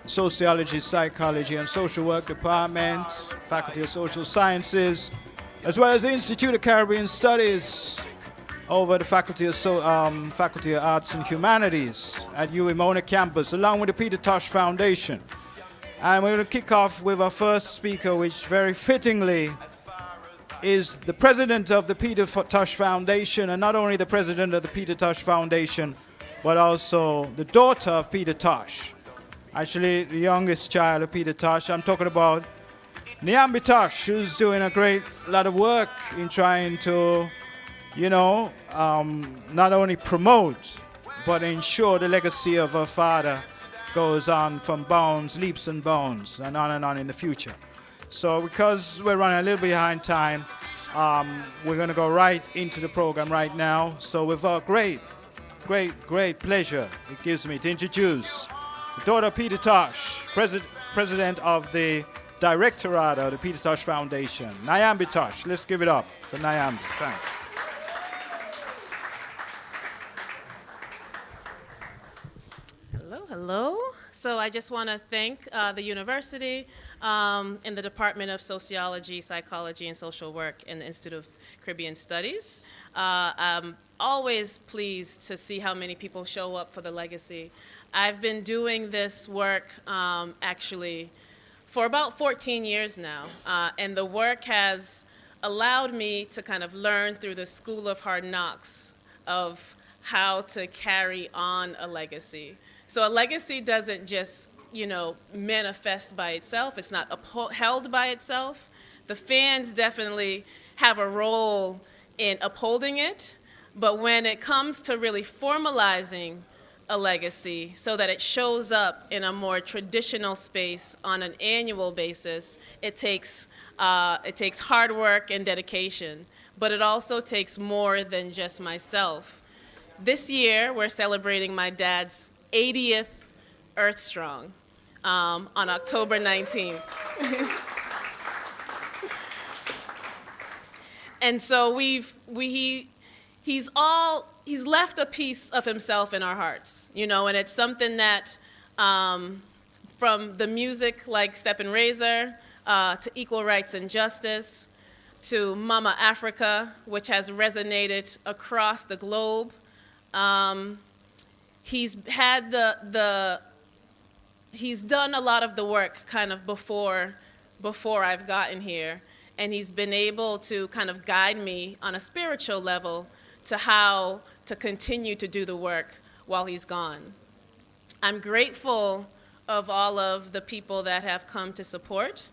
Sociology, Psychology, and Social Work Department, Faculty of Social Sciences, as well as the Institute of Caribbean Studies over the Faculty of Arts and Humanities at UWI Mona campus, along with the Peter Tosh Foundation. And we're going to kick off with our first speaker, which very fittingly is the president of the Peter Tosh Foundation, and not only the president of the Peter Tosh Foundation, but also the daughter of Peter Tosh. Actually, the youngest child of Peter Tosh. I'm talking about Nyambi Tosh, who's doing a great lot of work in trying to, not only promote, but ensure the legacy of her father goes on from bounds, leaps and bounds, and on in the future. So because we're running a little behind time, we're going to go right into the program right now. So with a great pleasure, it gives me to introduce the daughter of Peter Tosh, president of the directorate of the Peter Tosh Foundation, Nyambi Tosh. Let's give it up for Nyambi. Thanks. Hello. So I just want to thank the university and the Department of Sociology, Psychology, and Social Work and the Institute of Caribbean Studies. I'm always pleased to see how many people show up for the legacy. I've been doing this work actually for about 14 years now, and the work has allowed me to kind of learn through the school of hard knocks of how to carry on a legacy. So a legacy doesn't just, manifest by itself. It's not upheld by itself. The fans definitely have a role in upholding it, but when it comes to really formalizing a legacy so that it shows up in a more traditional space on an annual basis, it takes hard work and dedication, but it also takes more than just myself. This year, we're celebrating my dad's 80th Earth Strong on October 19th. And so he's left a piece of himself in our hearts, and it's something that from the music like Step and Razor to Equal Rights and Justice to Mama Africa, which has resonated across the globe. He's had he's done a lot of the work kind of before I've gotten here, and he's been able to kind of guide me on a spiritual level to how to continue to do the work while he's gone. I'm grateful of all of the people that have come to support.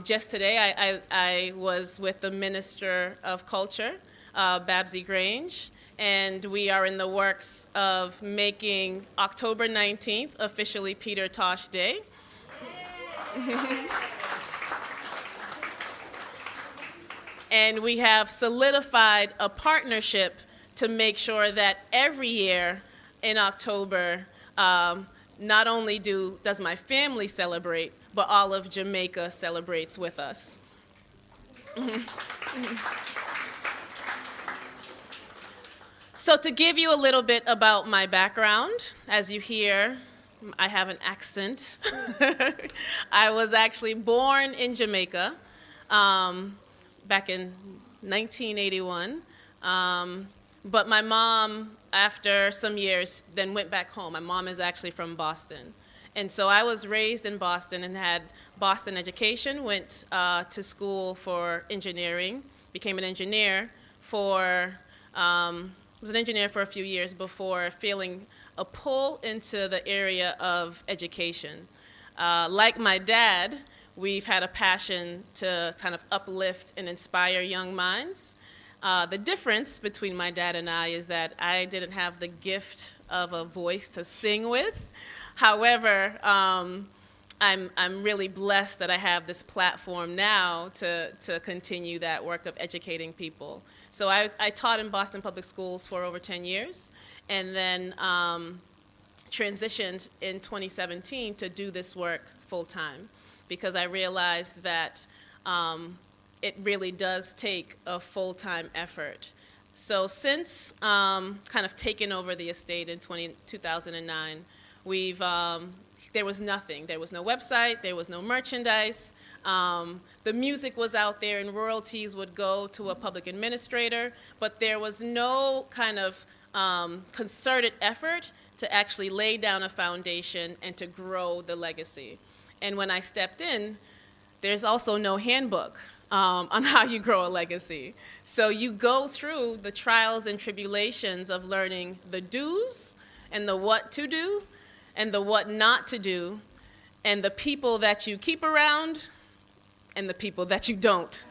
Just today, I was with the Minister of Culture, Babsy Grange, and we are in the works of making October 19th officially Peter Tosh Day. And we have solidified a partnership to make sure that every year in October, not only does my family celebrate, but all of Jamaica celebrates with us. So to give you a little bit about my background, as you hear, I have an accent. I was actually born in Jamaica back in 1981. But my mom, after some years, then went back home. My mom is actually from Boston. And so I was raised in Boston and had Boston education, went to school for engineering, became an engineer was an engineer for a few years before feeling a pull into the area of education. Like my dad, we've had a passion to kind of uplift and inspire young minds. The difference between my dad and I is that I didn't have the gift of a voice to sing with. However, I'm really blessed that I have this platform now to continue that work of educating people. So I taught in Boston Public Schools for over 10 years, and then transitioned in 2017 to do this work full time, because I realized that it really does take a full-time effort. So since kind of taking over the estate in 2009, we've there was nothing. There was no website, there was no merchandise. The music was out there and royalties would go to a public administrator, but there was no kind of concerted effort to actually lay down a foundation and to grow the legacy. And when I stepped in, there's also no handbook on how you grow a legacy. So you go through the trials and tribulations of learning the do's and the what to do and the what not to do, and the people that you keep around and the people that you don't.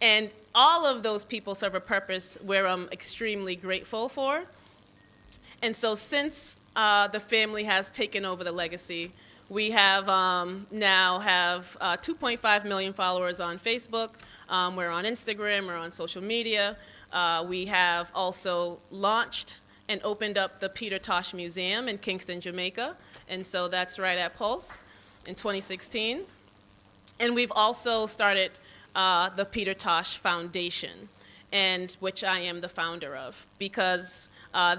And all of those people serve a purpose where I'm extremely grateful for. And so since the family has taken over the legacy, we have now have 2.5 million followers on Facebook. We're on Instagram, we're on social media. We have also launched and opened up the Peter Tosh Museum in Kingston, Jamaica. And so that's right at Pulse in 2016. And we've also started the Peter Tosh Foundation, and which I am the founder of, because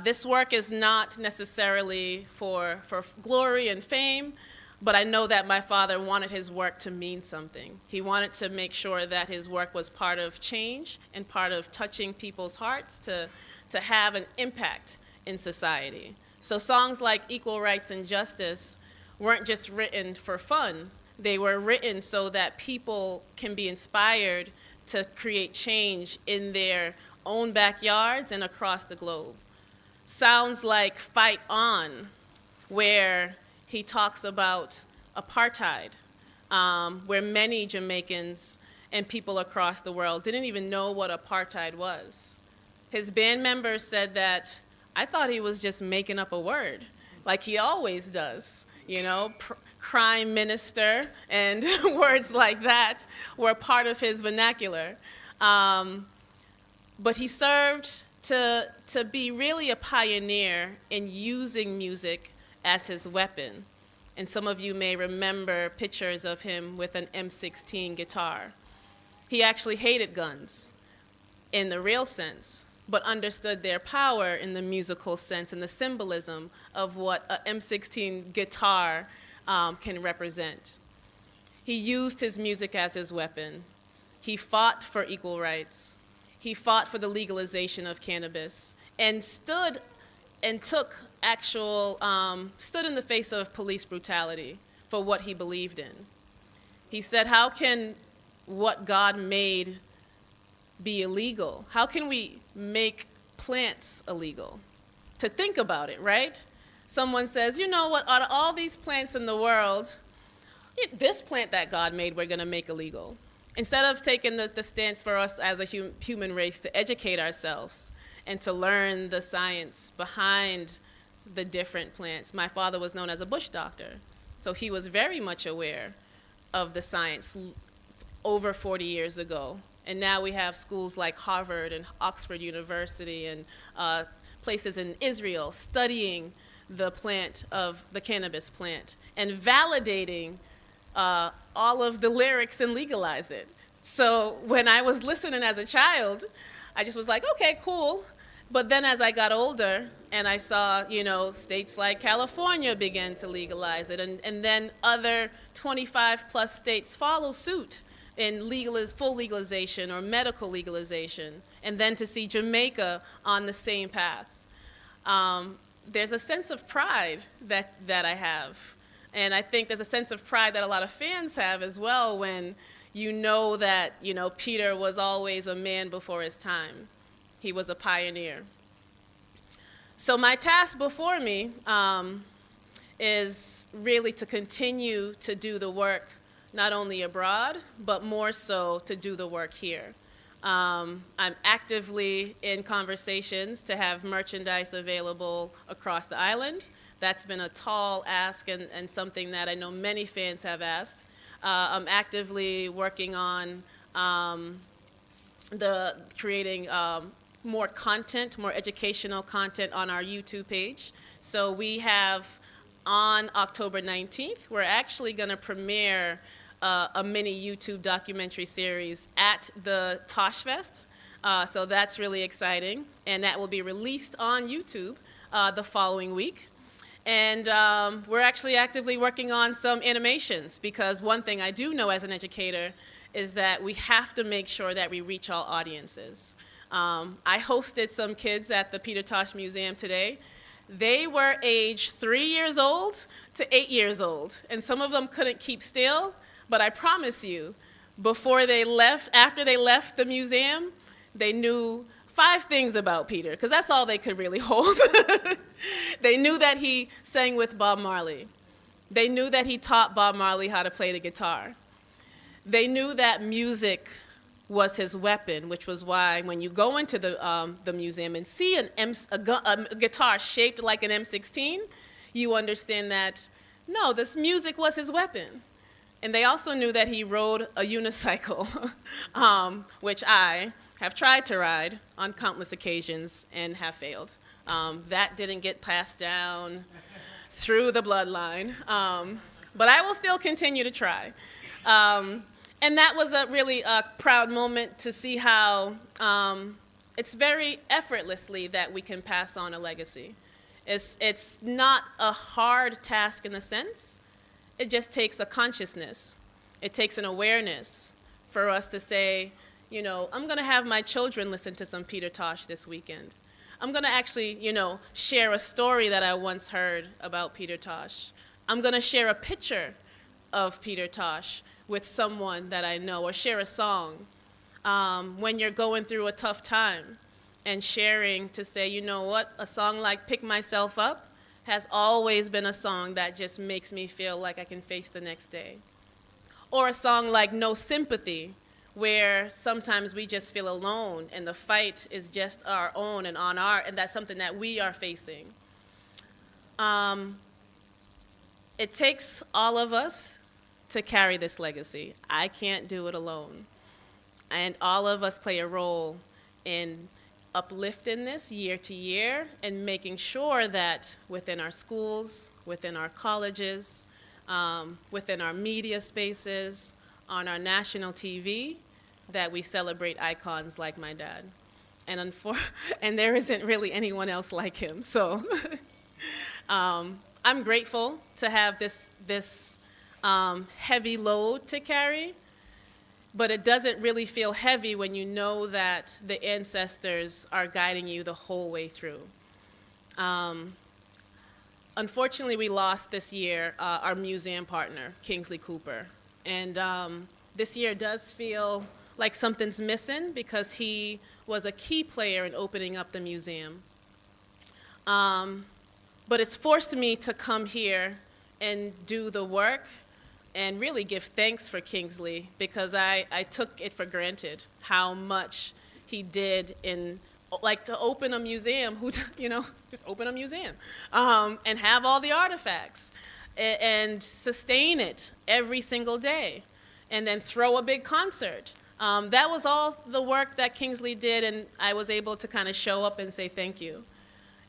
this work is not necessarily for glory and fame, but I know that my father wanted his work to mean something. He wanted to make sure that his work was part of change and part of touching people's hearts to have an impact in society. So songs like Equal Rights and Justice weren't just written for fun. They were written so that people can be inspired to create change in their own backyards and across the globe. Sounds like Fight On, where he talks about apartheid, where many Jamaicans and people across the world didn't even know what apartheid was. His band members said that, I thought he was just making up a word, like he always does, you know, crime minister and words like that were part of his vernacular. But he served to be really a pioneer in using music as his weapon. And some of you may remember pictures of him with an M16 guitar. He actually hated guns in the real sense, but understood their power in the musical sense and the symbolism of what an M16 guitar can represent. He used his music as his weapon. He fought for equal rights. He fought for the legalization of cannabis and stood in the face of police brutality for what he believed in. He said, how can what God made be illegal? How can we make plants illegal? To think about it, right? Someone says, you know what, out of all these plants in the world, this plant that God made, we're going to make illegal. Instead of taking the stance for us as a human race to educate ourselves and to learn the science behind the different plants. My father was known as a bush doctor, so he was very much aware of the science over 40 years ago. And now we have schools like Harvard and Oxford University and places in Israel studying the plant of the cannabis plant and validating all of the lyrics and legalize it. So when I was listening as a child, I just was like, okay, cool. But then as I got older and I saw, you know, states like California began to legalize it, and then other 25 plus states follow suit in full legalization or medical legalization, and then to see Jamaica on the same path. There's a sense of pride that I have. And I think there's a sense of pride that a lot of fans have as well when you know that, you know, Peter was always a man before his time. He was a pioneer. So my task before me is really to continue to do the work, not only abroad, but more so to do the work here. I'm actively in conversations to have merchandise available across the island. That's been a tall ask and something that I know many fans have asked. I'm actively working on creating more content, more educational content on our YouTube page. So we have on October 19th, we're actually going to premiere a mini YouTube documentary series at the Tosh Fest. So that's really exciting. And that will be released on YouTube the following week. And we're actually actively working on some animations, because one thing I do know as an educator is that we have to make sure that we reach all audiences. I hosted some kids at the Peter Tosh Museum today. They were age 3 years old to 8 years old, and some of them couldn't keep still, but I promise you, after they left the museum, they knew 5 things about Peter, because that's all they could really hold. They knew that he sang with Bob Marley. They knew that he taught Bob Marley how to play the guitar. They knew that music was his weapon, which was why when you go into the museum and see a guitar shaped like an M16, you understand that, no, this music was his weapon. And they also knew that he rode a unicycle, which I have tried to ride on countless occasions and have failed. That didn't get passed down through the bloodline, but I will still continue to try. And that was a really proud moment to see how it's very effortlessly that we can pass on a legacy. It's not a hard task in a sense. It just takes a consciousness. It takes an awareness for us to say, you know, I'm going to have my children listen to some Peter Tosh this weekend. I'm going to actually, you know, share a story that I once heard about Peter Tosh. I'm going to share a picture of Peter Tosh with someone that I know, or share a song when you're going through a tough time, and sharing to say, you know what, a song like Pick Myself Up has always been a song that just makes me feel like I can face the next day. Or a song like No Sympathy, where sometimes we just feel alone and the fight is just our own and and that's something that we are facing. It takes all of us to carry this legacy. I can't do it alone. And all of us play a role in uplifting this year to year and making sure that within our schools, within our colleges, within our media spaces, on our national TV, that we celebrate icons like my dad. And there isn't really anyone else like him. So I'm grateful to have this heavy load to carry, but it doesn't really feel heavy when you know that the ancestors are guiding you the whole way through. Unfortunately, we lost this year our museum partner, Kingsley Cooper, and this year does feel like something's missing because he was a key player in opening up the museum. But it's forced me to come here and do the work and really give thanks for Kingsley, because I took it for granted how much he did in, like, to open a museum, just open a museum and have all the artifacts and sustain it every single day and then throw a big concert. That was all the work that Kingsley did, and I was able to kind of show up and say thank you.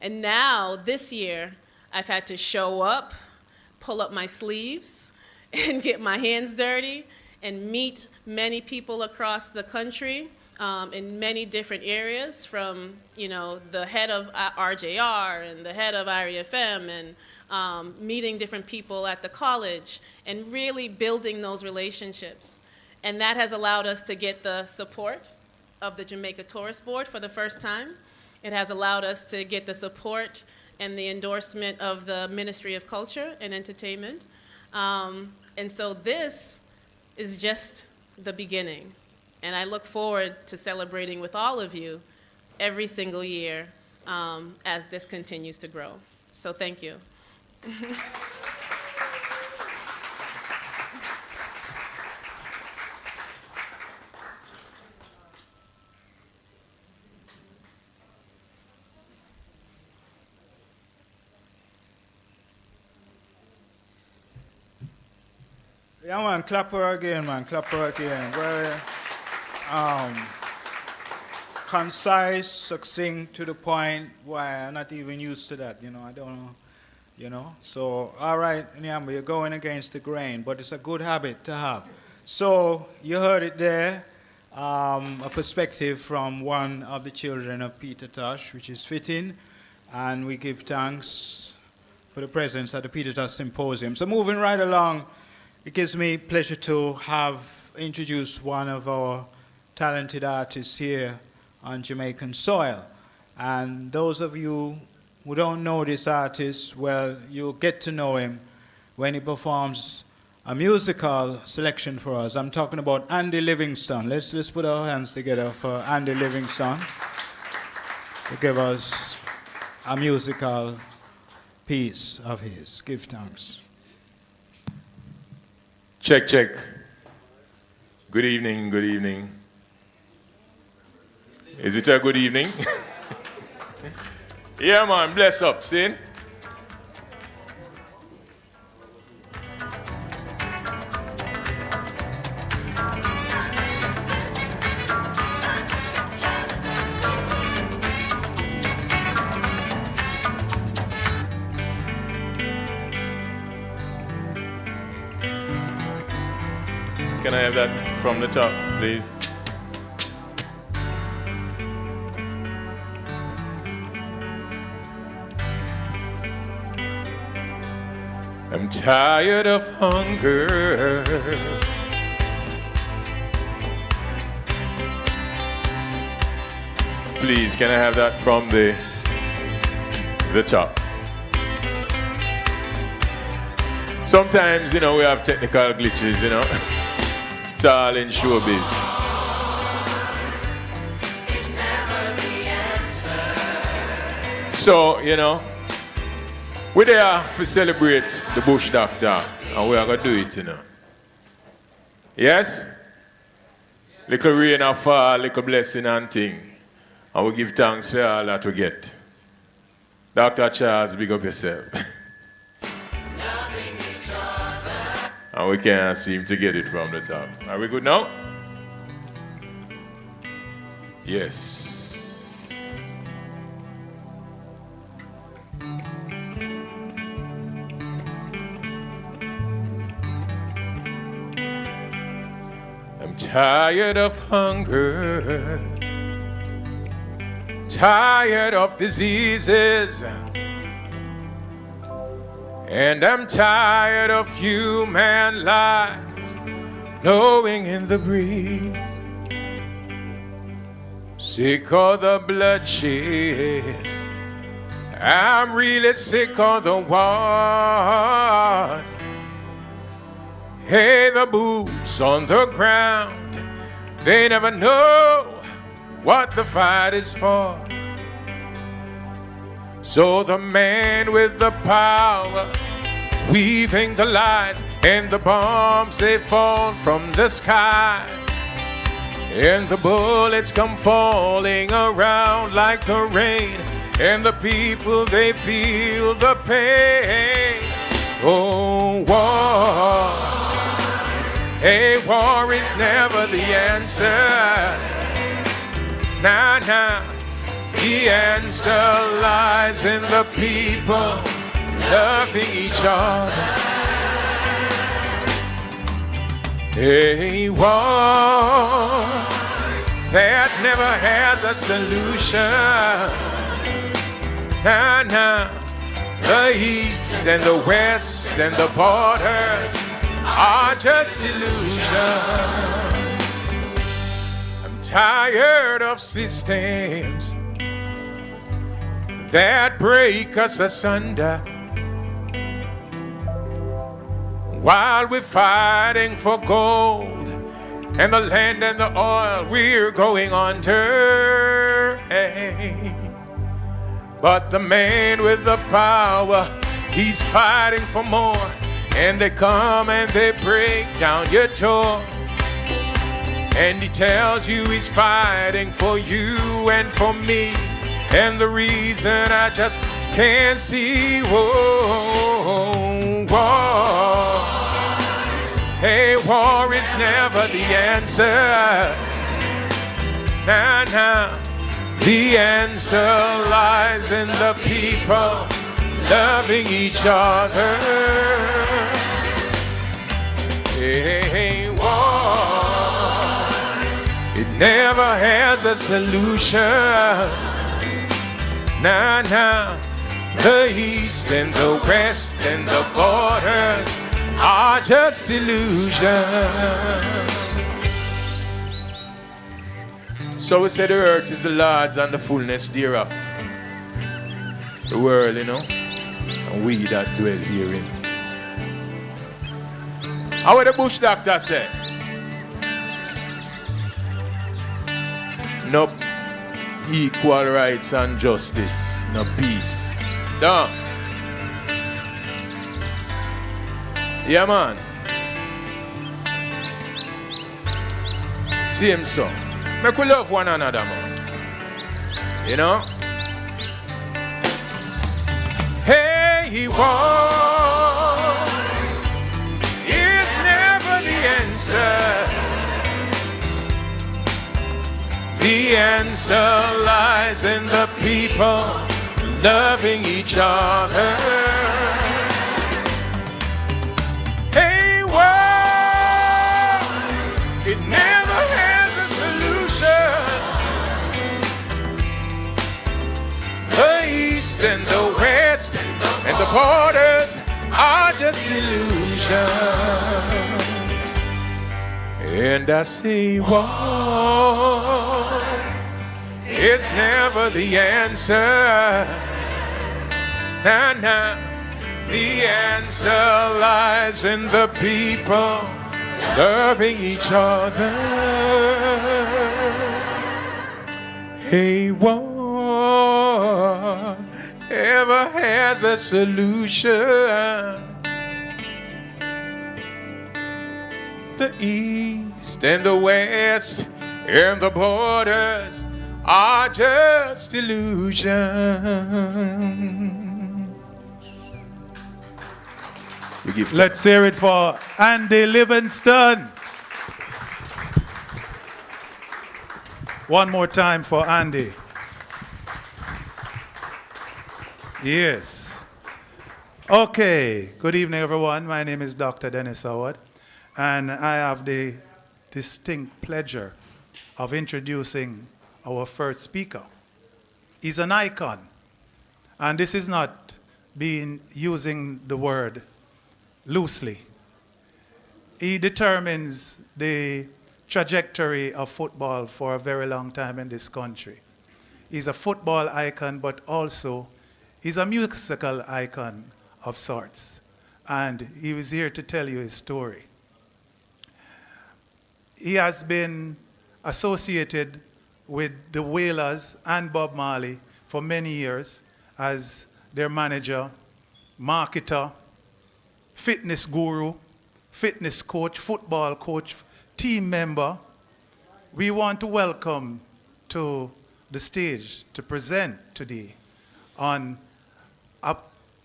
And now, this year, I've had to show up, pull up my sleeves, and get my hands dirty, and meet many people across the country in many different areas, from the head of RJR and the head of IRIFM, and meeting different people at the college, and really building those relationships. And that has allowed us to get the support of the Jamaica Tourist Board for the first time. It has allowed us to get the support and the endorsement of the Ministry of Culture and Entertainment. And so this is just the beginning. And I look forward to celebrating with all of you every single year as this continues to grow. So thank you. Yeah, man, clap her again, man. Clap her again. Very concise, succinct, to the point. Why, I'm not even used to that, I don't know, So, all right, Nyamba, you're going against the grain, but it's a good habit to have. So, you heard it there, a perspective from one of the children of Peter Tosh, which is fitting, and we give thanks for for the presence at the Peter Tosh Symposium. So moving right along, it gives me pleasure to have introduced one of our talented artists here on Jamaican soil. And those of you who don't know this artist, well, you'll get to know him when he performs a musical selection for us. I'm talking about Andy Livingston. Let's put our hands together for Andy Livingston to give us a musical piece of his. Give thanks. Check, check. Good evening, good evening. Is it a good evening? Yeah, man, bless up, see? Can I have that from the top, please? I'm tired of hunger. Please, can I have that from the top? Sometimes, we have technical glitches, It's all in showbiz. It's never the answer. So, we're there to celebrate the Bush Doctor, and we are going to do it, Yes? Little rain and fall, little blessing and thing. And we give thanks for all that we get. Dr. Charles, big up yourself. And we can't seem to get it from the top. Are we good now? Yes. I'm tired of hunger, tired of diseases, and I'm tired of human lives blowing in the breeze. Sick of the bloodshed, I'm really sick of the wars. Hey, the boots on the ground, they never know what the fight is for. So the man with the power, weaving the lies, and the bombs they fall from the skies, and the bullets come falling around like the rain, and the people they feel the pain. Oh, war. Hey, war is never the answer. Nah, nah. The answer lies in the people loving each other. A war that never has a solution. Nah, nah. The East and the West and the borders are just illusions. I'm tired of systems that break us asunder, while we're fighting for gold and the land and the oil, we're going under. Hey. But the man with the power, he's fighting for more, and they come and they break down your door, and he tells you he's fighting for you and for me. And the reason I just can't see, whoa, war. Hey, war is never the answer. Nah, nah. The answer lies in the people loving each other. Hey, war. It never has a solution. Nah, nah. The east and the west and the borders are just illusions. So we say the earth is the Lord's and the fullness thereof. The world, you know, and we that dwell herein. How would the bush doctor say? No equal rights and justice, no peace. No. Yeah, man. Same so. Make we love one another, man. You know? Hey, war is never the answer. The answer lies in the people loving each other. Hey, war, it never has a solution. The east and the west and the borders are just illusions. And I say war is never the answer. Nah, nah. The answer lies in the people loving each other. Hey, war ever has a solution. The east and the west and the borders are just illusions. Let's hear it for Andy Livingston. One more time for Andy. Yes. Okay. Good evening, everyone. My name is Dr. Dennis Howard, and I have the distinct pleasure of introducing our first speaker. He's an icon, and this is not being using the word loosely. He determines the trajectory of football for a very long time in this country. He's a football icon, but also he's a musical icon of sorts. And he was here to tell you his story. He has been associated with the Wailers and Bob Marley for many years as their manager, marketer, fitness guru, fitness coach, football coach, team member. We want to welcome to the stage to present today on an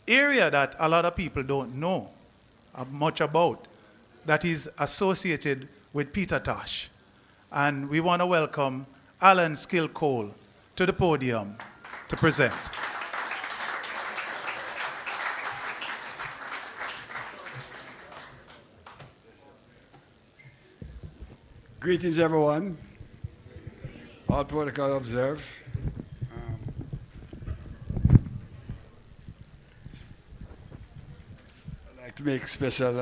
area that a lot of people don't know much about, that is associated with Peter Tosh. And we want to welcome Alan Skill Cole to the podium to present. Greetings, everyone. All protocol observed. I'd like to make special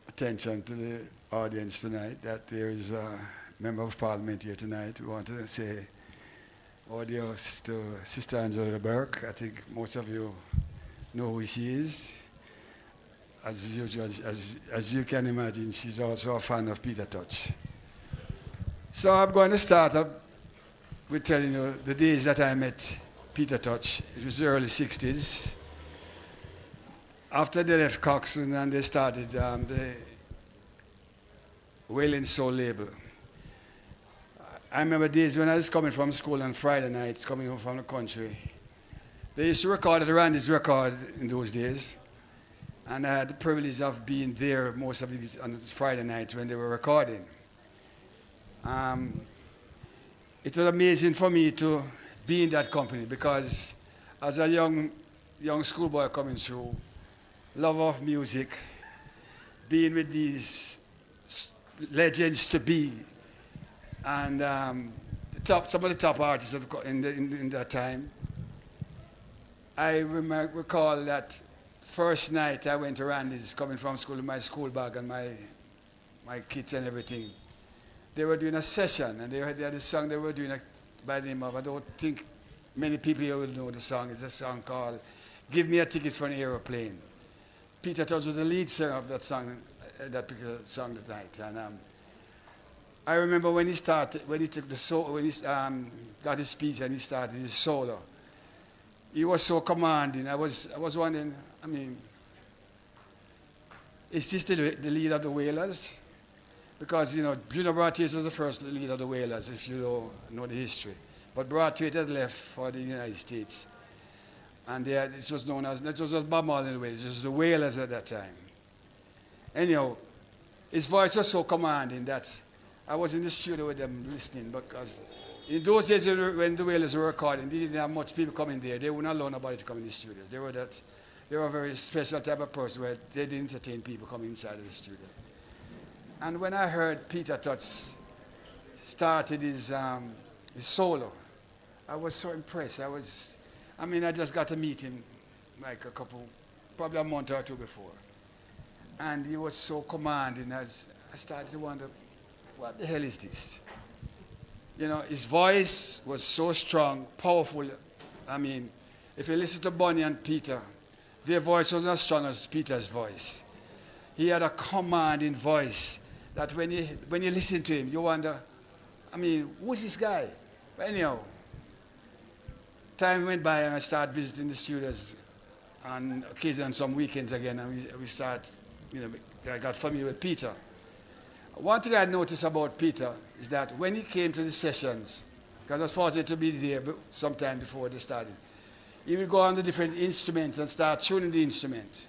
attention to the audience tonight that there is a member of parliament here tonight. We want to say audios to Sister Angela Burke. I think most of you know who she is. As you can imagine, she's also a fan of Peter Tosh. So I'm going to start up with telling you the days that I met Peter Tosh. It was the early 60s. After they left Coxon and they started the Wailing Soul label. I remember days when I was coming from school on Friday nights, coming home from the country. They used to record at Randy's Record in those days. And I had the privilege of being there most of these on Friday nights when they were recording. It was amazing for me to be in that company because as a young schoolboy coming through, love of music, being with these legends to be, and some of the top artists in that time. I recall that first night I went to Randy's coming from school with my school bag and my kits and everything. They were doing a session, and they had a song they were doing by the name of, I don't think many people here will know the song. It's a song called Give Me a Ticket for an Aeroplane. Peter Tosh was the lead singer of that song, that particular song that night. And I remember when he took the solo, when he got his speech and he started his solo. He was so commanding. I was wondering, I mean, is he still the leader of the Wailers? Because, you know, Junior Brathwaite was the first leader of the Wailers, if you don't know the history. But Brathwaite had left for the United States. And it was known as, it was not Bob Marley in the Wailers, it was the Wailers at that time. Anyhow, his voice was so commanding that I was in the studio with them listening, because in those days when the Wailers were recording, they didn't have much people coming there. They wouldn't allow nobody to come in the studios. They were a very special type of person where they didn't entertain people coming inside of the studio. And when I heard Peter Tosh started his solo, I was so impressed. I just got to meet him like probably a month or two before. And he was so commanding as I started to wonder, what the hell is this? You know, his voice was so strong, powerful. I mean, if you listen to Bonnie and Peter, their voice was as strong as Peter's voice. He had a commanding voice that when you listen to him, you wonder, I mean, who's this guy? But anyhow, time went by and I started visiting the studios on occasion on some weekends again, and we start, you know, I got familiar with Peter. One thing I noticed about Peter is that when he came to the sessions, because I was fortunate to be there sometime before they started, he would go on the different instruments and start tuning the instrument.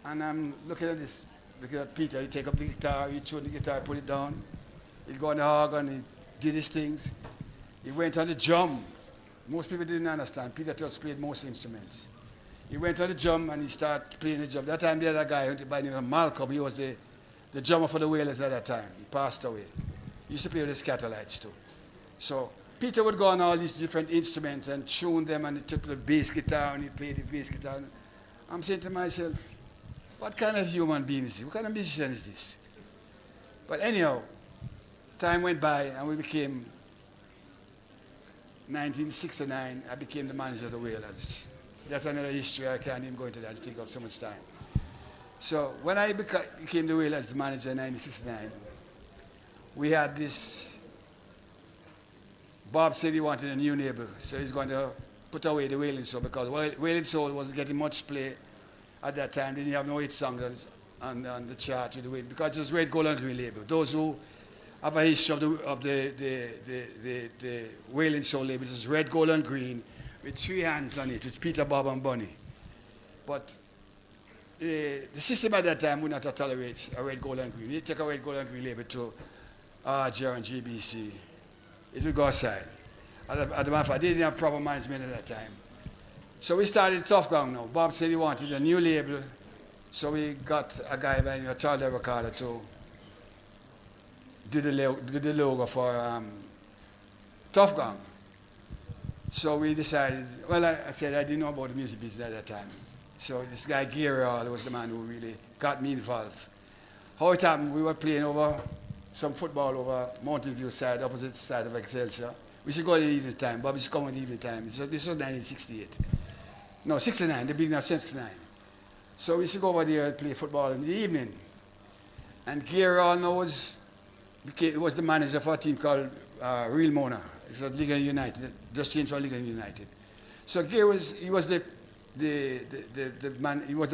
And I'm looking at Peter, he'd take up the guitar, he'd tune the guitar, put it down. He'd go on the organ, he did his things. He went on the drum. Most people didn't understand. Peter just played most instruments. He went on the drum and he started playing the drum. That time the other guy by the name of Malcolm, he was the drummer for the Wailers at that time. He passed away. He used to play with the Scatterlights too. So Peter would go on all these different instruments and tune them, and he took the bass guitar and he played the bass guitar. I'm saying to myself, what kind of human being is this? What kind of musician is this? But anyhow, time went by and we became, 1969, I became the manager of the Wailers. That's another history. I can't even go into that. It takes up so much time. So when I became the Wailers manager in 1969, we had this, Bob said he wanted a new label, so he's going to put away the Wailing Soul, because Wailing Soul wasn't getting much play at that time. They didn't have no hit songs on the chart with the Wailing, because it was Red, Gold and Green label. Those who have a history of the Wailing Soul label, it was Red, Gold and Green with 3 hands on it. It's Peter, Bob and Bunny. But the system at that time would not tolerate a Red, Gold and Green. You take a Red, Gold and Green label to RJR and GBC, it would go aside. As a matter of fact, they didn't have proper management at that time. So we started Tough Gang now. Bob said he wanted a new label, so we got a guy by the name of Charlie Ricardo to do the logo for Tough Gang. So we decided, well, I said I didn't know about the music business at that time. So this guy, Gary Hall, was the man who really got me involved. How it happened, we were playing over some football over Mountain View side, opposite side of Excelsior. We should go in the evening time. Bob used to come in the evening time. This was 1968. No, 69, the beginning of 69. So we used to go over there and play football in the evening. And Gary Hall was the manager for a team called Real Mona. It was Liga United, just changed from Liga United. So Gary was the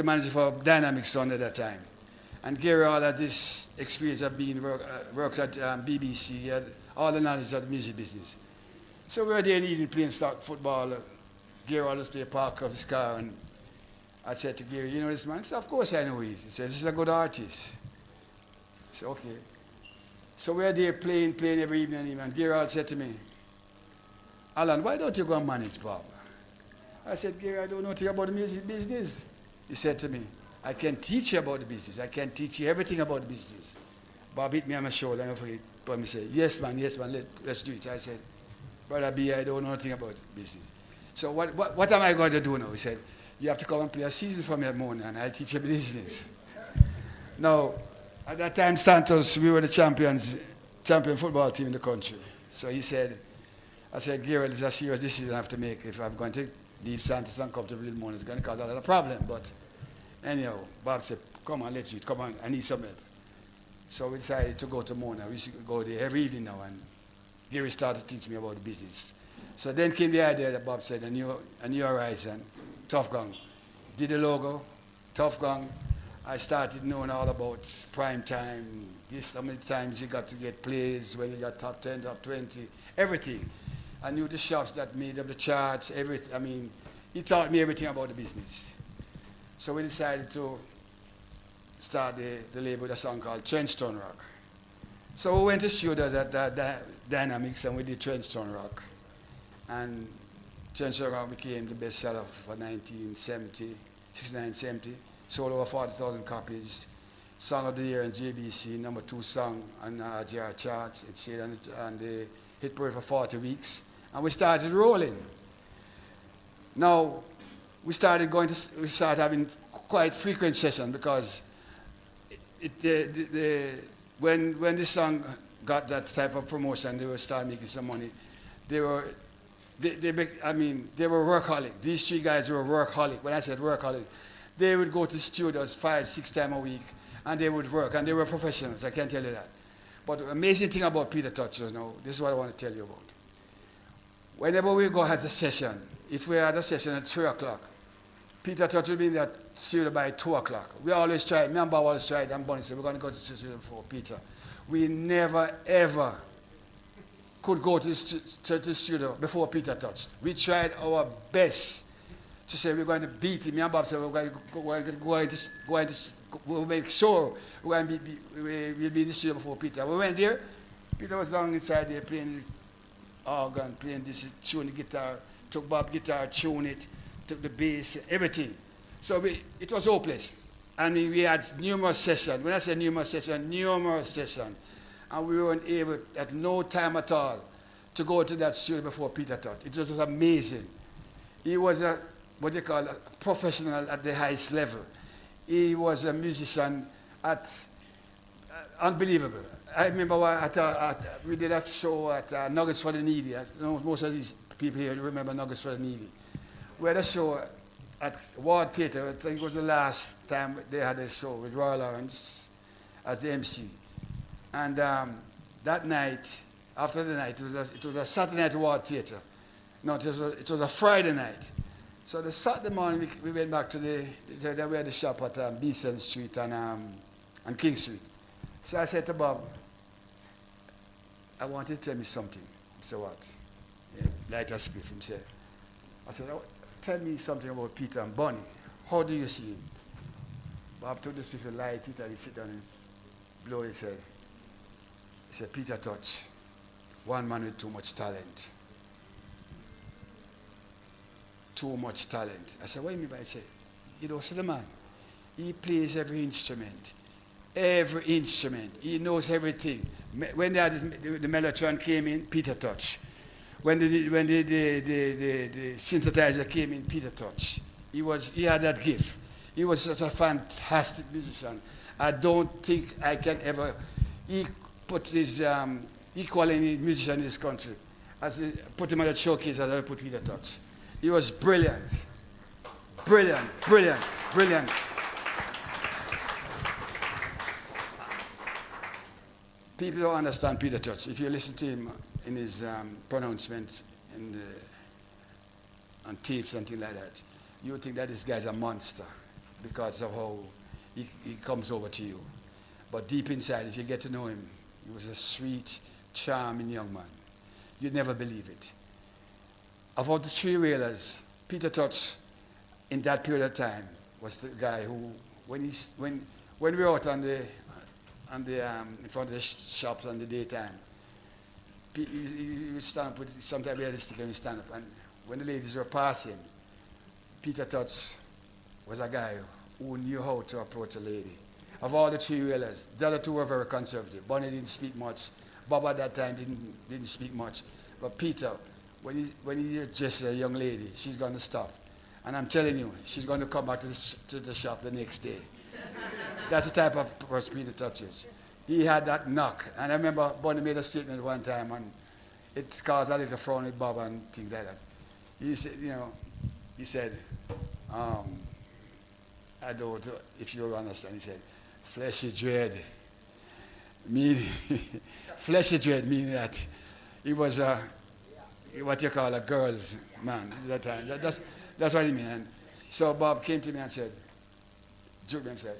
manager for Dynamic Sound at that time. And Gary Hall had this experience of being worked at BBC, he had all the knowledge of the music business. So we were there in the evening playing football. Gary Hall was playing park of his car, and I said to Gary, you know this man? He said, of course I know who he is. He said, this is a good artist. I said, okay. So we were there playing every evening, and Gary Hall said to me, Alan, why don't you go and manage Bob? I said, Gary, I don't know anything about the music business. He said to me, I can teach you about the business. I can teach you everything about the business. Bob hit me on my shoulder and I forget, But me say, yes man, let's do it. I said, Brother B, I don't know anything about business. So what am I going to do now? He said, you have to come and play a season for me at Mona and I'll teach you business. Now, at that time, Santos, we were the champion football team in the country. So he said, I said, Gerald, it's a serious decision I have to make. If I'm going to leave Santos and come to Real Mona, it's going to cause a lot of problem. But anyhow, Bob said, come on, let's do it. Come on, I need some help. So we decided to go to Mona. We used to go there every evening now, and Gary started to teach me about the business. So then came the idea that Bob said, a new horizon, Tough Gang. Did the logo, Tough Gang. I started knowing all about prime time, how many times you got to get plays, when you got top 10, top 20, everything. I knew the shops that made up the charts, everything. I mean, he taught me everything about the business. So we decided to start the label with a song called Trenchtown Rock. So we went to studios at Dynamics and we did Trenchtown Rock. And Trenchtown Rock became the best seller for 1970. Sold over 40,000 copies. Song of the Year in JBC, number 2 song on RGR charts. It stayed on the hit parade for 40 weeks. And we started rolling. Now, we started having quite frequent sessions because when this song got that type of promotion, they were starting making some money. They were workaholic. These 3 guys were workaholic. When I said workaholic, they would go to studios 5-6 times a week, and they would work, and they were professionals, I can tell you that. But the amazing thing about Peter Tosh, this is what I want to tell you about. Whenever we go have a session, if we had a session at 3 o'clock, Peter Tosh would be in that studio by 2 o'clock. We always tried, me and Bob always tried, and Bonnie said, we're going to go to the studio before Peter. We never, ever could go to the studio before Peter Tosh. We tried our best to say we're going to beat him. Me and Bob said we'll make sure we'll be in the studio before Peter. We went there. Peter was down inside there playing the organ, playing this, tuning the guitar, took Bob's guitar, tuned it, took the bass, everything. So it was hopeless. And we had numerous sessions. When I say numerous sessions. And we weren't able, at no time at all, to go to that studio before Peter Tosh. It was amazing. He was a professional at the highest level. He was a musician at unbelievable. I remember we did a show at Nuggets for the Needy. Most of these people here remember Nuggets for the Needy. We had a show at Ward Theatre. I think it was the last time they had a show with Royal Orange as the MC. And that night, after the night, it was a Saturday night at Ward Theatre. No, it was a Friday night. So the Saturday morning, we went back to we had the shop at Beeson Street and King Street. So I said to Bob, I want you to tell me something. He said, what? Yeah, light a spirit. He said, I said, tell me something about Peter and Bonnie. How do you see him? Bob took the spirit, light it, and he sit down and blow his head. He said, Peter Tosh, one man with too much talent. Too much talent. I said, what do you mean by it? He said, you don't see the man. He plays every instrument. Every instrument. He knows everything. When the Mellotron came in, Peter Tosh. When the synthesizer came in, Peter Tosh. He had that gift. He was such a fantastic musician. I don't think I can ever put his equal any musician in this country. Put him on the showcase as I put Peter Tosh. He was brilliant. Brilliant. People don't understand Peter Tosh. If you listen to him in his pronouncements on tapes and things like that, you would think that this guy's a monster because of how he comes over to you. But deep inside, if you get to know him, he was a sweet, charming young man. You'd never believe it. Of the 3 Wailers, Peter Tosh, in that period of time, was the guy who, when we were out in front of the shops in the daytime, he would stand up with, sometimes he had a stick and he'd stand up. And when the ladies were passing, Peter Tosh was a guy who knew how to approach a lady. Of all the 3 Wailers, the other 2 were very conservative. Bonnie didn't speak much, Bob at that time didn't speak much. But Peter, when he addressed a young lady, she's going to stop. And I'm telling you, she's going to come back to the shop the next day. That's the type of person Peter Tosh is. He had that knock. And I remember Bonnie made a statement one time, and it caused a little frown with Bob and things like that. He said, he said, I don't know if you understand, he said, fleshy dread. Meaning, fleshy dread meaning that he was what you call a girl's man at that time. That's what he meant. And so Bob came to me and said, joked me and said,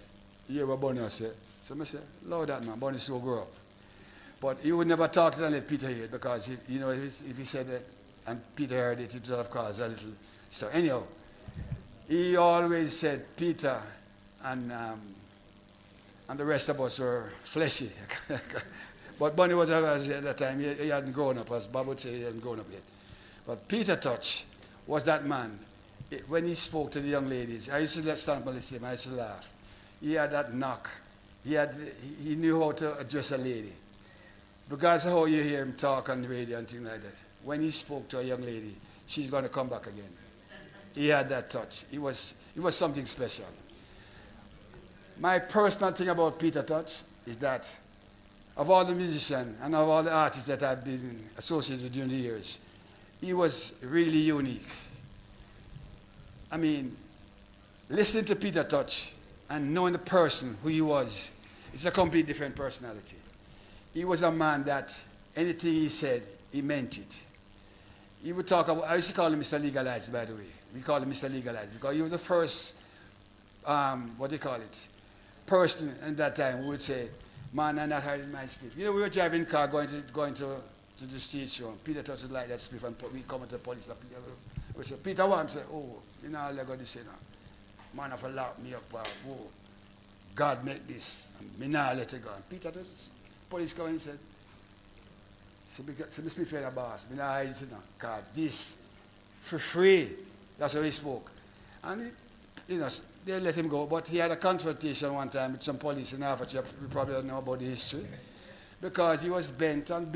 you ever Bonnie said? So I said, Lord that man, Bonnie so grow up. But he would never talk to them let Peter hear it because, if he said it and Peter heard it, it would have caused a little. So anyhow, he always said Peter and the rest of us were fleshy. But Bonnie was at that time, he hadn't grown up, as Bob would say, he hadn't grown up yet. But Peter Tosh was that man. When he spoke to the young ladies, I used to stand by him, I used to laugh. He had that knock. He knew how to address a lady. Because of how you hear him talk on the radio and things like that. When he spoke to a young lady, she's going to come back again. He had that touch. It was something special. My personal thing about Peter Tosh is that of all the musicians and of all the artists that I've been associated with during the years, he was really unique. I mean, listening to Peter Tosh and knowing the person who he was, it's a completely different personality. He was a man that anything he said, he meant it. He would talk about, I used to call him Mr. Legalize, by the way. We call him Mr. Legalize because he was the first, person at that time who would say, man, I'm not hiding my spliff. We were driving a car going to the stage show. Peter Tosh would like that spliff and we come to the police. We say, Peter what? I say, oh, I got this, man, if I lock me up, whoa, God make this. Me not let it go. And Peter Tosh, police come and said, so me speak for the boss. Me not hide it, God, this, for free. That's how he spoke. And they let him go. But he had a confrontation one time with some police in Hertfordshire. We probably don't know about the history. Because he was bent on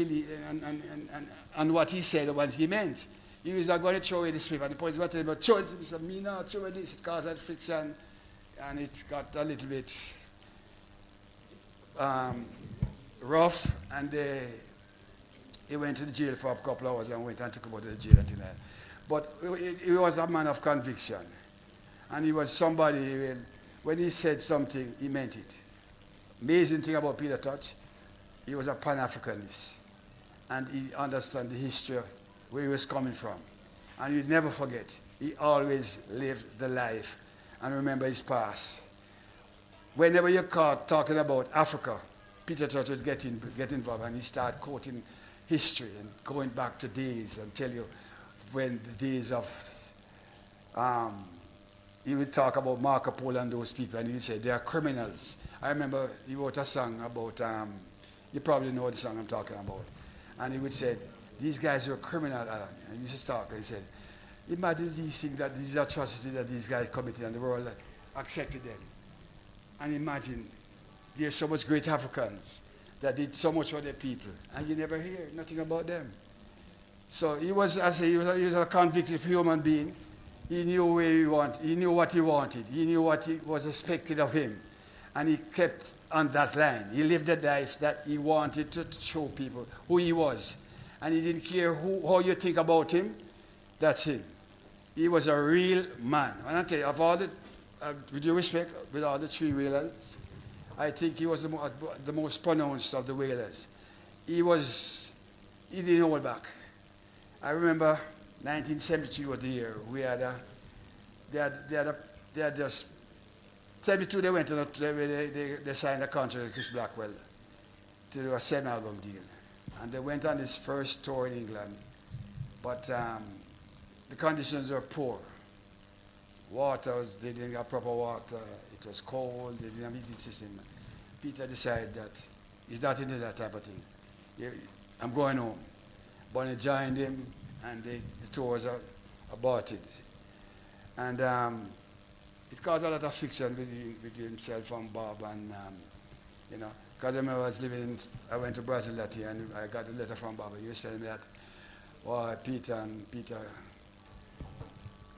and what he said, what he meant. He was not going to throw away the spliff. And the police were telling him, throw it. He said, me not throw away this. It caused that friction. And it got a little bit rough. And he went to the jail for a couple of hours and went and took him out of the jail and things like that. But he was a man of conviction. And he was somebody, when he said something, he meant it. Amazing thing about Peter Tosh, he was a Pan-Africanist. And he understood the history, where he was coming from. And you'd never forget, he always lived the life and remember his past. Whenever you're caught talking about Africa, Peter Tosh would get involved and he started quoting history and going back to days and tell you when the days of, he would talk about Marco Polo and those people, and he would say, they are criminals. I remember he wrote a song about, you probably know the song I'm talking about. And he would say, these guys are criminals, Alan. And he used to talk, and he said, imagine these things, that these atrocities that these guys committed, and the world accepted them. And imagine, there's so much great Africans that did so much for their people, and you never hear nothing about them. So he was, he was a convicted human being. He knew where he wanted. He knew what he wanted. He knew what was expected of him. And he kept on that line. He lived the life that he wanted to show people who he was. And he didn't care how you think about him. That's him. He was a real man. And I tell you, of all the, with due respect, with all the three whalers, I think he was the most pronounced of the whalers. He didn't hold back. I remember 1973 was the year we had they had just 72. They went to they signed a contract with Chris Blackwell to do a 7-album deal, and they went on this first tour in England, but the conditions were poor. They didn't have proper water. It was cold. They didn't have a heating system. Peter decided that he's not into that type of thing. I'm going home. Bonnie joined him, and the tour was aborted. And it caused a lot of friction between himself and Bob, and you know. Because I remember I went to Brazil that year, and I got a letter from Baba. He was telling me that, well, Peter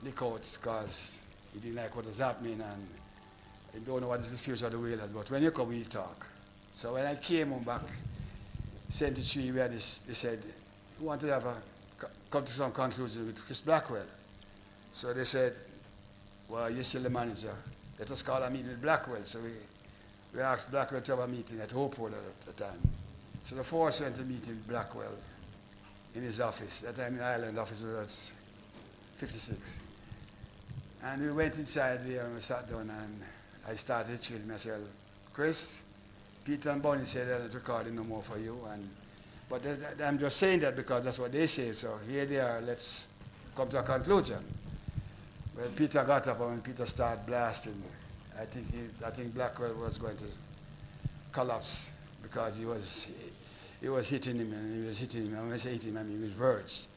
leak out because he didn't like what was happening, and he don't know what is the future of the Whalers, but when you come, we talk. So when I came home back, 73, we had this, they said, we want to come to some conclusion with Chris Blackwell. So they said, well, you're still the manager. Let us call a meeting with Blackwell. So we asked Blackwell to have a meeting at Hopewell at the time. So the four went to meet with Blackwell in his office. That time in Ireland office was 56. And we went inside there and we sat down and I started chilling myself. Chris, Peter and Bonnie said they're not recording no more for you. But I'm just saying that because that's what they say. So here they are, let's come to a conclusion. Well, Peter got up and when Peter started blasting, I think Blackwell was going to collapse because he was hitting him and he was hitting him. And when I say hitting him, I mean with words.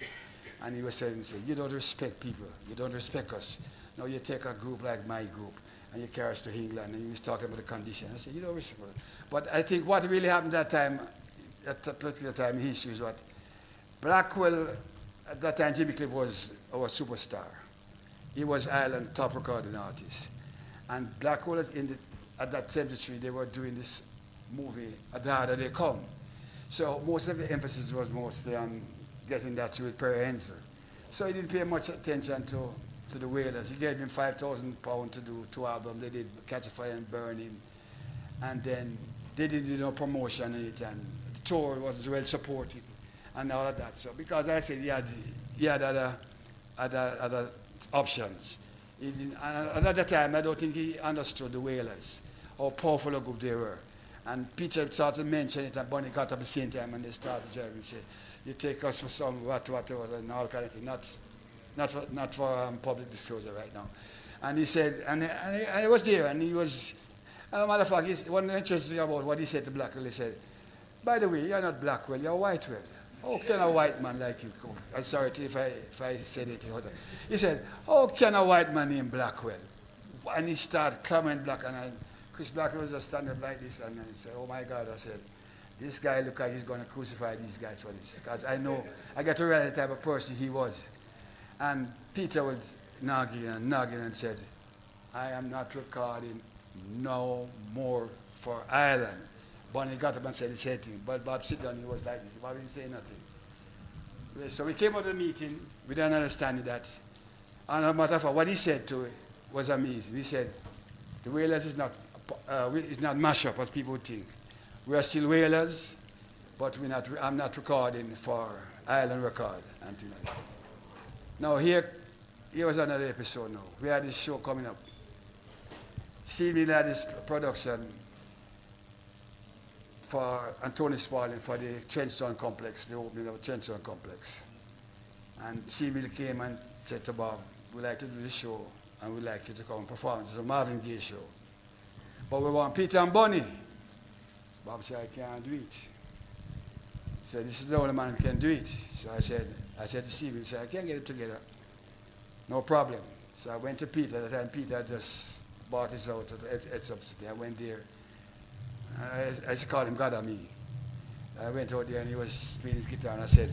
And he was saying, you don't respect people. You don't respect us. Now you take a group like my group and you carry us to England, and he was talking about the condition. I said, you don't respect us. But I think what really happened at that particular time in history is what Blackwell, at that time, Jimmy Cliff was our superstar. He was Ireland's top recording artist. And Blackwell, at that century, they were doing this movie, The Harder They Come. So most of the emphasis was mostly on getting that to with Perry Hensel. So he didn't pay much attention to the Whalers. He gave them £5,000 to do 2 albums. They did Catch a Fire and Burning. And then they didn't do no promotion in it. And the tour was well supported and all of that. So because I said he had other options. And at that time, I don't think he understood the Whalers, how powerful a group they were. And Peter started to mention it, and Bonnie got up at the same time, and they started driving and said, you take us for some whatever, and all kind of thing, not for public disclosure right now. And he said, and I was there, and he was, as a matter of fact, one interesting thing about what he said to Blackwell, he said, by the way, you're not Blackwell, you're Whitewell. How can a white man like you come? I'm sorry if I said it. He said, how can a white man named Blackwell? And he started clamoring Black, and Chris Blackwell was just standing like this, and I said, oh my God, I said, this guy look like he's going to crucify these guys for this. Because I know, I got to realize the type of person he was. And Peter was nagging and said, I am not recording no more for Ireland. Bonnie got up and said the same thing. But Bob sit down, he was like this. Bob didn't say nothing. So we came out of the meeting with an understanding that, and as a matter of fact, what he said to it was amazing. He said, the Whalers is not mash up as people think. We are still Whalers, but I'm not recording for Ireland Record and things like that. Now here was another episode now. We had this show coming up. Steve had this production for Anthony Spalding for the Trenchtown Complex, the opening of the Trenchtown Complex. And Steve came and said to Bob, we'd like to do the show and we'd like you to come and perform. It's a Marvin Gaye show. But we want Peter and Bonnie. Bob said, I can't do it. He said, this is the only man who can do it. So I said to Steve, he said, I can't get it together. No problem. So I went to Peter. At that time, Peter just bought his out at Subsidy. I went there. I used to call him God of me. I went out there and he was playing his guitar and I said,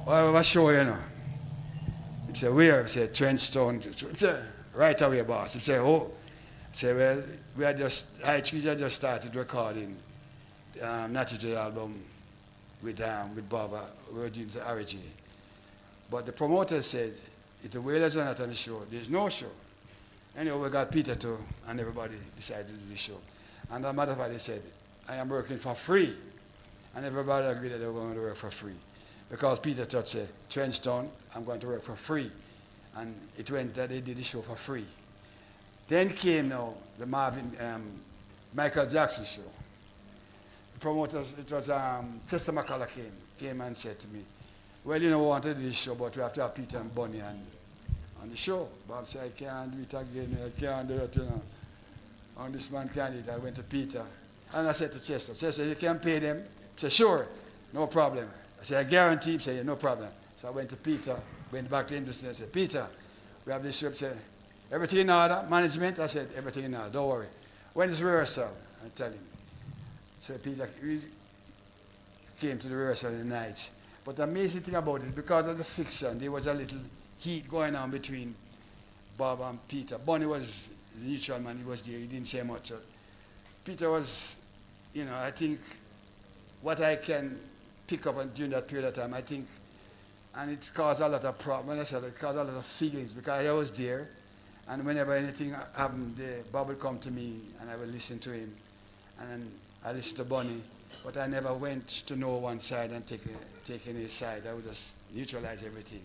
oh, I have a show, you know. He said, where? I said, Trenchtown. He said, right away, boss. He said, oh. I said, well, I just started recording Natural album with Bob, Virgin's Origin. But the promoter said, if the Whalers are not on the show, there's no show. Anyway, we got Peter too, and everybody decided to do the show. And as a matter of fact, they said, I am working for free. And everybody agreed that they were going to work for free. Because Peter Tosh said, Trenchtown, I'm going to work for free. And it went that they did the show for free. Then came now the Michael Jackson show. The promoters, it was Chester McCullough came and said to me, well, you know, we want to do this show, but we have to have Peter and Bonnie on the show. Bob said, I can't do it again, I can't do it, you know. And this man can't do it. I went to Peter. And I said to Chester, you can pay them? He said, sure, no problem. I said, I guarantee. He said, yeah, no problem. So I went to Peter, went back to the industry and said, Peter, we have this show. He said, everything in order? Management? I said, everything in order, don't worry. When is rehearsal? I tell him. So Peter we came to the rehearsal in the nights. But the amazing thing about it, because of the fiction, there was a little heat going on between Bob and Peter. Bonnie was the neutral man, he was there, he didn't say much. Peter was, you know, I think what I can pick up during that period of time, I think, and it caused a lot of problems. When I said it caused a lot of feelings because I was there, and whenever anything happened, Bob would come to me and I would listen to him, and then I listened to Bonnie, but I never went to know one side and take any side. I would just neutralize everything.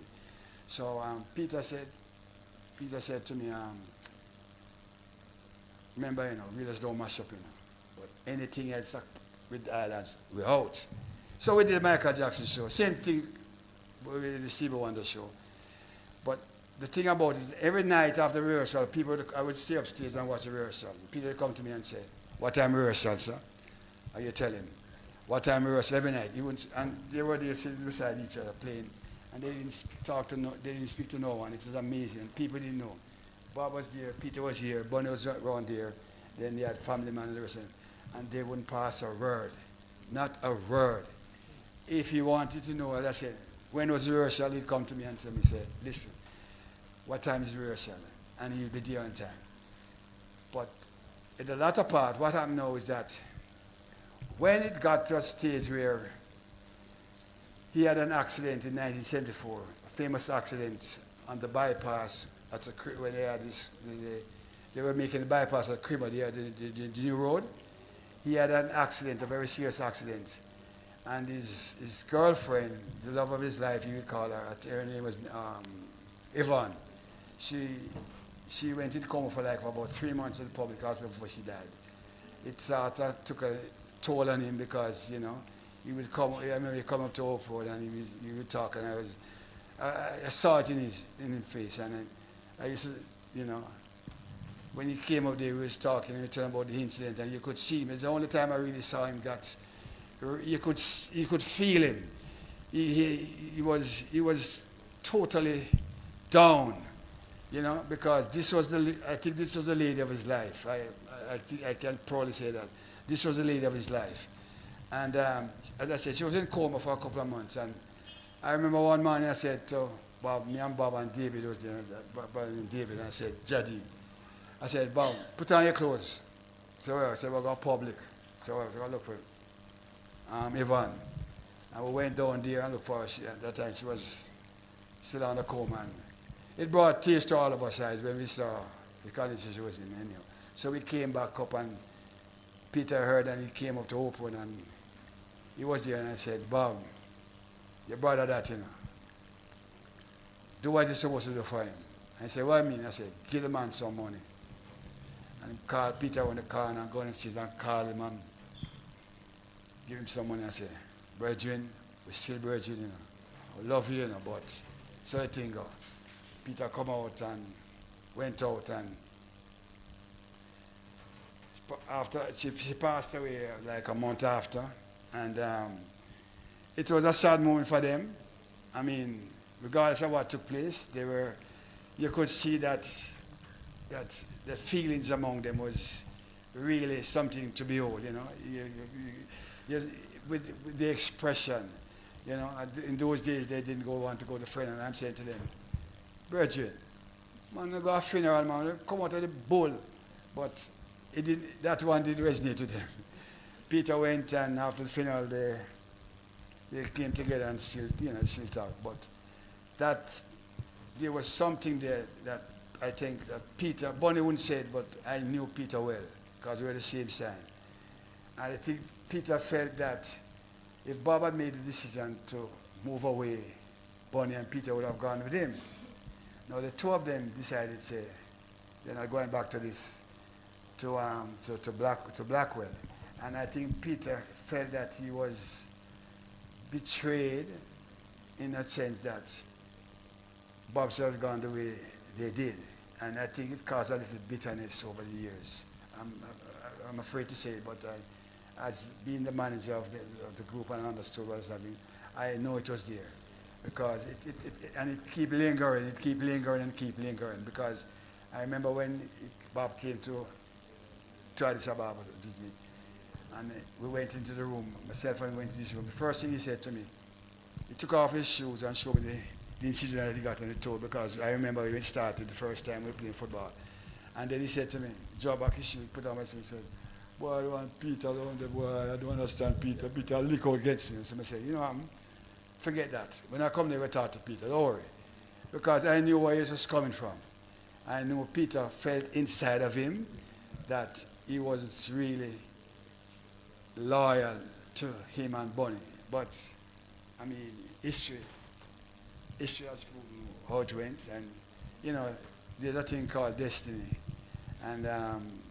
So Peter said to me, remember, you know, we just don't mash up, you know, but anything else with the islands, we're out. So we did the Michael Jackson show, same thing with the Stevie Wonder show. But the thing about it, every night after rehearsal, I would stay upstairs and watch the rehearsal. People would come to me and say, what time rehearsal, sir? And you tell him, what time rehearsal every night? And they were there sitting beside each other playing, and they didn't speak to no one. It was amazing, and people didn't know. Bob was there, Peter was here, Bonnie was around there, then they had family man and the rest of them, and they wouldn't pass a word, not a word. If he wanted to know, as I said, when was the rehearsal, he'd come to me and tell me, say, listen, what time is the rehearsal? And he'll be there on time. But in the latter part, what happened now is that when it got to a stage where he had an accident in 1974, a famous accident on the bypass when they had they were making the bypass at Cribba, the new road. He had an accident, a very serious accident. And his girlfriend, the love of his life, you would call her name was Yvonne. She went in coma for about 3 months in the public hospital before she died. It took a toll on him because, you know, he would come. I remember he come up to Oak Road and he would talk, and I saw it in his face, and I used to, you know, when he came up there, he was talking and he told about the incident, and you could see him. It's the only time I really saw him you could feel him. He was totally down, you know, because I think this was the lady of his life. I think I can probably say that. This was the lady of his life. And as I said, she was in coma for a couple of months. And I remember one morning I said to Bob, me and Bob and David was there, Bob and David, and I said, Jaddy, I said, Bob, put on your clothes. So I said, we're going public. So I was going to look for Yvonne. And we went down there and looked for her. At that time she was still on the coma. And it brought tears to all of us eyes when we saw the condition she was in. Anyhow. So we came back up, and Peter heard, and he came up to open, and he was there, and I said, Bob, your brother that, you know, do what you're supposed to do for him. And he said, what I mean? I said, give the man some money. And call Peter on the car, and go downstairs and call him and give him some money. I said, brethren, we're still brethren, you know. I love you, you know, but so the thing go. Peter come out and went out, and after she passed away like a month after, and it was a sad moment for them. I mean, regardless of what took place, you could see that the feelings among them was really something to behold, you know. With the expression, you know, in those days they didn't want to go to funeral, and I'm saying to them, brethren, man, I go to a funeral, man, they come out of the bull, but that one didn't resonate with them. Peter went, and after the funeral, they came together and still talk. But there was something there that I think that Bonnie wouldn't say it, but I knew Peter well, because we were the same sign. And I think Peter felt that if Bob had made the decision to move away, Bonnie and Peter would have gone with him. Now the two of them decided, say, they're not going back to this, to Blackwell. And I think Peter felt that he was betrayed in a sense that Bob should have gone the way they did. And I think it caused a little bitterness over the years. I'm afraid to say it, but as being the manager of the group and I understood what was happening, I know it was there. Because it keep lingering, because I remember when Bob came to Addis Ababa to visit me, And we went into the room, myself and went into this room. The first thing he said to me, he took off his shoes and showed me the incision that he got on the toe, because I remember when it started the first time we were playing football. And then he said to me, draw back his shoe, put on my shoe, and said, boy, I don't want Peter around the boy, I don't understand Peter. Peter lick out against me. So I said, you know what, forget that. When I come there, we talk to Peter, don't worry. Because I knew where he was coming from. I knew Peter felt inside of him that he wasn't really loyal to him and Bonnie. But, I mean, history has proven how it went. And, you know, there's a thing called destiny. And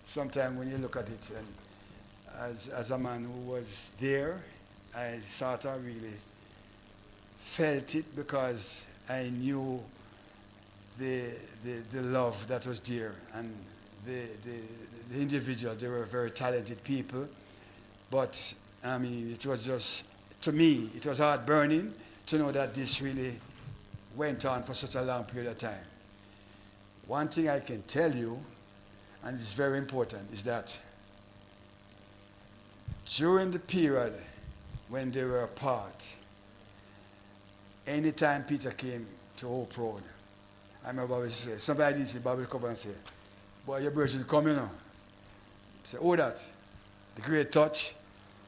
sometimes when you look at it, and as a man who was there, I sort of really felt it, because I knew the love that was there, and the individual. They were very talented people, but I mean, it was just, to me, it was heart-burning to know that this really went on for such a long period of time. One thing I can tell you, and it's very important, is that during the period when they were apart, anytime Peter came to Hope Road, I remember Bobby say, somebody did say, Bobby come and say, boy, your brother come, you know. I say, oh, that? The Great Touch?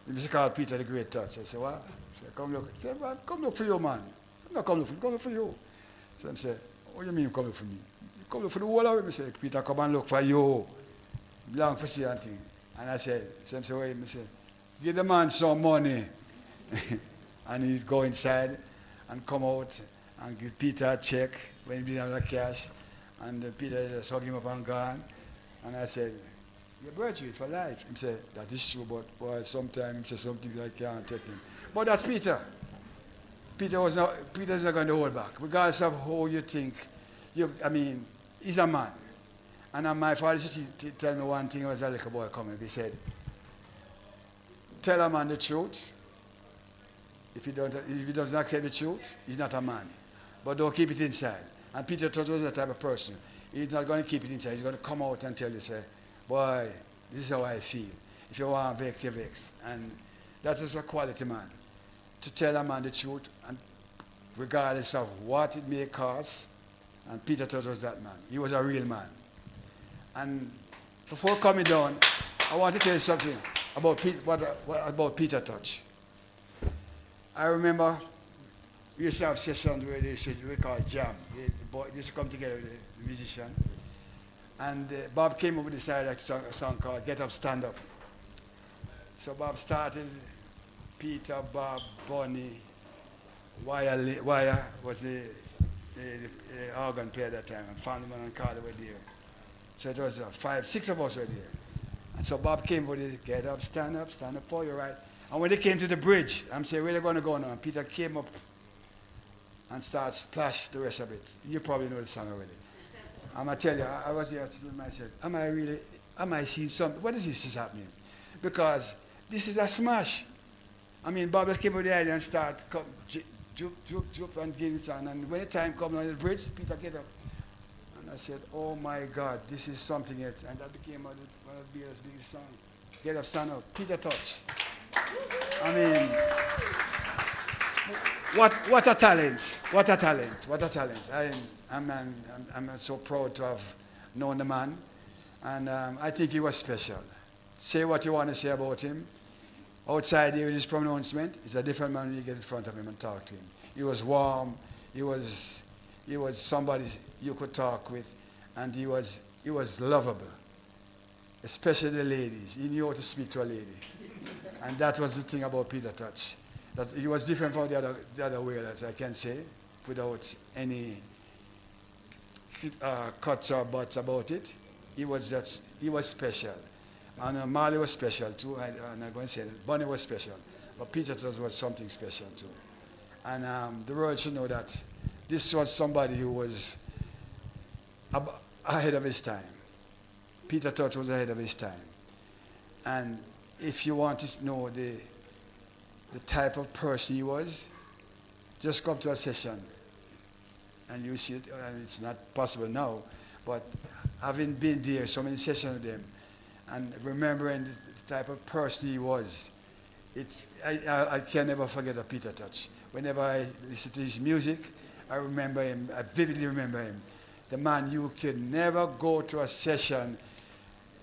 He used to call Peter the Great Touch. I say, what? I say, come look. I say, well, come look for you, man. I'm not come look for you, come look for you. So I say, what do you mean come look for me? Come look for the whole of it. I say, Peter, come and look for you. Long for see and thing. And I said, so I say, wait, I say, give the man some money. And he'd go inside and come out and give Peter a check when he didn't have the cash. And Peter just hug him up and gone. And I said, you're virtuous for life. He said, that is true, but boy, sometimes he said something I can't take him. But that's Peter. Peter's not going to hold back. Regardless of how you think, I mean, he's a man. And my father used to tell me one thing, was a little boy coming. He said, tell a man the truth. If he doesn't accept the truth, he's not a man. But don't keep it inside. And Peter Tosh was the type of person. He's not going to keep it inside. He's going to come out and tell you, say, boy, this is how I feel. If you want to vex, you vex. And that is a quality man. To tell a man the truth, and regardless of what it may cost. And Peter Tosh was that man. He was a real man. And before coming down, I want to tell you something about about Peter Tosh. I remember we used to have sessions where we call jam. They used to come together with the musician. And Bob came up with this a song called Get Up, Stand Up. So Bob started, Peter, Bob, Bonnie, Wire was the organ player at that time, and Fandman and Carter were there. So it was 5, 6 of us were there. And so Bob came with it, get up, stand up for you, right? And when they came to the bridge, I'm saying, where are they going to go now? And Peter came up and started splash the rest of it. You probably know the song already. I'm going to tell you, I was there and I said, am I seeing something? What is this happening? Because this is a smash. I mean, Bob just came with the idea and started jump and getting it on. And when the time comes on the bridge, Peter get up. And I said, oh my God, this is something else. And that became one of the biggest songs. Get up, stand up. Peter Tosh. I mean, what a talent. What a talent. What a talent. I'm so proud to have known the man. And I think he was special. Say what you want to say about him. Outside here with his pronouncement, he's a different man when you get in front of him and talk to him. He was warm. He was somebody you could talk with. And he was lovable. Especially the ladies. He knew how to speak to a lady. And that was the thing about Peter Tosh. That he was different from the other wailers, I can say, without any cuts or buts about it. He was special. And Marley was special too. I'm not going to say that. Bonnie was special. But Peter Tosh was something special too. And the world should know that this was somebody who was ahead of his time. Peter Tosh was ahead of his time. And if you want to know the type of person he was, just come to a session and you see it. And it's not possible now, but having been there, so many sessions with them, and remembering the type of person he was. I can never forget a Peter Tosh. Whenever I listen to his music, I remember him. I vividly remember him. The man, you can never go to a session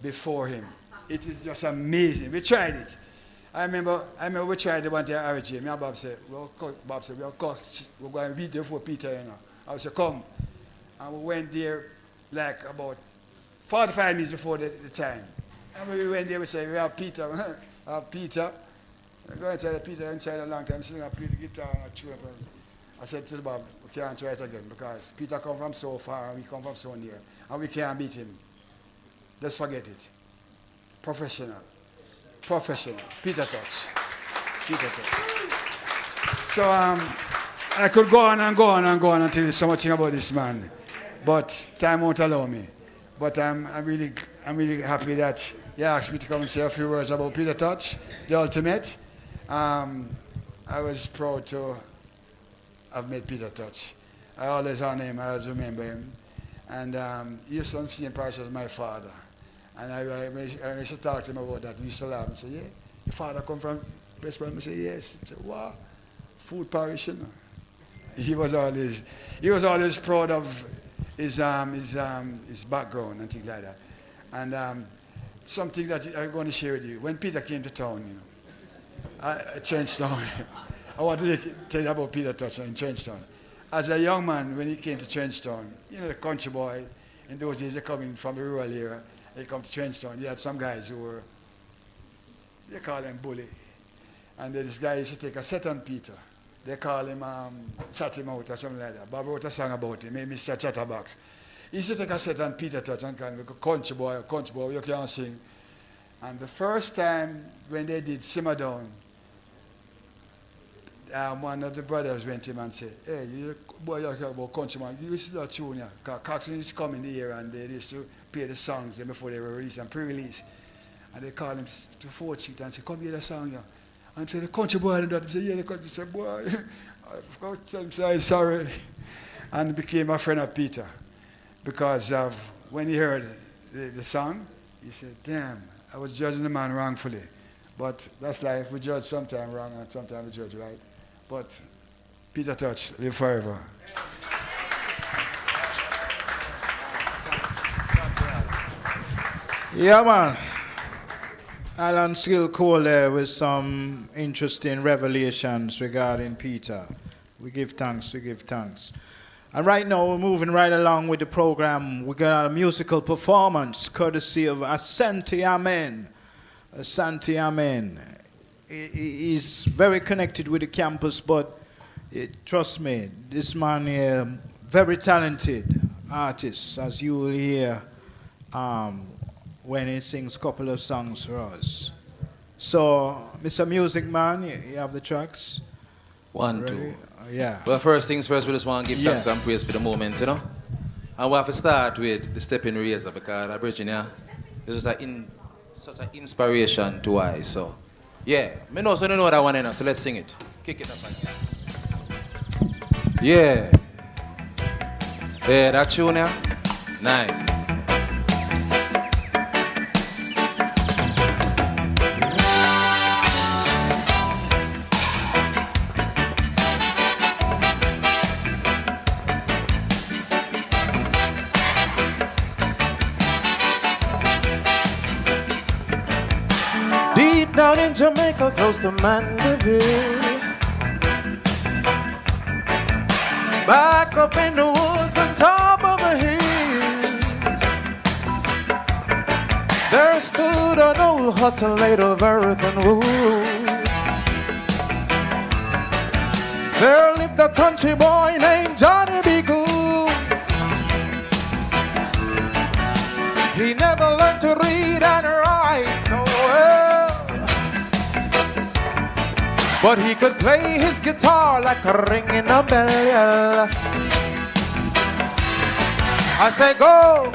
before him. It is just amazing. We tried it. I remember we tried it one day at RJ. Me and Bob said, we're going to be there for Peter, you know. I said, come. And we went there like about 45 minutes before the time. And when we went there, we said, we have Peter. I have Peter. I go inside Peter inside a long time, sitting and play the guitar and a tune. I said to the Bob, we can't try it again because Peter come from so far and we come from so near. And we can't beat him. Let's forget it. Professional. Peter Tosh. So I could go on and go on and go on until there's so much about this man. But time won't allow me. But I'm really happy that you asked me to come and say a few words about Peter Tosh, the ultimate. I was proud to have met Peter Tosh. I always honor him, I always remember him. And he used to see him parish as my father. And I used to talk to him about that. We used to laugh and say, yeah, your father come from West Point? I say, yes. He said, wow, food parish, you know. He was always proud of his background and things like that. And something that I'm going to share with you. When Peter came to town, you know, Changetown. I want to tell you about Peter Tosh in Changetown. As a young man, when he came to Changetown, you know, the country boy, in those days, they're coming from the rural area. They come to Changetown. You had some guys who were, they call them bully. And this guy used to take a set on Peter. They call him Chat him out or something like that. Bob wrote a song about him, Mr. Chatterbox. He used to take a set on Peter Tosh and call him a country boy, you can't sing. And the first time when they did Simmer Down, one of the brothers went to him and said, hey, you boy, you're about country man, you used to do a tune here. Because Coxsone used to come in the air and they used to play the songs before they were released and pre-release. And they called him to 4th Street and said, come hear the song here. And he said, the country boy did that. He said, yeah, the country. He said, boy, of course, I'm sorry. And became a friend of Peter. Because of when he heard the song, he said, damn, I was judging the man wrongfully. But that's life. We judge sometimes wrong and sometimes we judge right. But Peter Tosh, live forever. Yeah, man. Alan Skill Cole there with some interesting revelations regarding Peter. We give thanks. And right now we're moving right along with the program. We got a musical performance courtesy of Asante Amen. Asante Amen. He's very connected with the campus, but trust me, this man here, very talented artist, as you will hear when he sings a couple of songs for us. So, Mr. Music Man, you have the tracks? 1, 2. Yeah. Well, first things first, we just want to give thanks and praise for the moment, you know. And we have to start with the Stepping Razor because that Virginia is just such an inspiration to us. So, yeah, me know, so you know that one enough, so let's sing it. Kick it up again. Yeah. Yeah, that tune here, nice. Down in Jamaica, close to Mandeville, back up in the woods on top of the hill, there stood an old hut laid of earth and wood. There lived a country boy named Johnny B. Good. He never learned to read and write so well, but he could play his guitar like a ringing a bell. I say go,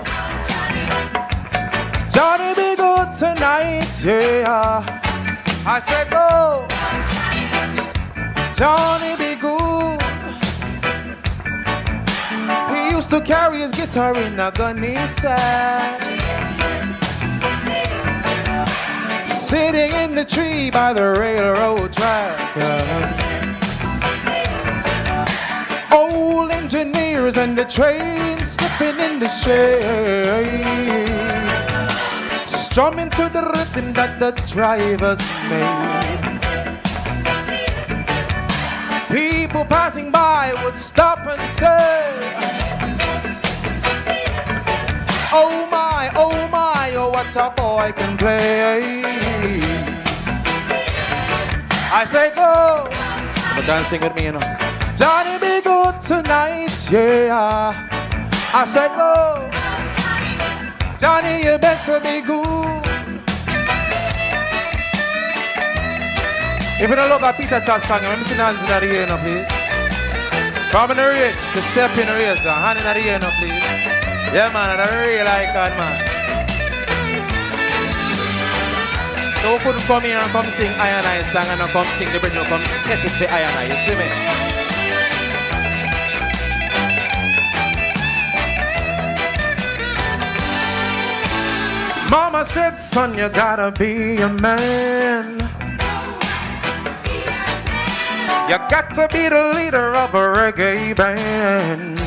Johnny be good tonight, yeah. I say go, Johnny be good. He used to carry his guitar in a gunny sack, tree by the railroad track. Old engineers and the train slipping in the shade, strumming to the rhythm that the drivers made. People passing by would stop and say, oh my, oh my, oh what a boy can play. I say go, but dancing with me, you know. Johnny be good tonight, yeah. I say go, Johnny you better be good. If you don't love that Peter Tosh song, let me see the hands in the air now, please. Come in the race, the step in the race, hand in the air now, please. Yeah, man, I really like that, man. So we couldn't come here and come sing I and I song and come sing the bridge, come set it for I and I, you see me? Mama said, son, you gotta be a man. You got to be the leader of a reggae band.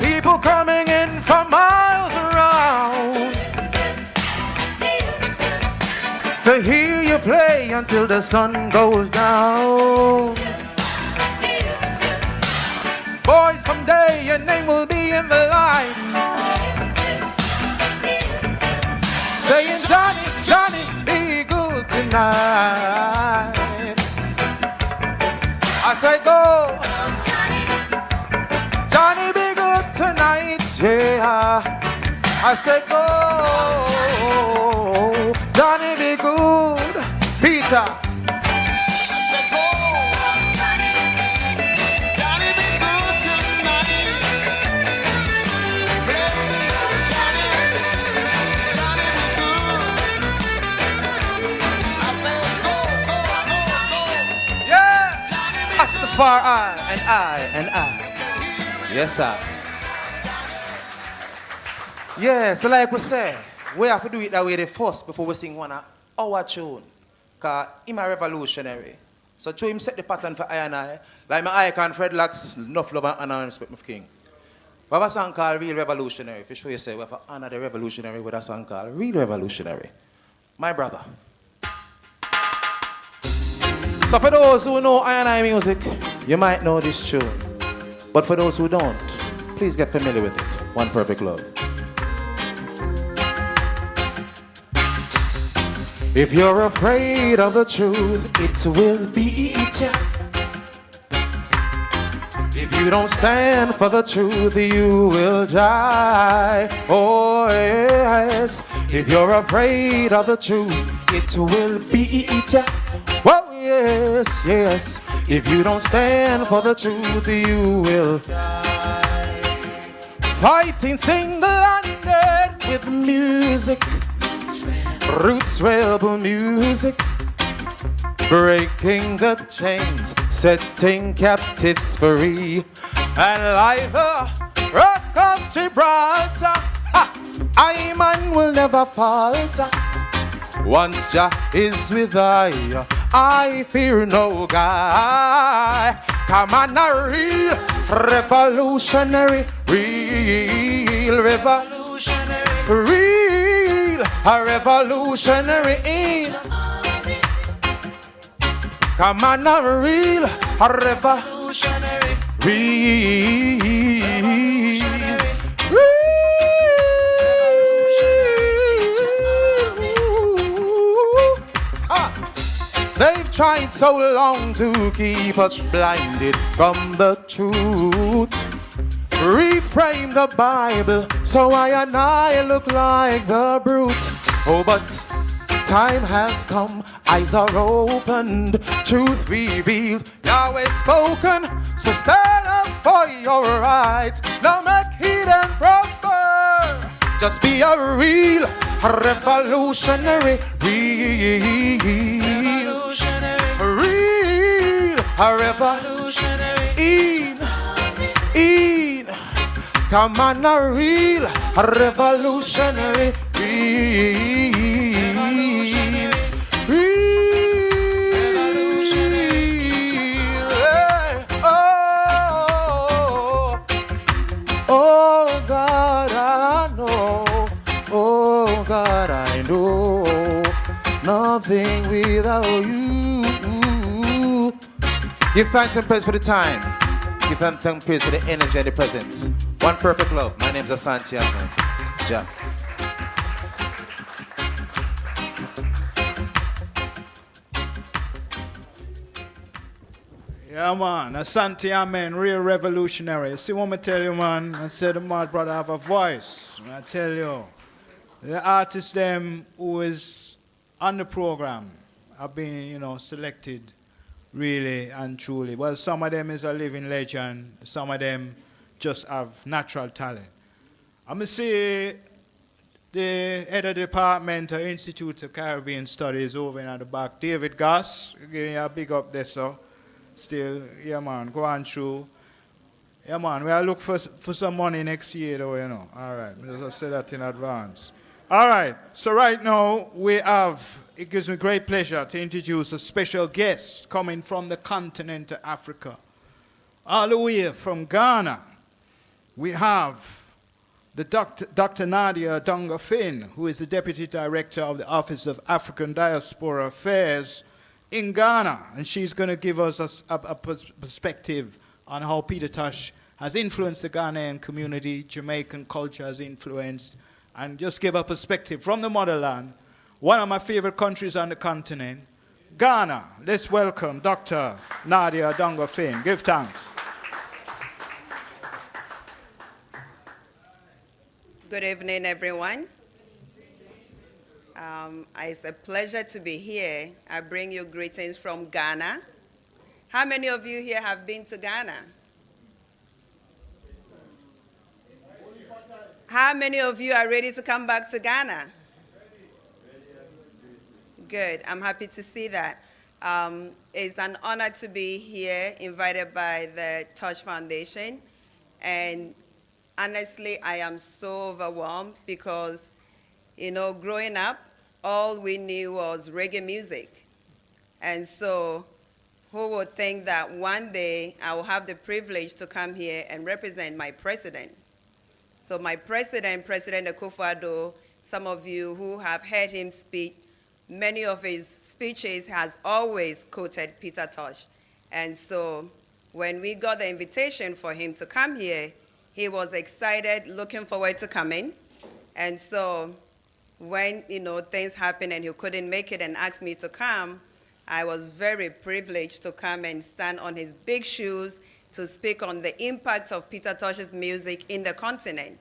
People coming in from miles around to hear you play until the sun goes down. Boy, someday your name will be in the light, saying, Johnny, Johnny, be good tonight. I say go, Johnny, be good tonight, yeah. I say go, Johnny, be good. Peter. For I and I and I. Yes, sir. Yeah, so like we say, we have to do it that way the first before we sing one of our tune. Because I'm a revolutionary. So to him set the pattern for I and I. Like my icon, Fred Locks, enough love and honor and respect my king. We have a song called Real Revolutionary. For sure you say we have to honor the revolutionary with a song called Real Revolutionary. My brother. So for those who know I&I music, you might know this tune. But for those who don't, please get familiar with it. One Perfect Love. If you're afraid of the truth, it will beat you. If you don't stand for the truth, you will die. Oh yes. If you're afraid of the truth, it will beat you. Oh yes, yes. If you don't stand for the truth, you will die. Fighting single-handed with music, roots rebel music, breaking the chains, setting captives free, and life rock of Gibraltar. I man will never falter. Once Jah is with I fear no guy. Come on, a real revolutionary, real revolutionary, real a revolutionary. Come on, a real revolutionary, real. They've tried so long to keep us blinded from the truth. Reframe the Bible so I and I look like the brutes. Oh, but time has come, eyes are opened, truth revealed, Yahweh spoken. So stand up for your rights, now make heed and prosper. Just be a real revolutionary, real a revolutionary. Come on, a real revolutionary, real. Oh God, I know nothing without you. Give thanks and praise for the time. Give thanks and praise for the energy and the presence. One perfect love. My name's Asante Amen. Ja. Yeah, man. Asante Amen, real revolutionary. See what I tell you, man? I said the mad brother have a voice. I tell you. The artist them who is on the program have been, selected really and truly. Well, some of them is a living legend. Some of them just have natural talent. I'm going to see the head of the department of Institute of Caribbean Studies over in the back, David Goss. Give you a big up there, so. Still, yeah, man, go on through. Yeah, man, we are look for some money next year, though, All right, I'll say that in advance. All right, so right now it gives me great pleasure to introduce a special guest coming from the continent of Africa. All the way from Ghana, we have the Dr. Nadia Donga-Finn, who is the Deputy Director of the Office of African Diaspora Affairs in Ghana, and she's going to give us a perspective on how Peter Tosh has influenced the Ghanaian community, Jamaican culture has influenced, and just give a perspective from the motherland, one of my favorite countries on the continent, Ghana. Let's welcome Dr. Nadia Donga-Finn. Give thanks. Good evening, everyone. It's a pleasure to be here. I bring you greetings from Ghana. How many of you here have been to Ghana? How many of you are ready to come back to Ghana? Good. I'm happy to see that. It's an honor to be here, invited by the Tosh Foundation. And honestly, I am so overwhelmed because, growing up, all we knew was reggae music. And so who would think that one day I will have the privilege to come here and represent my president? So my President Akufo-Addo, some of you who have heard him speak, many of his speeches has always quoted Peter Tosh. And so when we got the invitation for him to come here, he was excited, looking forward to coming. And so when, things happened and he couldn't make it and asked me to come, I was very privileged to come and stand on his big shoes to speak on the impact of Peter Tosh's music in the continent.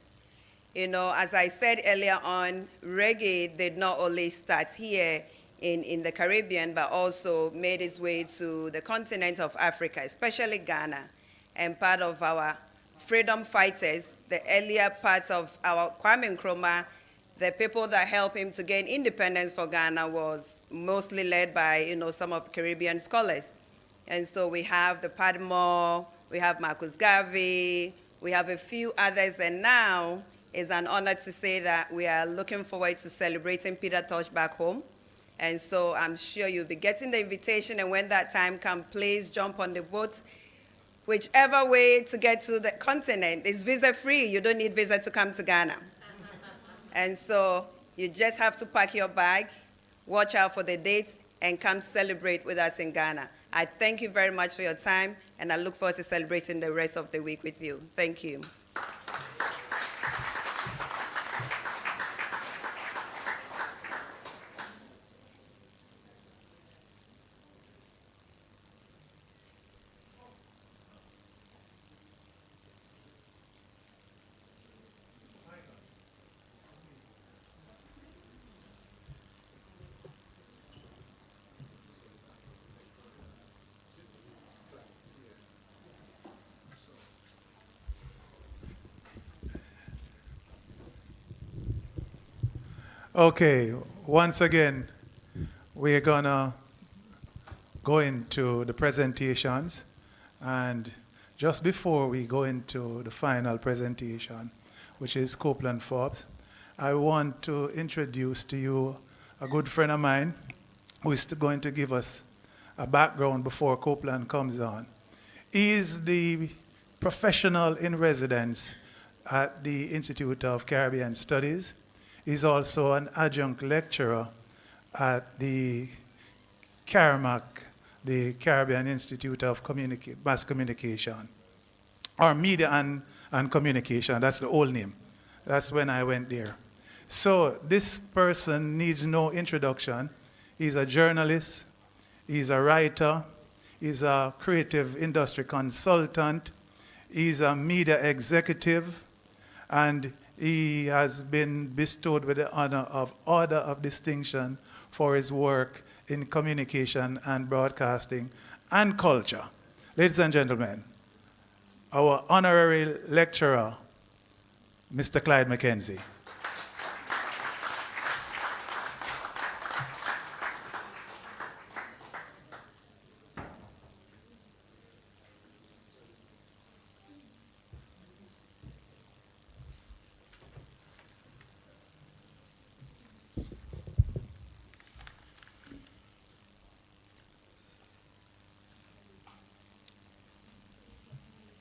As I said earlier on, reggae did not only start here in the Caribbean, but also made its way to the continent of Africa, especially Ghana. And part of our freedom fighters, the earlier parts of our Kwame Nkrumah, the people that helped him to gain independence for Ghana was mostly led by, some of the Caribbean scholars. And so we have the Padmore, we have Marcus Garvey, we have a few others, and now it's an honor to say that we are looking forward to celebrating Peter Tosh back home. And so I'm sure you'll be getting the invitation, and when that time comes, please jump on the boat. Whichever way to get to the continent, it's visa-free. You don't need visa to come to Ghana. And so you just have to pack your bag, watch out for the dates, and come celebrate with us in Ghana. I thank you very much for your time, and I look forward to celebrating the rest of the week with you. Thank you. Okay, once again, we're gonna go into the presentations, and just before we go into the final presentation, which is Copeland Forbes, I want to introduce to you a good friend of mine who is going to give us a background before Copeland comes on. He is the professional in residence at the Institute of Caribbean Studies. He's also an adjunct lecturer at the CARMAC, the Caribbean Institute of Mass Communication, or Media and Communication. That's the old name. That's when I went there. So this person needs no introduction. He's a journalist, he's a writer, he's a creative industry consultant, he's a media executive, and he has been bestowed with the honor of Order of Distinction for his work in communication and broadcasting and culture. Ladies and gentlemen, our honorary lecturer, Mr. Clyde Mackenzie.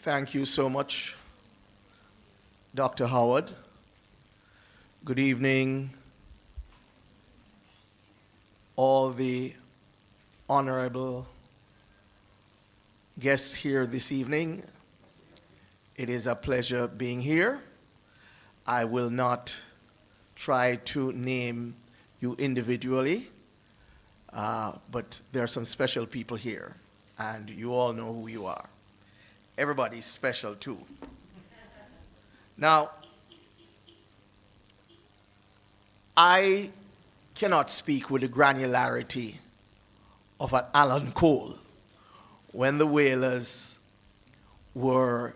Thank you so much, Dr. Howard. Good evening, all the honorable guests here this evening. It is a pleasure being here. I will not try to name you individually, but there are some special people here, and you all know who you are. Everybody's special too. Now, I cannot speak with the granularity of an Alan Cole when the Wailers were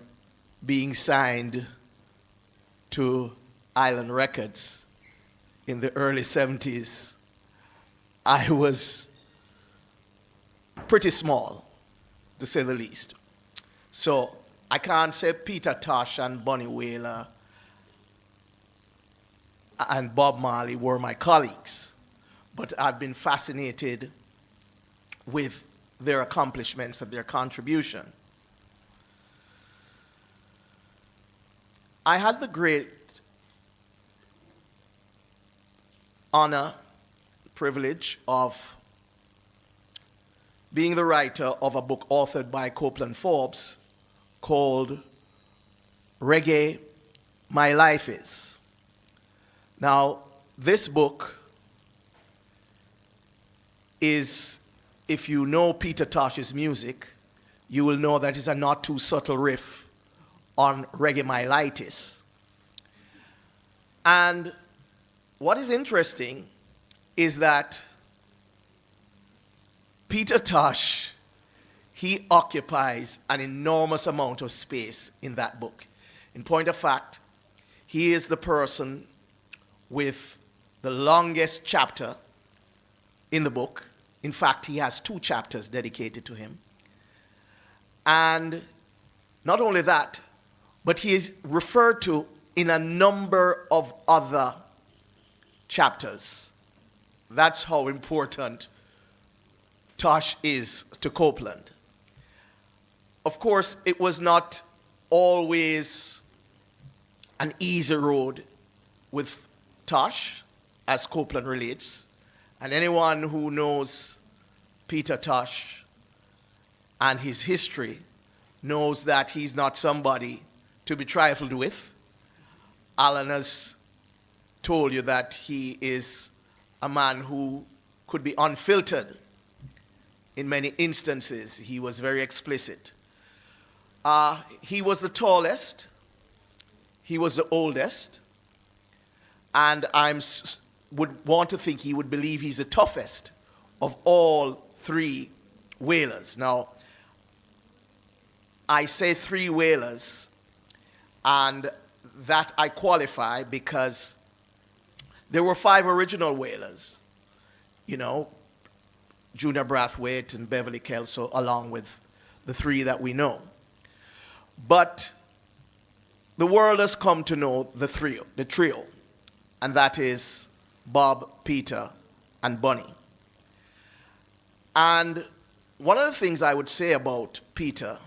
being signed to Island Records in the early 70s. I was pretty small, to say the least. So I can't say Peter Tosh and Bunny Wailer and Bob Marley were my colleagues, but I've been fascinated with their accomplishments and their contribution. I had the great honor, privilege of being the writer of a book authored by Copeland Forbes called Reggae, My Life Is. Now, this book is, if you know Peter Tosh's music, you will know that it's a not too subtle riff on Reggae My Life Is. And what is interesting is that Peter Tosh, he occupies an enormous amount of space in that book. In point of fact, he is the person with the longest chapter in the book. In fact, he has 2 chapters dedicated to him. And not only that, but he is referred to in a number of other chapters. That's how important Tosh is to Copeland. Of course, it was not always an easy road with Tosh, as Copeland relates. And anyone who knows Peter Tosh and his history knows that he's not somebody to be trifled with. Alan has told you that he is a man who could be unfiltered. In many instances, he was very explicit. He was the tallest, he was the oldest, and I would want to think he would believe he's the toughest of all 3 Wailers. Now, I say 3 Wailers, and that I qualify because there were 5 original Wailers, you know, Junior Brathwaite and Beverly Kelso, along with the 3 that we know. But the world has come to know the trio, and that is Bob, Peter, and Bunny. And one of the things I would say about Peter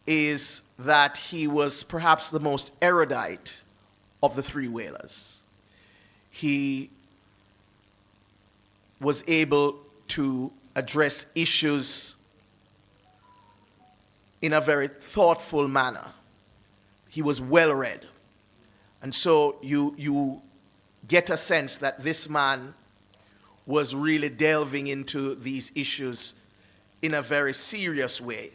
is that he was perhaps the most erudite of the 3 Wailers. he was able to address issues in a very thoughtful manner. He was well read. And so you get a sense that this man was really delving into these issues in a very serious way.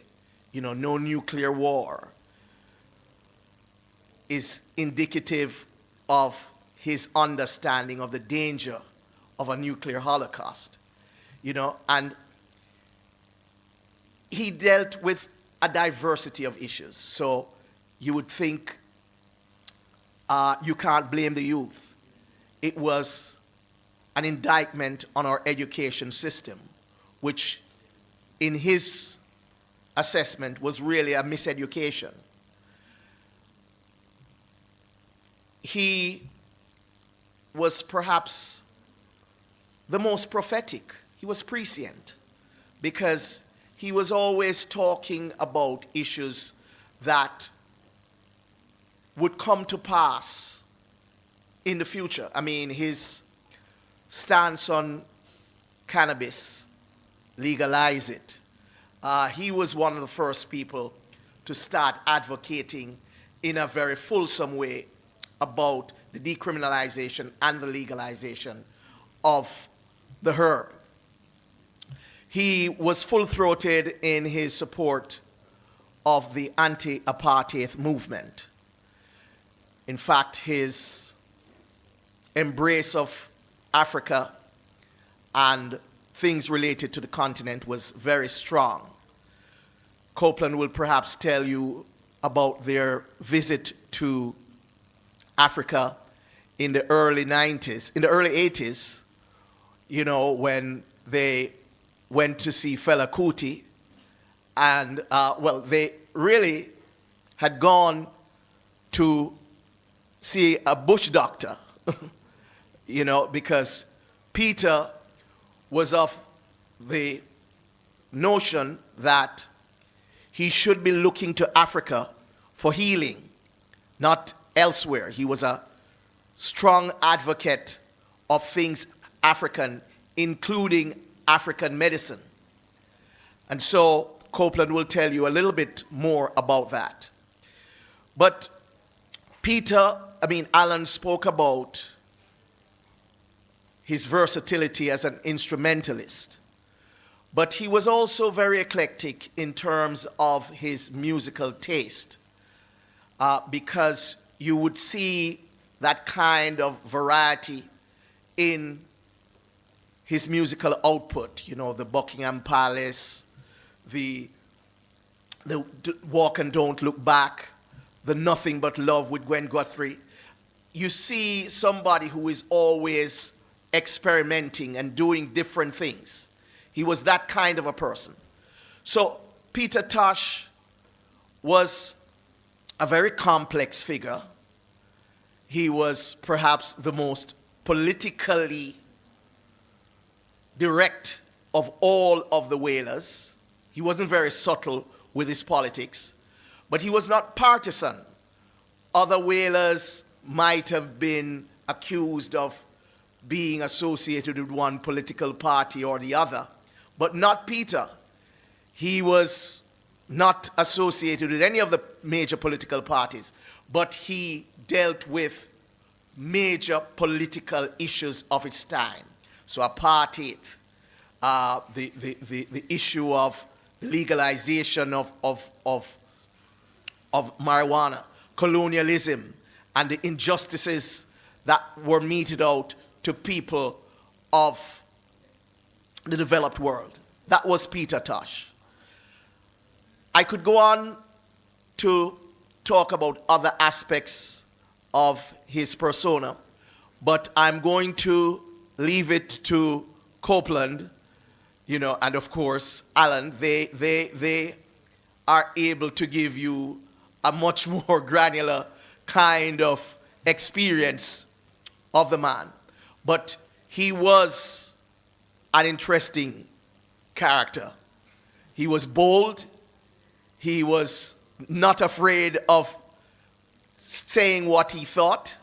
You know, no nuclear war is indicative of his understanding of the danger of a nuclear holocaust. You know, and he dealt with a diversity of issues. So you would think you can't blame the youth. It was an indictment on our education system, which in his assessment was really a miseducation. He was perhaps the most prophetic. He was prescient because he was always talking about issues that would come to pass in the future. I mean, his stance on cannabis, legalize it. He was one of the first people to start advocating in a very fulsome way about the decriminalization and the legalization of the herb. He was full-throated in his support of the anti-apartheid movement. In fact, his embrace of Africa and things related to the continent was very strong. Copeland will perhaps tell you about their visit to Africa in the early 90s, in the early 80s, you know, when they went to see Fela Kuti, and well, they really had gone to see a bush doctor, you know, because Peter was of the notion that he should be looking to Africa for healing, not elsewhere. He was a strong advocate of things African, including African medicine. And so Copeland will tell you a little bit more about that. But Alan spoke about his versatility as an instrumentalist. But he was also very eclectic in terms of his musical taste, because you would see that kind of variety in his musical output, you know, the Buckingham Palace, the Walk and Don't Look Back, the Nothing But Love with Gwen Guthrie. You see somebody who is always experimenting and doing different things. He was that kind of a person. So Peter Tosh was a very complex figure. He was perhaps the most politically direct of all of the Wailers. He wasn't very subtle with his politics, but he was not partisan. Other Wailers might have been accused of being associated with one political party or the other, but not Peter. He was not associated with any of the major political parties, but he dealt with major political issues of its time. So apartheid, the issue of the legalization of marijuana, colonialism, and the injustices that were meted out to people of the developed world. That was Peter Tosh. I could go on to talk about other aspects of his persona, but I'm going to leave it to Copeland, you know, and of course Alan. They are able to give you a much more granular kind of experience of the man. But he was an interesting character. He was bold. He was not afraid of saying what he thought.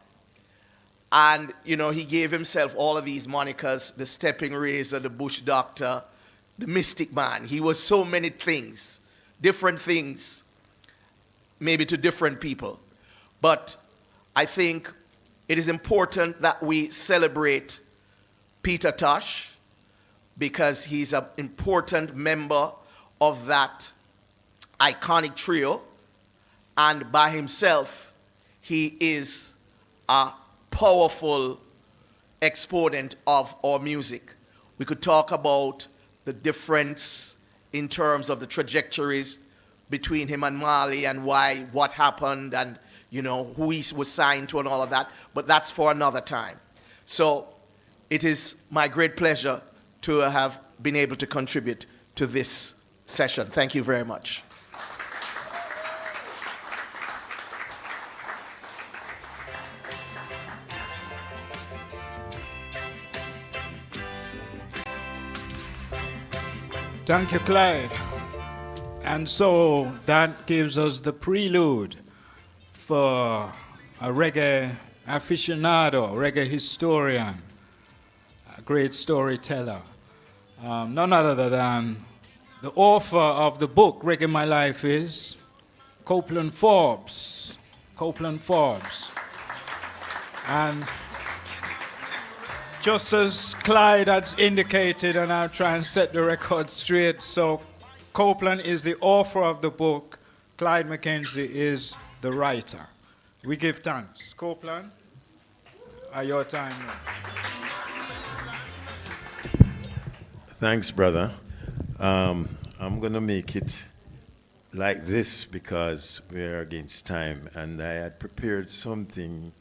And, he gave himself all of these monikers, the stepping razor, the bush doctor, the mystic man. He was so many things, different things, maybe to different people. But I think it is important that we celebrate Peter Tosh because he's an important member of that iconic trio. And by himself, he is a powerful exponent of our music. We could talk about the difference in terms of the trajectories between him and Marley and what happened and, who he was signed to and all of that. But that's for another time. So it is my great pleasure to have been able to contribute to this session. Thank you very much. Thank you, Clyde. And so that gives us the prelude for a reggae aficionado, reggae historian, a great storyteller. None other than the author of the book, Reggae My Life Is, Copeland Forbes. Copeland Forbes. And just as Clyde had indicated, and I'll try and set the record straight, so Copeland is the author of the book, Clyde Mackenzie is the writer. We give thanks. Copeland, at your time now. Thanks, brother. I'm going to make it like this because we're against time, and I had prepared something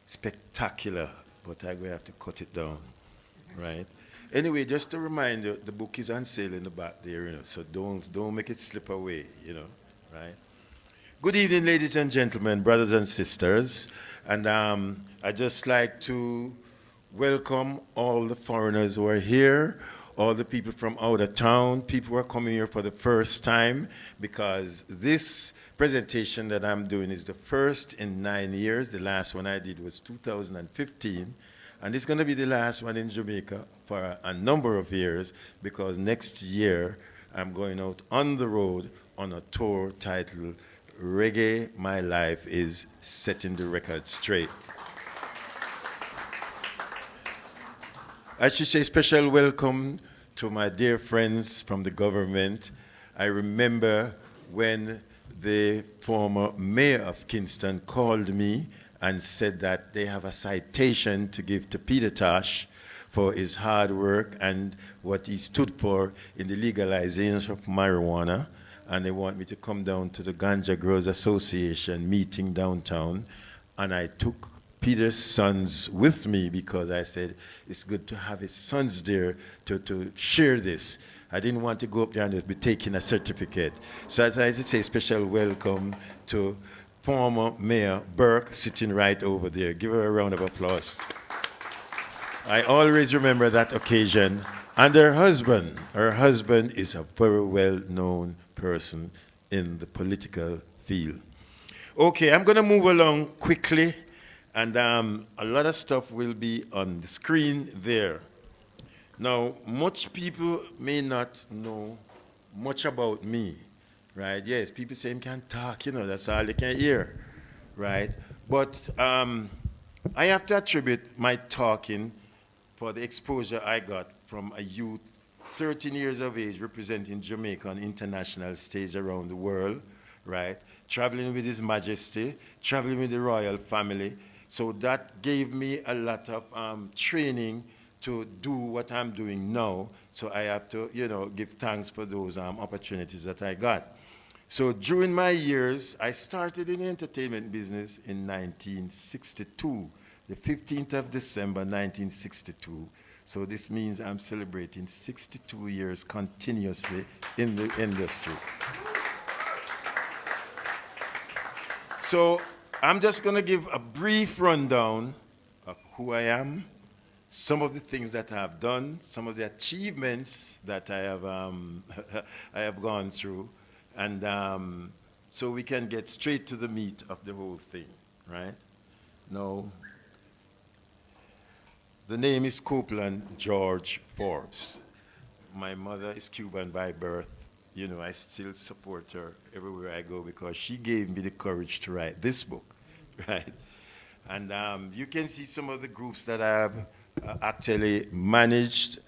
spectacular, but I'm going to have to cut it down, right? Anyway, just a reminder, the book is on sale in the back there, so don't make it slip away, right? Good evening, ladies and gentlemen, brothers and sisters, and I'd just like to welcome all the foreigners who are here, all the people from out of town, people who are coming here for the first time, because this presentation that I'm doing is the first in 9 years. The last one I did was 2015, and it's going to be the last one in Jamaica for a number of years, because next year I'm going out on the road on a tour titled Reggae My Life Is Setting the Record Straight. I should say special welcome to my dear friends from the government. I remember when the former mayor of Kingston called me and said that they have a citation to give to Peter Tosh for his hard work and what he stood for in the legalization of marijuana. And they want me to come down to the Ganja Growers Association meeting downtown. And I took Peter's sons with me because I said it's good to have his sons there to share this. I didn't want to go up there and just be taking a certificate. So I'd like to say special welcome to former Mayor Burke sitting right over there. Give her a round of applause. I always remember that occasion. And her husband is a very well-known person in the political field. Okay, I'm going to move along quickly. And a lot of stuff will be on the screen there. Now, much people may not know much about me, right? Yes, people say you can't talk, that's all they can hear, right? But I have to attribute my talking for the exposure I got from a youth, 13 years of age, representing Jamaica on international stage around the world, right? Traveling with His Majesty, traveling with the royal family. So that gave me a lot of training to do what I'm doing now. So I have to, give thanks for those opportunities that I got. So during my years, I started in the entertainment business in 1962, the 15th of December, 1962. So this means I'm celebrating 62 years continuously in the industry. So I'm just going to give a brief rundown of who I am, some of the things that I have done, some of the achievements that I have, I have gone through, and so we can get straight to the meat of the whole thing, right? Now, The name is Copeland George Forbes. My mother is Cuban by birth. You know, I still support her everywhere I go because she gave me the courage to write this book, right? And you can see some of the groups that I've actually managed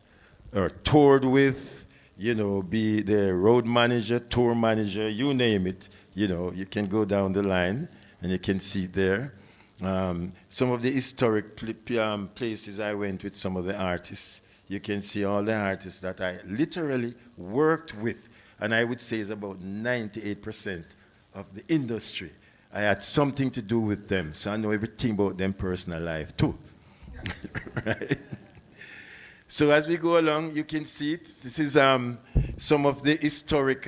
or toured with, you know, be the road manager, tour manager, you name it. You know, you can go down the line and you can see there. Some of the historic places I went with some of the artists. You can see all the artists that I literally worked with. And I would say it's about 98% of the industry. I had something to do with them, so I know everything about them personal life too. Right? So as we go along, you can see it. This is some of the historic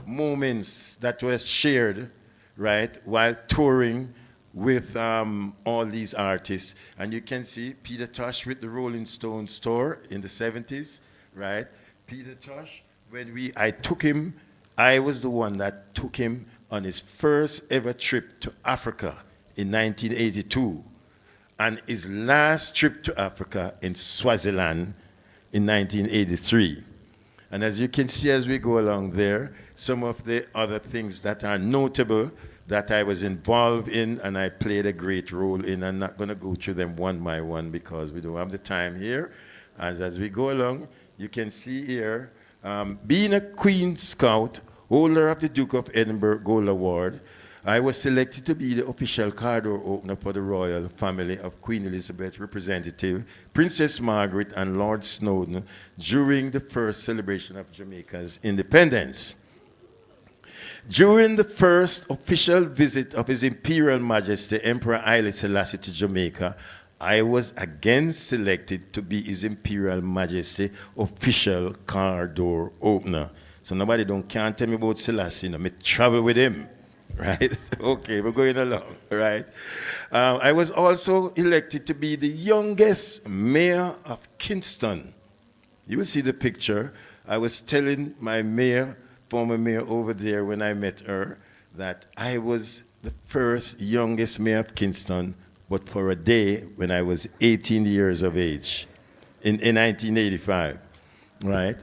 moments that were shared, right, while touring with all these artists. And you can see Peter Tosh with the Rolling Stones tour in the 70s, right? Peter Tosh, when I took him, I was the one that took him on his first ever trip to Africa in 1982, and his last trip to Africa in Swaziland in 1983. And as you can see as we go along there, some of the other things that are notable that I was involved in and I played a great role in. I'm not going to go through them one by one because we don't have the time here. As we go along, you can see here, being a Queen Scout, holder of the Duke of Edinburgh Gold Award, I was selected to be the official car door opener for the royal family of Queen Elizabeth representative, Princess Margaret and Lord Snowdon during the first celebration of Jamaica's independence. During the first official visit of His Imperial Majesty Emperor Haile Selassie to Jamaica, I was again selected to be His Imperial Majesty official car door opener. So nobody can't tell me about Selassie, I travel with him, right? Okay, we're going along, right? I was also elected to be the youngest mayor of Kingston. You will see the picture. I was telling my mayor, former mayor over there when I met her, that I was the first youngest mayor of Kingston, but for a day when I was 18 years of age in 1985, right?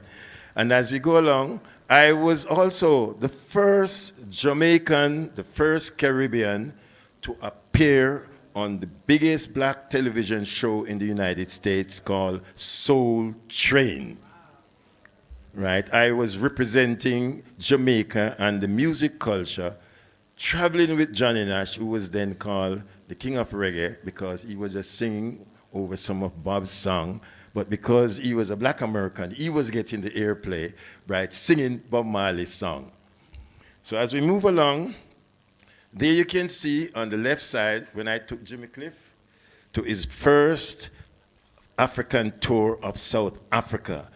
And as we go along, I was also the first Jamaican, the first Caribbean to appear on the biggest black television show in the United States called Soul Train. Right? I was representing Jamaica and the music culture, traveling with Johnny Nash, who was then called the King of Reggae because he was just singing over some of Bob's song. But because he was a black American, he was getting the airplay, right, singing Bob Marley's song. So as we move along, there you can see on the left side when I took Jimmy Cliff to his first African tour of South Africa.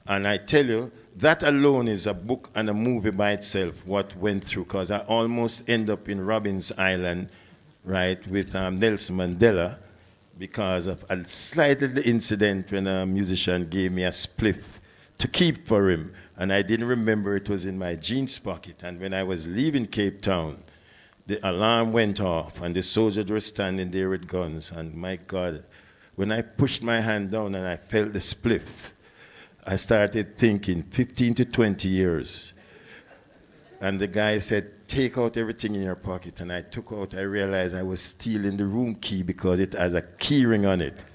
And I tell you, that alone is a book and a movie by itself, what went through, because I almost end up in Robben's Island, right, with Nelson Mandela, because of a slight little incident when a musician gave me a spliff to keep for him. And I didn't remember it was in my jeans pocket. And when I was leaving Cape Town, the alarm went off and the soldiers were standing there with guns. And my God, when I pushed my hand down and I felt the spliff, I started thinking 15 to 20 years. And the guy said, take out everything in your pocket. And I took out, I realized I was stealing the room key because it has a key ring on it.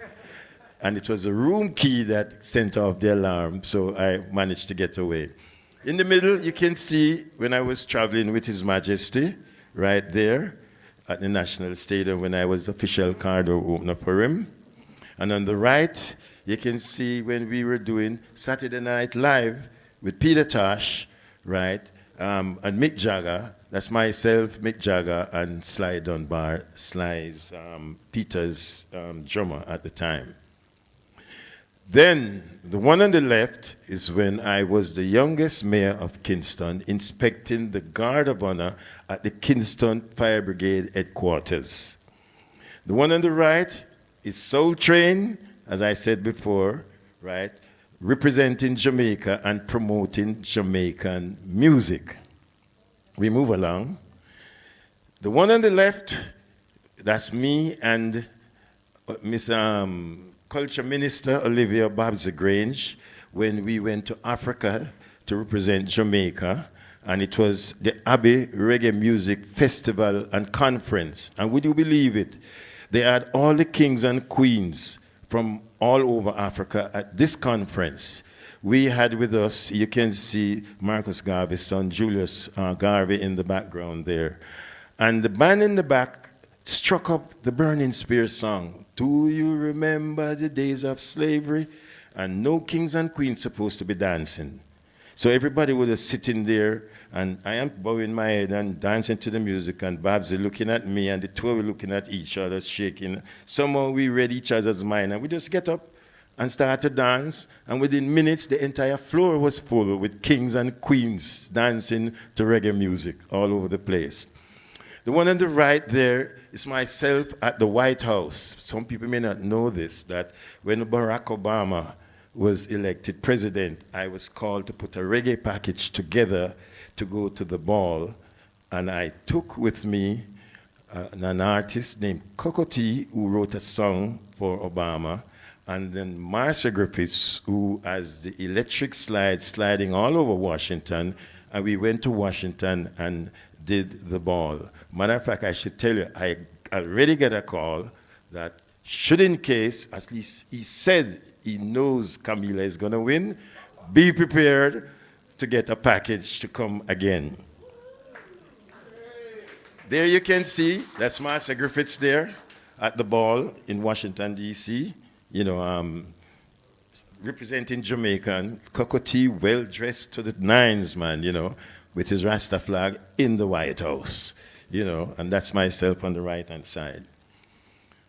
And it was the room key that sent off the alarm, so I managed to get away. In the middle, you can see when I was traveling with His Majesty, right there at the National Stadium when I was the official car door opener for him. And on the right, you can see when we were doing Saturday Night Live with Peter Tosh, right, and Mick Jagger. That's myself, Mick Jagger, and Sly Dunbar, Sly's Peter's drummer at the time. Then, the one on the left is when I was the youngest mayor of Kingston, inspecting the Guard of Honor at the Kingston Fire Brigade headquarters. The one on the right is Soul Train, as I said before, right, representing Jamaica and promoting Jamaican music. We move along. The one on the left, that's me and Miss Culture Minister Olivia Babs-Grange when we went to Africa to represent Jamaica, and it was the Abbey Reggae Music Festival and Conference. And would you believe it? They had all the kings and queens from all over Africa at this conference. We had with us, you can see Marcus Garvey's son, Julius Garvey, in the background there. And the band in the back struck up the Burning Spear song, "Do you remember the days of slavery?" And no kings and queens supposed to be dancing. So everybody was sitting there, and I am bowing my head and dancing to the music, and Babsy looking at me, and the two were looking at each other, shaking. Somehow we read each other's mind, and we just get up and start to dance, and within minutes, the entire floor was full with kings and queens dancing to reggae music all over the place. The one on the right there is myself at the White House. Some people may not know this, that when Barack Obama was elected president, I was called to put a reggae package together to go to the ball, and I took with me an artist named Coco T, who wrote a song for Obama, and then Marcia Griffiths, who has the electric slide sliding all over Washington, and we went to Washington and did the ball. Matter of fact, I should tell you, I already got a call that should in case, at least he said he knows Camila is going to win, be prepared to get a package to come again. There you can see, that's Marcia Griffiths there at the ball in Washington, D.C., you know, representing Jamaican, Coco T, well dressed to the nines, man, you know, with his Rasta flag in the White House, you know, and that's myself on the right-hand side.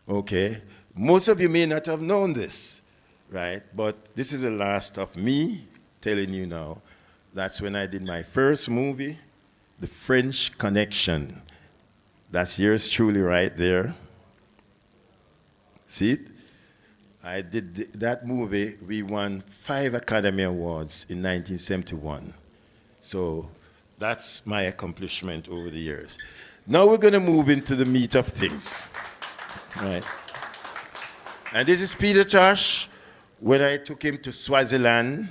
Okay, most of you may not have known this, right? But this is the last of me telling you now. That's when I did my first movie, The French Connection. That's yours truly right there. See it? I did that movie. We won 5 Academy Awards in 1971. So that's my accomplishment over the years. Now we're going to move into the meat of things. Right. And this is Peter Tosh, when I took him to Swaziland,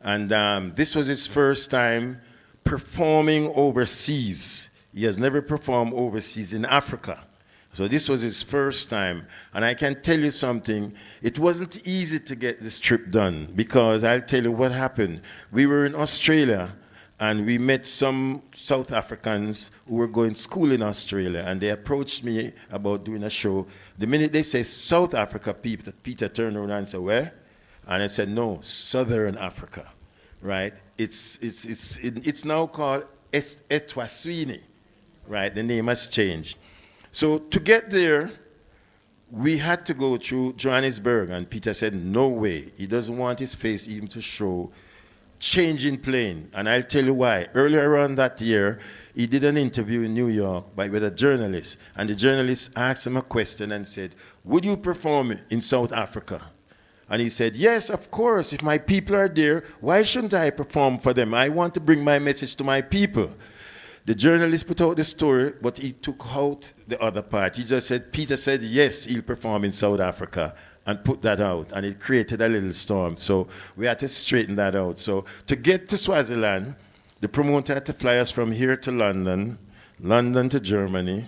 and this was his first time performing overseas. He has never performed overseas in Africa. So this was his first time. And I can tell you something, it wasn't easy to get this trip done, because I'll tell you what happened. We were in Australia, and we met some South Africans who were going to school in Australia, and they approached me about doing a show. The minute they say South Africa, Peter turned around and said, "Where?" And I said, "No, Southern Africa," right? It's now called Eswatini, right? The name has changed. So to get there, we had to go through Johannesburg, and Peter said, no way. He doesn't want his face even to show changing plane. And I'll tell you why. Earlier on that year, he did an interview in New York with a journalist, and the journalist asked him a question and said, "Would you perform in South Africa?" And he said, "Yes, of course. If my people are there, why shouldn't I perform for them? I want to bring my message to my people." The journalist put out the story, but he took out the other part. He just said, Peter said, yes, he'll perform in South Africa, and put that out. And it created a little storm. So we had to straighten that out. So to get to Swaziland, the promoter had to fly us from here to London, London to Germany,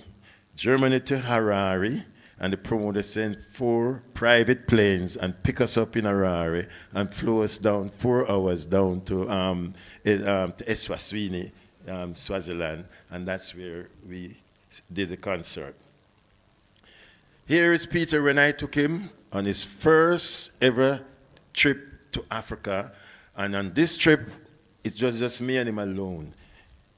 Germany to Harare, and the promoter sent 4 private planes and pick us up in Harare and flew us down 4 hours down to Eswatini, Swaziland, and that's where we did the concert. Here is Peter when I took him on his first ever trip to Africa, and on this trip, it was just me and him alone,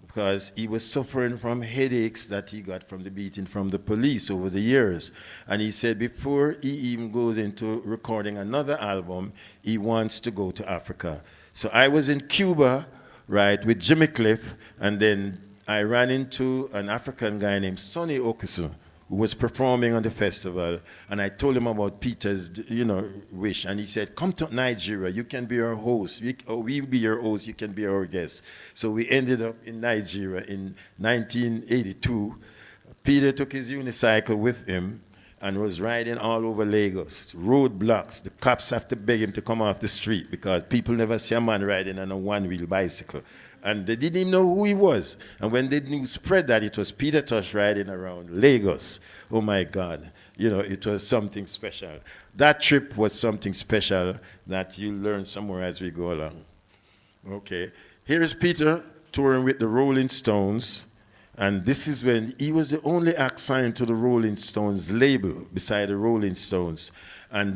because he was suffering from headaches that he got from the beating from the police over the years. And he said before he even goes into recording another album, he wants to go to Africa. So I was in Cuba, right, with Jimmy Cliff, and then I ran into an African guy named Sonny Okeson, who was performing on the festival, and I told him about Peter's, wish, and he said, "Come to Nigeria, you can be our host. We'll be your host, you can be our guest." So we ended up in Nigeria in 1982. Peter took his unicycle with him, and was riding all over Lagos. Roadblocks. The cops have to beg him to come off the street because people never see a man riding on a one-wheel bicycle. And they didn't even know who he was. And when the news spread that it was Peter Tosh riding around Lagos, oh my God, you know, it was something special. That trip was something special that you'll learn somewhere as we go along. Okay, here's Peter touring with the Rolling Stones. And this is when he was the only act signed to the Rolling Stones label beside the Rolling Stones. And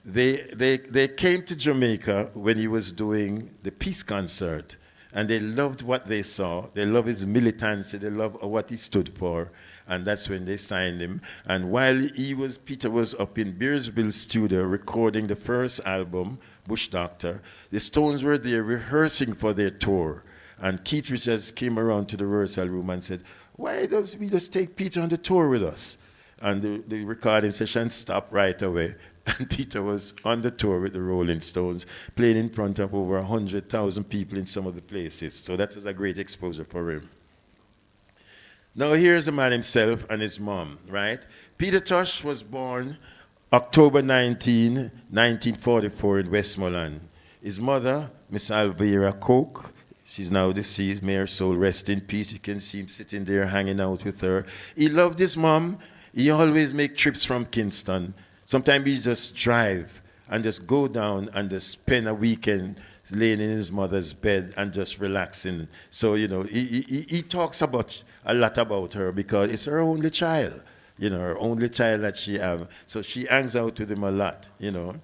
they came to Jamaica when he was doing the peace concert. And they loved what they saw. They loved his militancy. They loved what he stood for. And that's when they signed him. And while Peter was up in Beersville studio recording the first album, Bush Doctor, the Stones were there rehearsing for their tour. And Keith Richards came around to the rehearsal room and said, why don't we just take Peter on the tour with us? And the recording session stopped right away. And Peter was on the tour with the Rolling Stones, playing in front of over 100,000 people in some of the places. So that was a great exposure for him. Now here's the man himself and his mom, right? Peter Tosh was born October 19, 1944 in Westmoreland. His mother, Miss Alvera Coke, she's now deceased, may her soul rest in peace. You can see him sitting there hanging out with her. He loved his mom. He always make trips from Kingston. Sometimes he just drive and just go down and just spend a weekend laying in his mother's bed and just relaxing. So, you know, he talks a lot about her because it's her only child, you know, her only child that she have. So she hangs out with him a lot, you know.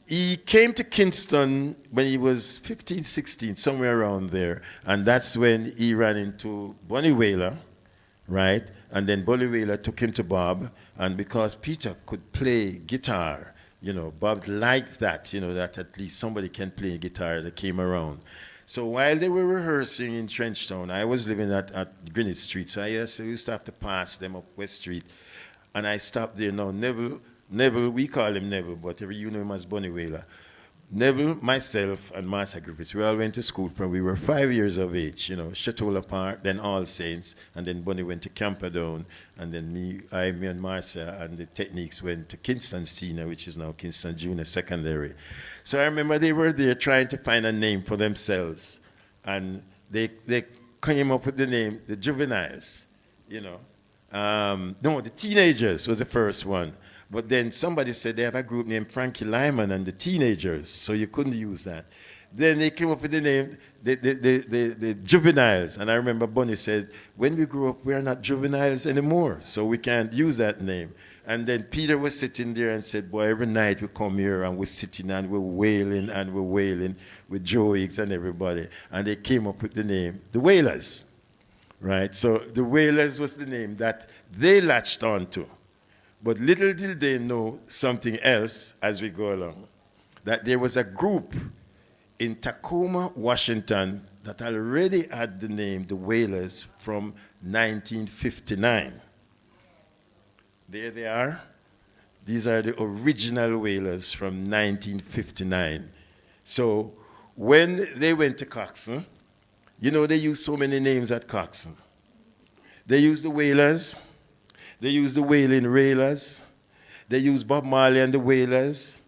He came to Kingston when he was 15, 16, somewhere around there. And that's when he ran into Bunny Wailer, right? And then Bunny Wailer took him to Bob. And because Peter could play guitar, you know, Bob liked that, you know, that at least somebody can play guitar that came around. So while they were rehearsing in Trenchtown, I was living at Greenwich Street, so I used to have to pass them up West Street. And I stopped there. Now, Neville, we call him Neville, but you know him as Bunny Wailer. Neville, myself, and Master Griffiths, we all went to school from we were 5 years of age, you know, Chatola Park, then All Saints, and then Bunny went to Camperdown, and then me and Marcia and the Techniques went to Kingston Senior, which is now Kingston Junior Secondary. So I remember they were there trying to find a name for themselves, and they came up with the name, the Juveniles, you know. No, the Teenagers was the first one. But then somebody said they have a group named Frankie Lyman and the Teenagers, so you couldn't use that. Then they came up with the name, the Juveniles. And I remember Bunny said, when we grow up, we are not juveniles anymore, so we can't use that name. And then Peter was sitting there and said, boy, every night we come here and we're sitting and we're wailing with Joe Higgs and everybody. And they came up with the name, the Wailers, right? So the Wailers was the name that they latched on to. But little did they know something else as we go along, that there was a group in Tacoma, Washington, that already had the name the Wailers from 1959. There they are. These are the original Wailers from 1959. So when they went to Coxon, you know they used so many names at Coxon. They used the Wailers. They used the Wailing Railers. They used Bob Marley and the Wailers.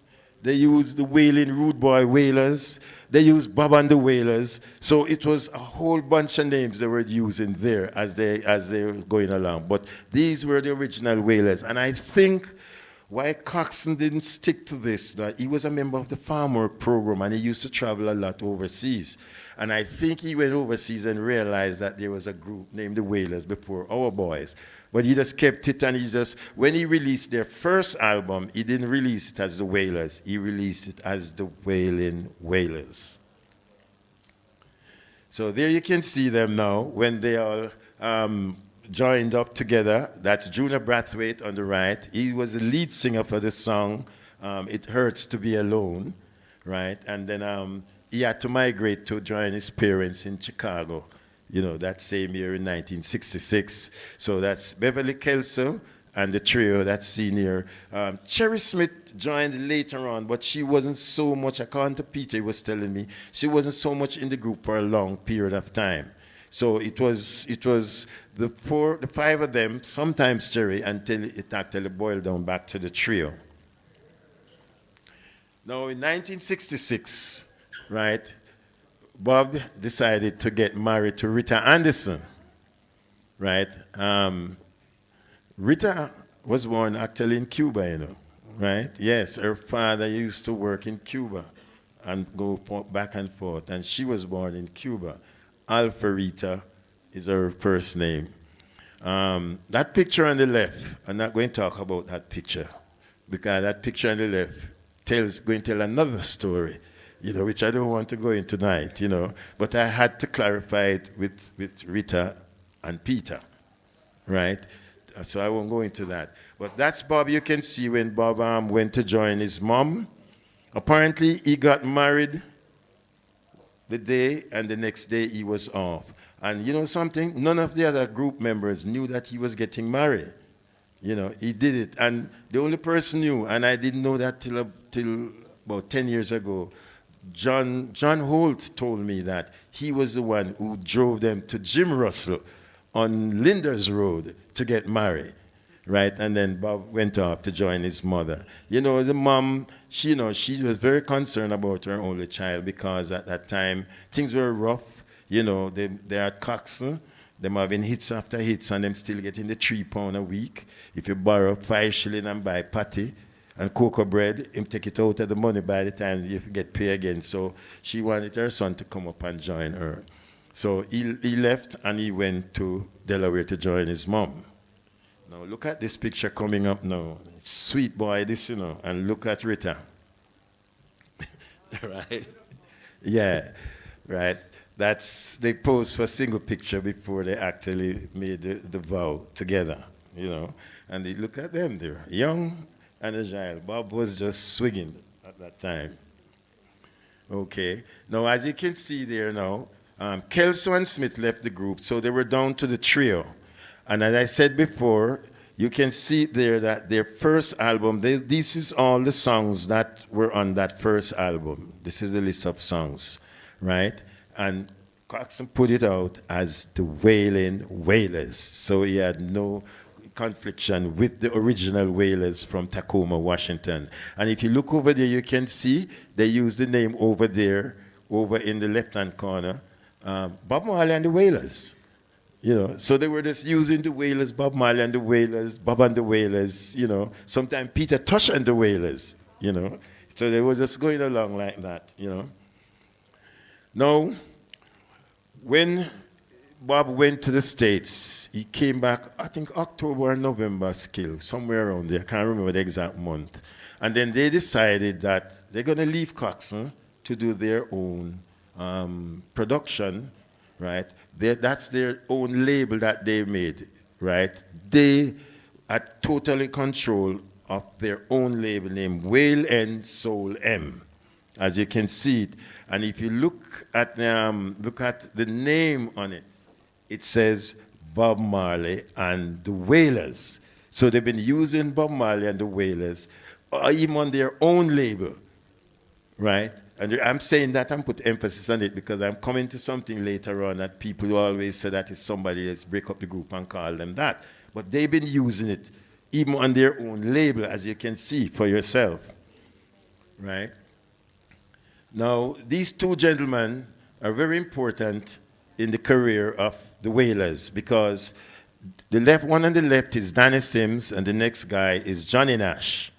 They used the Wailing Rude Boy Wailers. They used Bob and the Wailers. So it was a whole bunch of names they were using there as they were going along. But these were the original Wailers. And I think why Coxon didn't stick to this, that he was a member of the farm work program and he used to travel a lot overseas. And I think he went overseas and realized that there was a group named the Wailers before our boys. But he just kept it, and when he released their first album, he didn't release it as the Wailers. He released it as the Wailing Wailers. So there you can see them now when they all joined up together. That's Junior Brathwaite on the right. He was the lead singer for the song, It Hurts to Be Alone, right? And then he had to migrate to join his parents in Chicago, you know, that same year in 1966. So that's Beverly Kelso and the trio that's seen here. Cherry Smith joined later on, but she wasn't so much, according to Peter, he was telling me, she wasn't so much in the group for a long period of time. So it was the five of them, sometimes Jerry, until it actually boiled down back to the trio. Now in 1966, right, Bob decided to get married to Rita Anderson, right? Rita was born actually in Cuba, you know, right? Yes, her father used to work in Cuba and go back and forth, and she was born in Cuba. Alpha Rita is her first name. That picture on the left, I'm not going to talk about that picture, because that picture on the left going to tell another story, you know, which I don't want to go into tonight, you know. But I had to clarify it with Rita and Peter, right? So I won't go into that. But that's Bob. You can see when Bob went to join his mom. Apparently, he got married the day, and the next day he was off. And you know something? None of the other group members knew that he was getting married. You know, he did it. And the only person knew, and I didn't know that till about 10 years ago, John Holt told me that he was the one who drove them to Jim Russell on Linders Road to get married, right? And then Bob went off to join his mother. You know, the mom, she was very concerned about her only child, because at that time, things were rough. You know, they had Coxon, them having hits after hits, and them still getting the £3 a week. If you borrow 5 shillings and buy patty and cocoa bread, him take it out of the money by the time you get paid again. So she wanted her son to come up and join her. So he left and he went to Delaware to join his mom. Now look at this picture coming up now. Sweet boy, this, you know, and look at Rita. Right? Yeah, right. That's, they posed for a single picture before they actually made the vow together, you know. And they look at them, they're young and agile. Bob was just swinging at that time. Okay. Now, as you can see there now, Kelso and Smith left the group, so they were down to the trio. And as I said before, you can see there that their first album, this is all the songs that were on that first album. This is the list of songs, right? And Coxon put it out as the Wailing Wailers. So he had no confliction with the original Wailers from Tacoma, Washington. And if you look over there, you can see they use the name over there, over in the left-hand corner, Bob Marley and the Wailers. You know, so they were just using the Wailers, Bob Marley and the Wailers, Bob and the Wailers, you know. Sometimes Peter Tosh and the Wailers, you know. So they were just going along like that, you know. Now, when Bob went to the States, he came back, I think October or November skill, somewhere around there. I can't remember the exact month. And then they decided that they're going to leave Coxon to do their own production, right? That's their own label that they made, right? They are totally in control of their own label named Whale and Soul M, as you can see it. And if you look at the name on it, it says Bob Marley and the Wailers. So they've been using Bob Marley and the Wailers, even on their own label, right? And I'm saying that and put emphasis on it because I'm coming to something later on that people always say that is somebody that's break up the group and call them that. But they've been using it even on their own label, as you can see for yourself, right? Now, these two gentlemen are very important in the career of the Wailers because the left one on the left is Danny Sims and the next guy is Johnny Nash.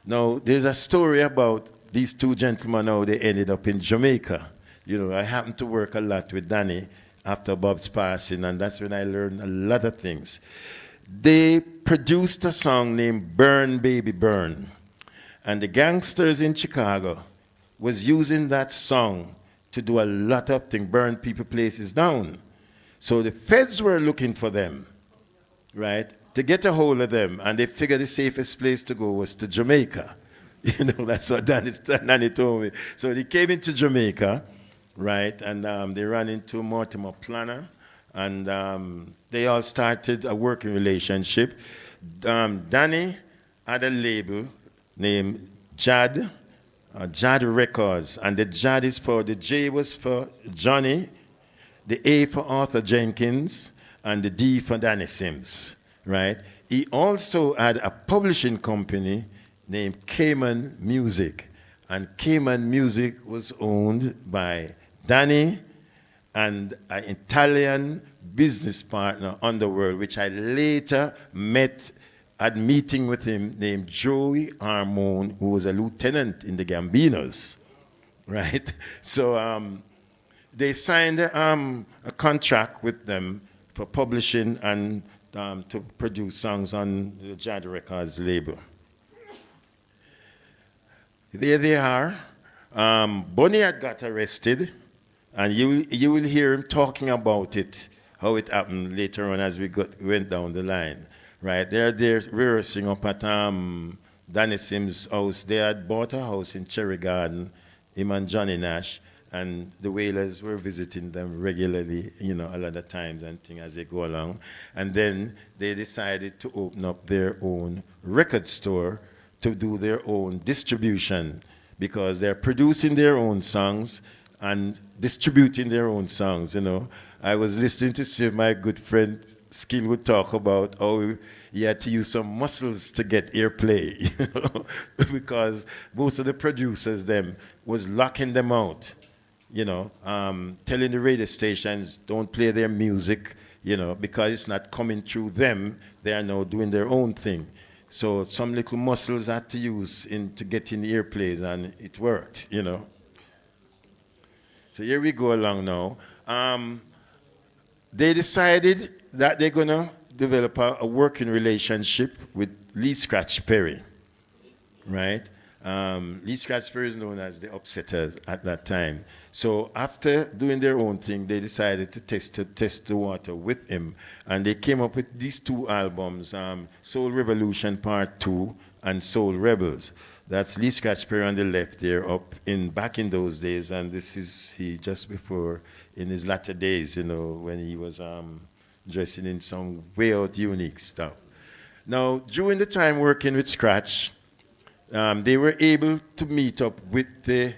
Now, there's a story about these two gentlemen, how they ended up in Jamaica. You know, I happened to work a lot with Danny after Bob's passing, and that's when I learned a lot of things. They produced a song named Burn Baby Burn, and the gangsters in Chicago was using that song to do a lot of things, burn people places down. So the feds were looking for them, right, to get a hold of them, and they figured the safest place to go was to Jamaica. You know, that's what Danny told me. So they came into Jamaica, right, and they ran into Mortimer Planner, and they all started a working relationship. Danny had a label named Jad Records, and the Jad is for, the J was for Johnny, the A for Arthur Jenkins, and the D for Danny Sims, right? He also had a publishing company named Cayman Music. And Cayman Music was owned by Danny and an Italian business partner, Underworld, which I later met at meeting with him, named Joey Armone, who was a lieutenant in the Gambinos, right? So they signed a contract with them for publishing and to produce songs on the Jad Records label. There they are. Bonnie had got arrested, and you will hear him talking about it, how it happened later on as we went down the line. Right, they're rehearsing up at Danny Sims' house. They had bought a house in Cherry Garden, him and Johnny Nash, and the Wailers were visiting them regularly, you know, a lot of times and things as they go along. And then they decided to open up their own record store to do their own distribution, because they're producing their own songs and distributing their own songs, you know. I was listening to see my good friend Skill would talk about how he had to use some muscles to get airplay, you know, because most of the producers them was locking them out, you know, telling the radio stations don't play their music, you know, because it's not coming through them. They are now doing their own thing. So some little muscles had to use to get in the airplays, and it worked, you know. So here we go along now. They decided that they're going to develop a working relationship with Lee Scratch Perry, right? Lee Scratch Perry is known as the Upsetters at that time. So after doing their own thing, they decided to test the water with him. And they came up with these two albums, Soul Revolution Part 2 and Soul Rebels. That's Lee Scratch Perry on the left there, back in those days. And this is he just before, in his latter days, you know, when he was dressing in some way out unique stuff. Now, during the time working with Scratch, they were able to meet up with the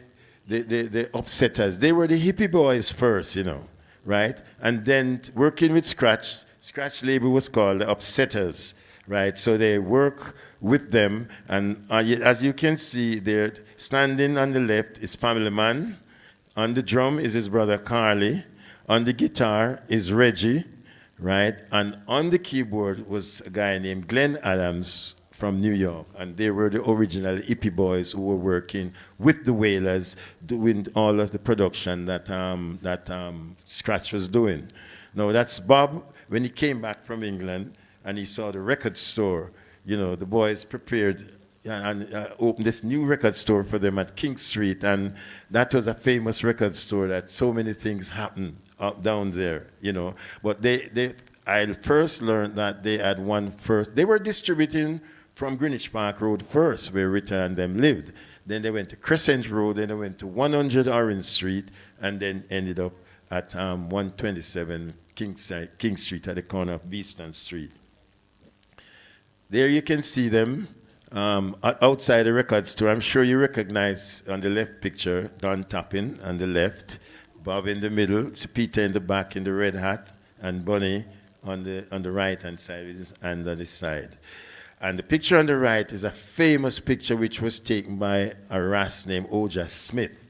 Upsetters. They were the hippie boys first, you know, right? And then working with Scratch label was called the Upsetters, right? So they work with them, and as you can see, they're standing on the left is Family Man. On the drum is his brother Carly. On the guitar is Reggie, right? And on the keyboard was a guy named Glenn Adams from New York. And they were the original hippie boys who were working with the Wailers, doing all of the production that Scratch was doing. Now that's Bob, when he came back from England and he saw the record store, you know, the boys prepared and opened this new record store for them at King Street. And that was a famous record store that so many things happened down there, you know. But I first learned that they had they were distributing from Greenwich Park Road first, where Rita and them lived. Then they went to Crescent Road, then they went to 100 Orange Street, and then ended up at 127 King Street at the corner of Beeston Street. There you can see them outside the record store. I'm sure you recognize on the left picture, Don Toppin on the left, Bob in the middle, Peter in the back in the red hat, and Bunny on the right-hand side and on this side. And the picture on the right is a famous picture which was taken by a Ras named Oja Smith.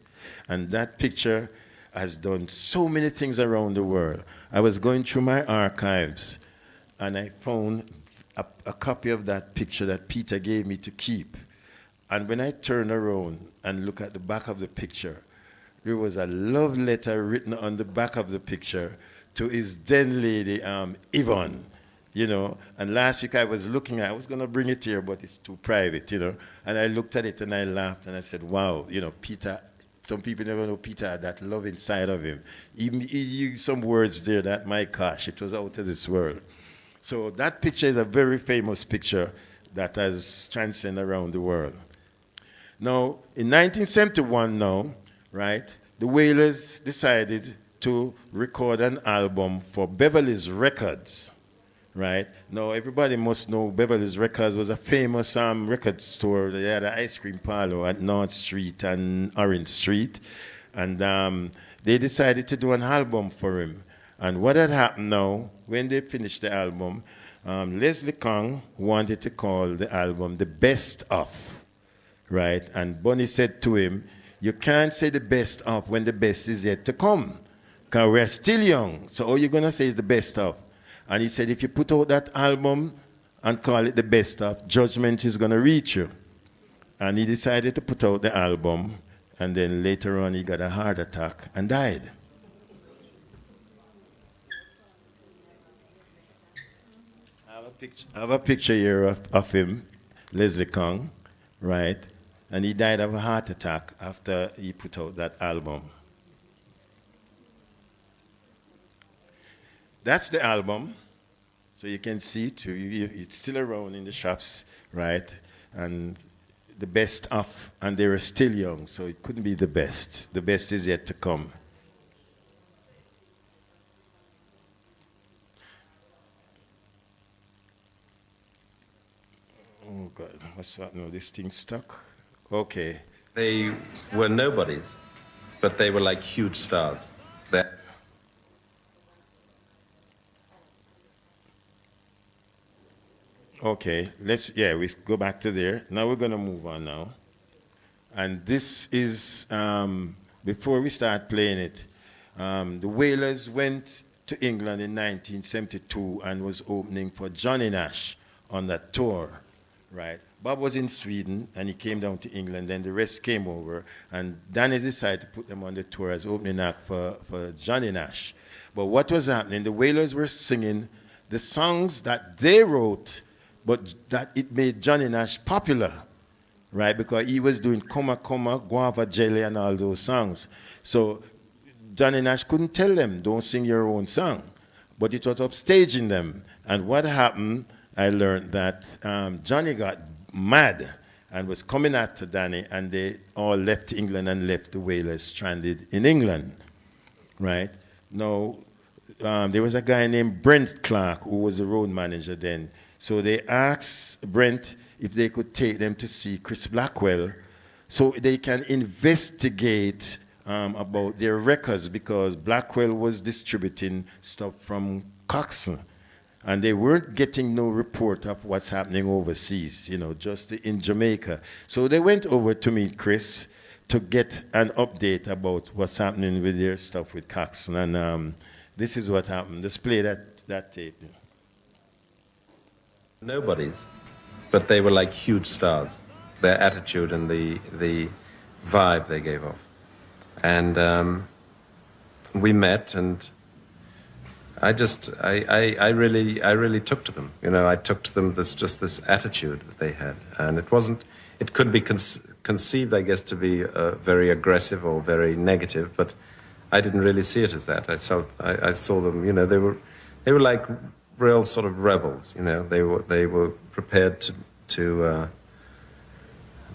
And that picture has done so many things around the world. I was going through my archives, and I found a copy of that picture that Peter gave me to keep. And when I turned around and look at the back of the picture, there was a love letter written on the back of the picture to his then lady, Yvonne, you know. And last week I was looking at, I was going to bring it here, but it's too private, you know. And I looked at it and I laughed and I said, wow, you know, Peter, some people never know Peter had that love inside of him. He used some words there that, my gosh, it was out of this world. So that picture is a very famous picture that has transcended around the world. Now, in 1971 now, right, the Wailers decided to record an album for Beverly's Records, right? Now, everybody must know Beverly's Records was a famous record store. They had an ice cream parlor at North Street and Orange Street. And they decided to do an album for him. And what had happened now, when they finished the album, Leslie Kong wanted to call the album The Best Of, right? And Bonnie said to him, you can't say the best of when the best is yet to come, because we're still young. So all you're going to say is the best of. And he said, if you put out that album and call it the best of, judgment is going to reach you. And he decided to put out the album, and then later on he got a heart attack and died. I have a picture here of him, Leslie Kong, right? And he died of a heart attack after he put out that album. That's the album. So you can see it too. It's still around in the shops, right? And the best of, and they were still young, so it couldn't be the best. The best is yet to come. Oh God, what's that? No, this thing's stuck. Okay. They were nobodies, but they were like huge stars. Okay, we go back to there. Now we're going to move on now. And this is, before we start playing it, the Wailers went to England in 1972 and was opening for Johnny Nash on that tour, right? Bob was in Sweden and he came down to England, then the rest came over, and Danny decided to put them on the tour as opening act for Johnny Nash. But what was happening, the Wailers were singing the songs that they wrote, but that it made Johnny Nash popular, right? Because he was doing Coma Coma, Guava Jelly, and all those songs. So Johnny Nash couldn't tell them, don't sing your own song. But it was upstaging them. And what happened, I learned that Johnny got mad and was coming after Danny, and they all left England and left the Wailers stranded in England, right? Now, there was a guy named Brent Clark who was the road manager then. So they asked Brent if they could take them to see Chris Blackwell so they can investigate about their records, because Blackwell was distributing stuff from Coxsone. And they weren't getting no report of what's happening overseas, just in Jamaica. So they went over to meet Chris to get an update about what's happening with their stuff with Coxsone. And this is what happened. Let's play that tape. Nobodies, but they were like huge stars. Their attitude and the vibe they gave off. And we met, and I really took to them. I took to them this attitude that they had, and it could be conceived, I guess, to be very aggressive or very negative, but I didn't really see it as that. I saw them, they were like real sort of rebels, They were prepared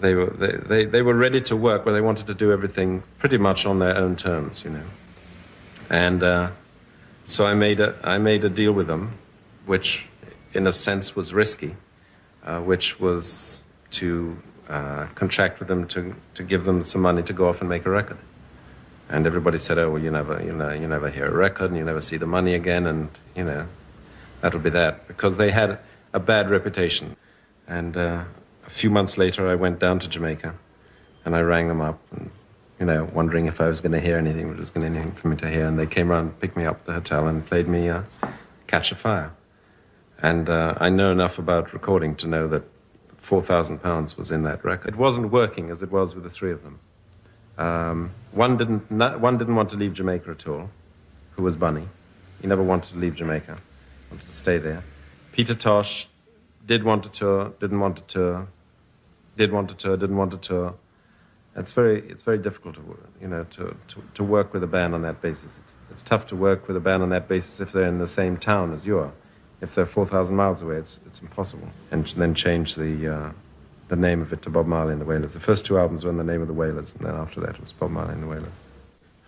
they were ready to work, but they wanted to do everything pretty much on their own terms, And so I made a deal with them, which in a sense was risky, which was to contract with them to give them some money to go off and make a record. And everybody said, "Oh, well, you never hear a record, and you never see the money again, and that'll be that," because they had a bad reputation. And a few months later, I went down to Jamaica, and I rang them up, and wondering if I was going to hear anything, if there was going to be anything for me to hear. And they came around, picked me up at the hotel, and played me "Catch a Fire." And I know enough about recording to know that £4,000 was in that record. It wasn't working as it was with the three of them. One didn't want to leave Jamaica at all, who was Bunny. He never wanted to leave Jamaica, wanted to stay there. Peter Tosh did want to tour, didn't want to tour, did want to tour, didn't want to tour. It's very difficult to work with a band on that basis. It's tough to work with a band on that basis if they're in the same town as you are. If they're 4,000 miles away, it's impossible. And then change the name of it to Bob Marley and the Wailers. The first two albums were in the name of the Wailers, and then after that it was Bob Marley and the Wailers.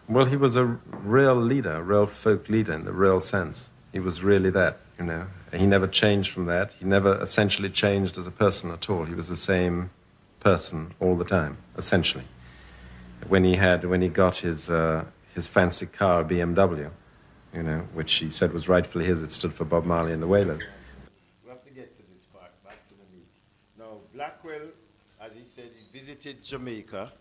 Well, he was a real leader, a real folk leader in the real sense. He was really that, He never changed from that. He never essentially changed as a person at all. He was the same person all the time, essentially. When he got his fancy car, BMW, you know, which he said was rightfully his. It stood for Bob Marley and the Wailers. We have to get to this part, back to the meat. Now, Blackwell, as he said, he visited Jamaica,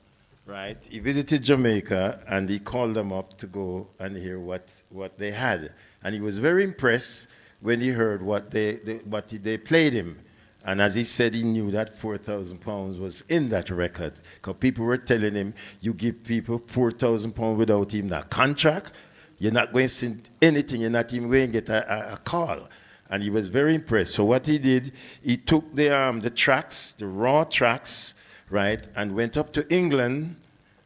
right? He visited Jamaica and he called them up to go and hear what they had. And he was very impressed when he heard what they played him. And as he said, he knew that £4,000 was in that record. Because people were telling him, you give people £4,000 without even a contract, you're not going to send anything, you're not even going to get a call. And he was very impressed. So what he did, he took the tracks, the raw tracks, right, and went up to England,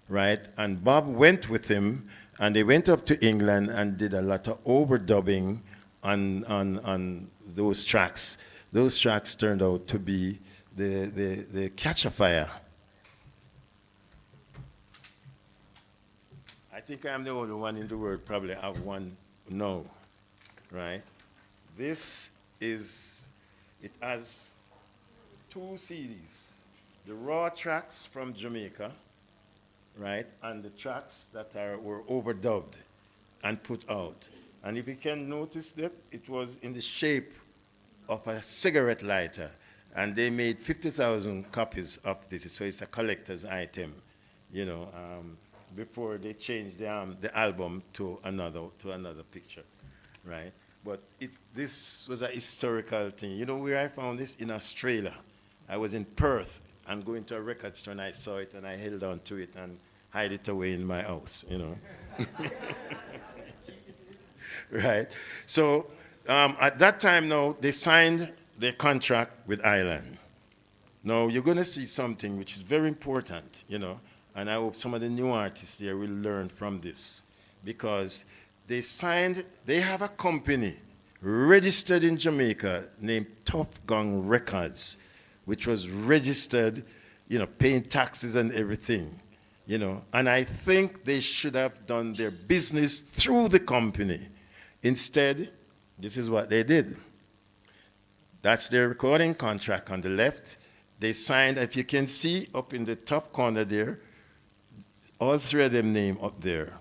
right, and Bob went with him, and they went up to England and did a lot of overdubbing on those tracks. Those tracks turned out to be the Catch a Fire. I think I'm the only one in the world probably have one now, right? This is, it has 2 CDs. The raw tracks from Jamaica, right, and the tracks that were overdubbed and put out. And if you can notice that, it was in the shape of a cigarette lighter, and they made 50,000 copies of this, so it's a collector's item, you know, before they changed the album to another picture, right? But this was a historical thing. You know where I found this? In Australia. I was in Perth and going to a record store and I saw it and I held on to it and hide it away in my house, you know. Right? So at that time now, they signed their contract with Island. Now you're going to see something which is very important, you know, and I hope some of the new artists there will learn from this, because they have a company registered in Jamaica named Tough Gong Records, which was registered, you know, paying taxes and everything, you know, and I think they should have done their business through the company. Instead, this is what they did. That's their recording contract on the left. They signed, if you can see up in the top corner there, all 3 of them name up there.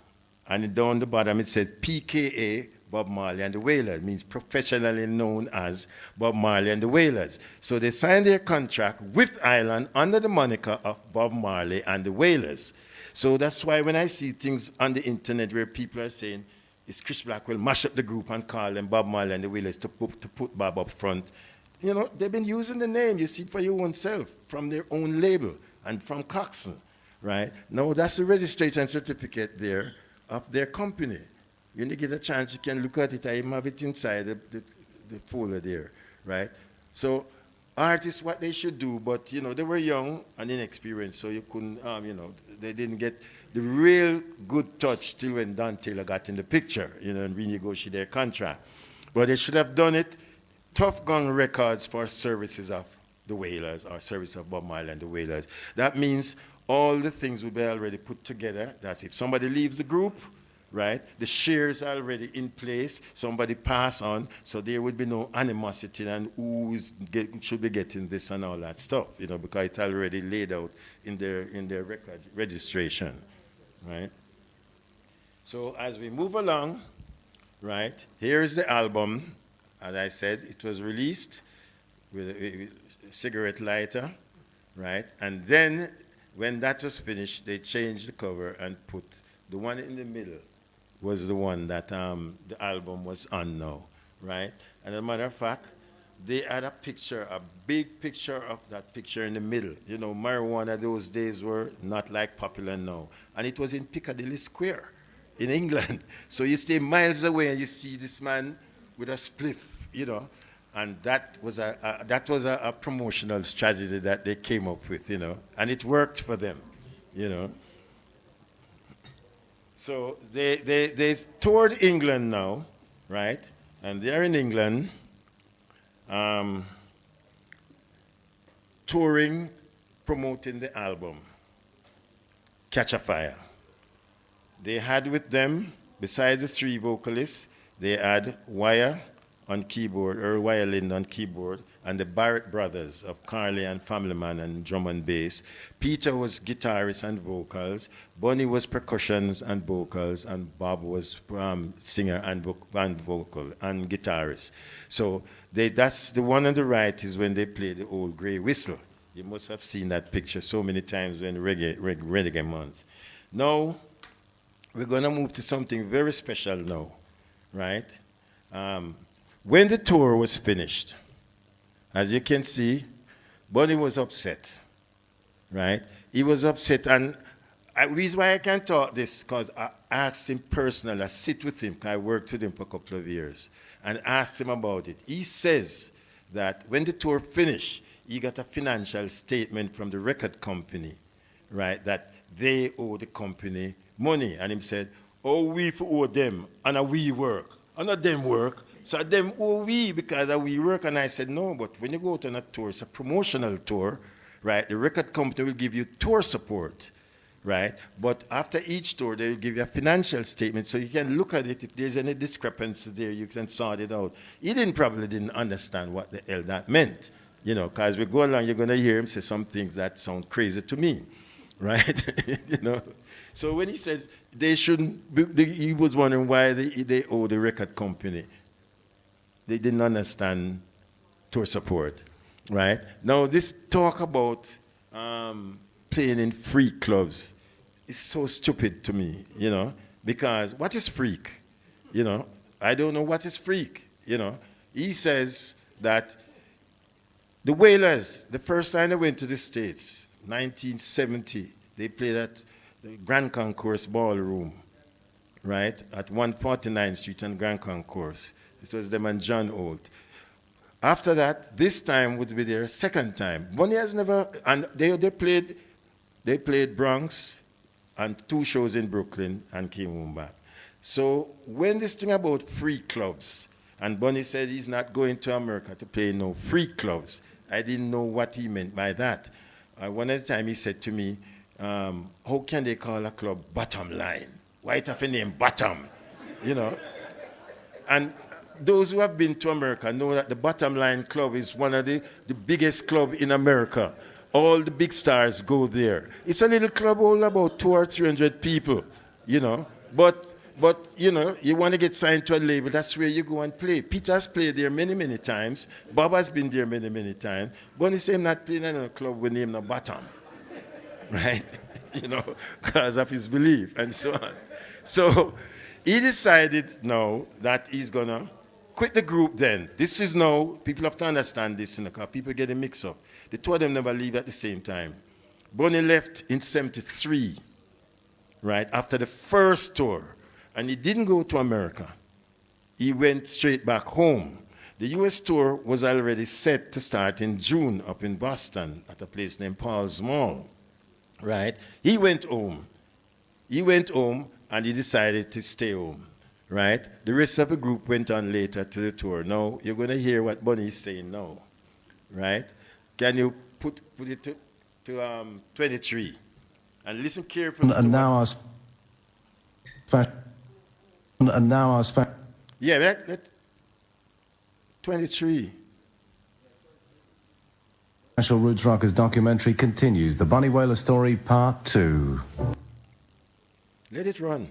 And down the bottom it says PKA, Bob Marley and the Wailers. It means professionally known as Bob Marley and the Wailers. So they signed their contract with Island under the moniker of Bob Marley and the Wailers. So that's why when I see things on the internet where people are saying, is Chris Blackwell mash up the group and call them Bob Marley and the Wailers to put Bob up front. You know, they've been using the name, you see it for your own self, from their own label and from Coxon, right? Now that's the registration certificate there of their company. When you get a chance, you can look at it. I even have it inside the folder there, right? So artists, what they should do, but, you know, they were young and inexperienced, so you couldn't, you know, they didn't get the real good touch till when Don Taylor got in the picture, you know, and renegotiated their contract. But they should have done it, Tough Gong Records, for services of the Wailers, or service of Bob Marley and the Wailers. That means all the things will be already put together. That's if somebody leaves the group, right, the shares are already in place, somebody pass on, so there would be no animosity and who should be getting this and all that stuff, you know, because it's already laid out in their record registration, right? So as we move along, right, here is the album. As I said, it was released with a cigarette lighter, right? And then when that was finished, they changed the cover and put the one in the middle was the one that the album was on now, right? And as a matter of fact, they had a picture, a big picture of that picture in the middle. You know, marijuana those days were not like popular now. And it was in Piccadilly Square in England. So you stay miles away and you see this man with a spliff, you know. And that was a promotional strategy that they came up with, you know. And it worked for them, you know. So they toured England now, right? And they're in England touring, promoting the album, Catch a Fire. They had with them, besides the 3 vocalists, they had Wire on keyboard, Earl Wire Lind on keyboard, and the Barrett brothers of Carly and Family Man and drum and bass. Peter was guitarist and vocals. Bunny was percussions and vocals, and Bob was singer and vocal and guitarist. So that's the one on the right is when they play the old grey whistle. You must have seen that picture so many times when reggae month. Now, we're going to move to something very special now, right? When the tour was finished, as you can see, Bunny was upset, right? He was upset, and the reason why I can talk this, because I asked him personally, I sit with him, because I worked with him for a couple of years, and asked him about it. He says that when the tour finished, he got a financial statement from the record company, right, that they owe the company money. And he said, oh, we owe them, and we work. And not them work. So them owe we because we work. And I said, no, but when you go on a tour, it's a promotional tour, right? The record company will give you tour support, right? But after each tour, they will give you a financial statement so you can look at it. If there's any discrepancy there, you can sort it out. He probably didn't understand what the hell that meant. You know, because we go along, you're going to hear him say some things that sound crazy to me, right? You know. So when he said they shouldn't, he was wondering why they owe the record company. They didn't understand tour support, right? Now this talk about playing in freak clubs is so stupid to me, you know, because what is freak? You know, I don't know what is freak, you know. He says that the Wailers, the first time they went to the States, 1970, they played at the Grand Concourse Ballroom, right, at 149th Street and Grand Concourse. It was them and John Holt. After that, this time would be their second time. Bunny has never, and they played Bronx and 2 shows in Brooklyn and came home back. So when this thing about free clubs, and Bunny said he's not going to America to play no free clubs, I didn't know what he meant by that. One at a time he said to me, how can they call a club Bottom Line? Why it have a name Bottom? You know? And those who have been to America know that the Bottom Line Club is one of the biggest club in America. All the big stars go there. It's a little club all about 200 or 300 people, you know. But you know, you want to get signed to a label, that's where you go and play. Peter's played there many, many times. Bob has been there many, many times. Bunny said I'm not playing in a club with name no Bottom. Right? You know, because of his belief and so on. So he decided now that he's going to quit the group then. This is now, people have to understand this, because people get it mixed up. The two of them never leave at the same time. Bunny left in 73, right, after the first tour. And he didn't go to America. He went straight back home. The US tour was already set to start in June up in Boston at a place named Paul's Mall, right? He went home. He went home and he decided to stay home, right? The rest of the group went on later to the tour. Now, you're going to hear what Bunny is saying now, right? Can you put it to 23? And listen carefully. And now our special. Yeah, that 23. Special Roots Rockers documentary continues. The Bunny Wailer story, part 2. Let it run.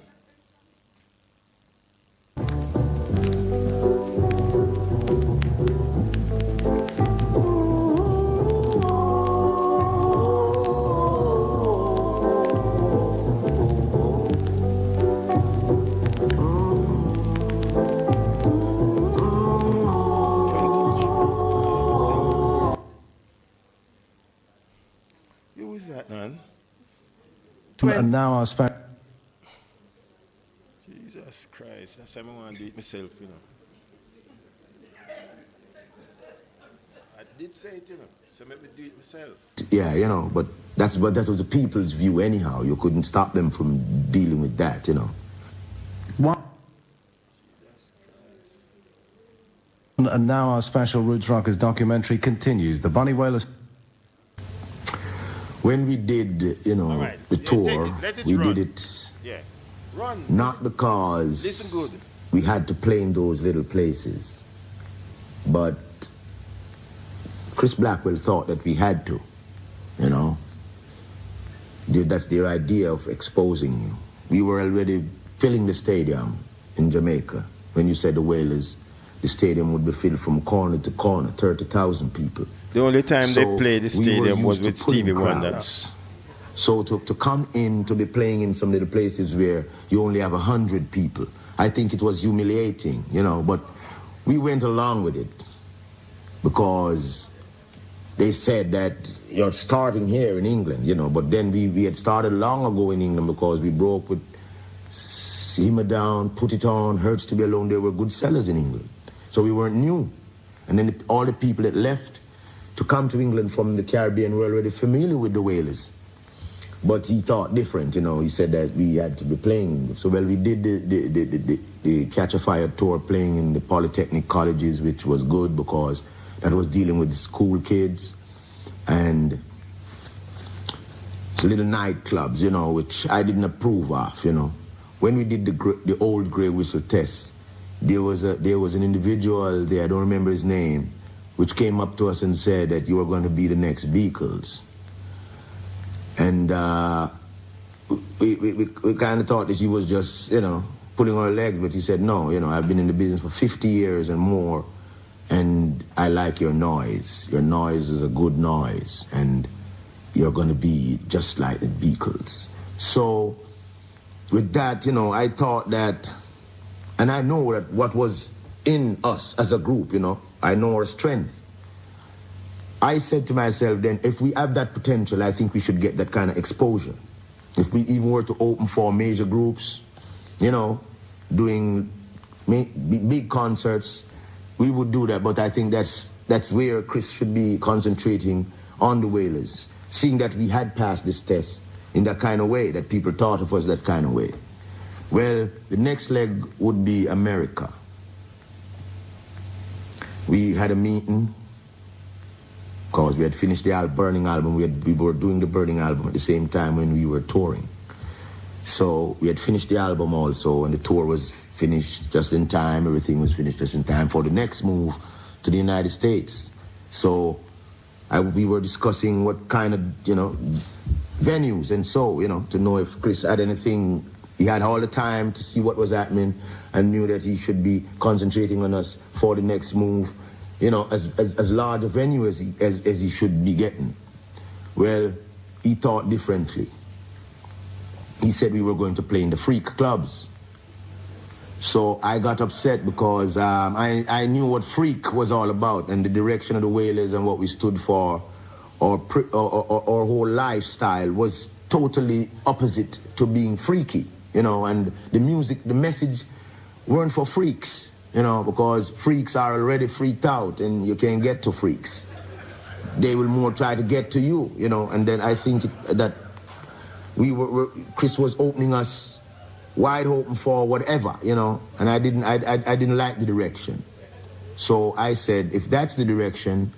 And now our special. Jesus Christ, that's how I want to do it myself, you know. I did say it, you know, so let me do it myself. Yeah, you know, but that was the people's view anyhow. You couldn't stop them from dealing with that, you know. What? And now our special Roots Rockers documentary continues. The Bunny Wailers. When we did, you know, right, the tour, we did it not because we had to play in those little places, but Chris Blackwell thought that we had to, you know. That's their idea of exposing you. We were already filling the stadium in Jamaica. When you said the Wailers, the stadium would be filled from corner to corner, 30,000 people. The only time they played the stadium was with Stevie Wonder. Crowds. So to come in, to be playing in some little places where you only have 100 people, I think it was humiliating, you know, but we went along with it because they said that you're starting here in England, you know, but then we had started long ago in England because we broke with Simmer Down, Put It On, Hurts to Be Alone. They were good sellers in England. So we weren't new. And then all the people that left to come to England from the Caribbean were already familiar with the Wailers. But he thought different, you know. He said that we had to be playing. So, well, we did the Catch a Fire tour playing in the polytechnic colleges, which was good because that was dealing with school kids and little nightclubs, you know, which I didn't approve of, you know. When we did the old Grey Whistle test, there was an individual there, I don't remember his name, which came up to us and said that you were going to be the next Beatles. And we kind of thought that he was just, you know, pulling our legs, but he said, no, you know, I've been in the business for 50 years and more, and I like your noise. Your noise is a good noise, and you're going to be just like the Beatles. So with that, you know, I thought that, and I know that what was in us as a group, you know, I know our strength. I said to myself then, if we have that potential, I think we should get that kind of exposure. If we even were to open for major groups, you know, doing big concerts, we would do that. But I think that's where Chris should be concentrating on the Wailers, seeing that we had passed this test in that kind of way, that people thought of us that kind of way. Well, the next leg would be America. We had a meeting, because we had finished the Burning album. We were doing the Burning album at the same time when we were touring. So we had finished the album also, and the tour was finished just in time. Everything was finished just in time for the next move to the United States. So we were discussing what kind of, you know, venues and so, you know, to know if Chris had anything. He had all the time to see what was happening and knew that he should be concentrating on us for the next move, you know, as large a venue as he should be getting. Well, he thought differently. He said we were going to play in the freak clubs. So I got upset because I knew what freak was all about and the direction of the Wailers and what we stood for. Our whole lifestyle was totally opposite to being freaky, you know, and the music, the message weren't for freaks, you know, because freaks are already freaked out and you can't get to freaks. They will more try to get to you, you know, and then I think that Chris was opening us wide open for whatever, you know, and I didn't like the direction. So I said, if that's the direction,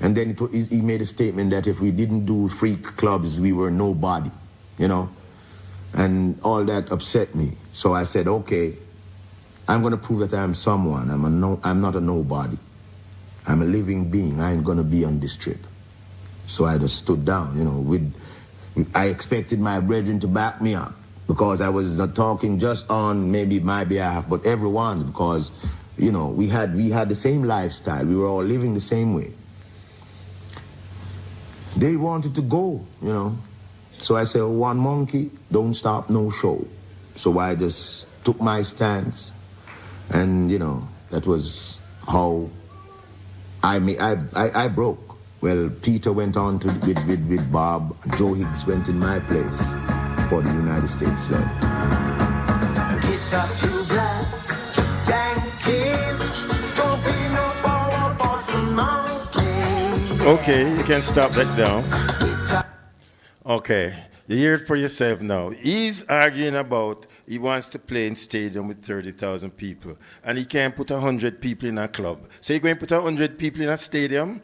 and then he made a statement that if we didn't do freak clubs, we were nobody, you know, and all that upset me. So I said, okay, I'm going to prove that I'm someone. I'm not a nobody. I'm a living being. I ain't going to be on this trip. So I just stood down, you know. I expected my brethren to back me up because I was not talking just on maybe my behalf, but everyone, because, you know, we had the same lifestyle. We were all living the same way. They wanted to go, you know. So I said, one monkey, don't stop no show. So I just took my stance. And, you know, that was how I broke. Well, Peter went on with Bob. Joe Higgs went in my place for the United States leg. Get up, you black Yankees. Don't be no power boss monkey. Okay, you can stop that down. Okay, you hear it for yourself now. He's arguing about he wants to play in stadium with 30,000 people, and he can't put 100 people in a club. So you're going to put 100 people in a stadium?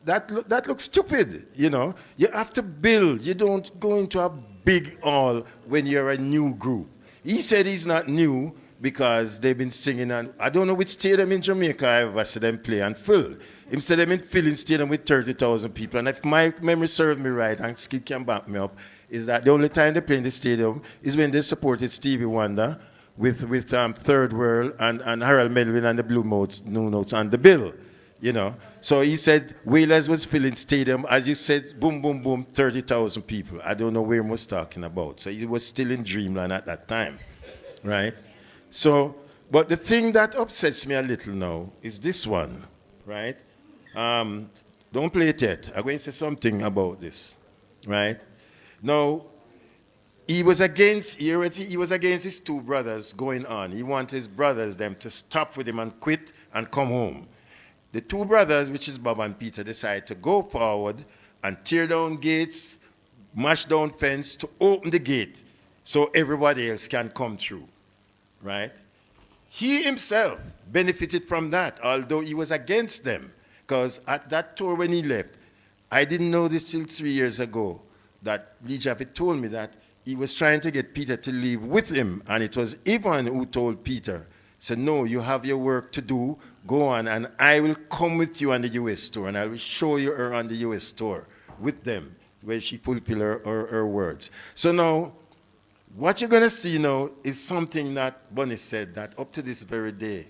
That looks stupid, you know. You have to build. You don't go into a big hall when you're a new group. He said he's not new because they've been singing, and I don't know which stadium in Jamaica I ever see them play and fill. Him said them in filling stadium with 30,000 people. And if my memory serves me right, and Skid can back me up, is that the only time they play in the stadium is when they supported Stevie Wonder with Third World and Harold Melvin and the Blue Notes on the bill. You know, so he said Wailers was filling stadium, as you said, boom, boom, boom, 30,000 people. I don't know where he was talking about. So he was still in dreamland at that time, right? So, but the thing that upsets me a little now is this one, right? Don't play it yet. I'm going to say something about this, right? Now, he was against his two brothers going on. He wanted his brothers, them, to stop with him and quit and come home. The two brothers, which is Bob and Peter, decided to go forward and tear down gates, mash down fence to open the gate so everybody else can come through, right? He himself benefited from that, although he was against them. Because at that tour when he left, I didn't know this till 3 years ago, that Lee Jaffe told me that he was trying to get Peter to leave with him, and it was Ivan who told Peter, said, no, you have your work to do, go on, and I will come with you on the US tour, and I will show you her on the US tour with them, where she fulfilled her words. So now, what you're going to see now is something that Bunny said, that up to this very day,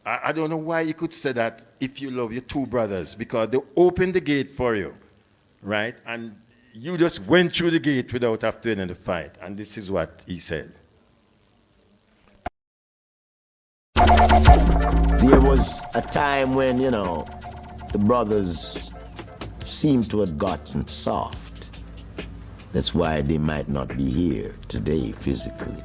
I don't know why you could say that if you love your two brothers, because they opened the gate for you, right? And you just went through the gate without having to end the fight, and this is what he said. There was a time when, you know, the brothers seemed to have gotten soft. That's why they might not be here today physically.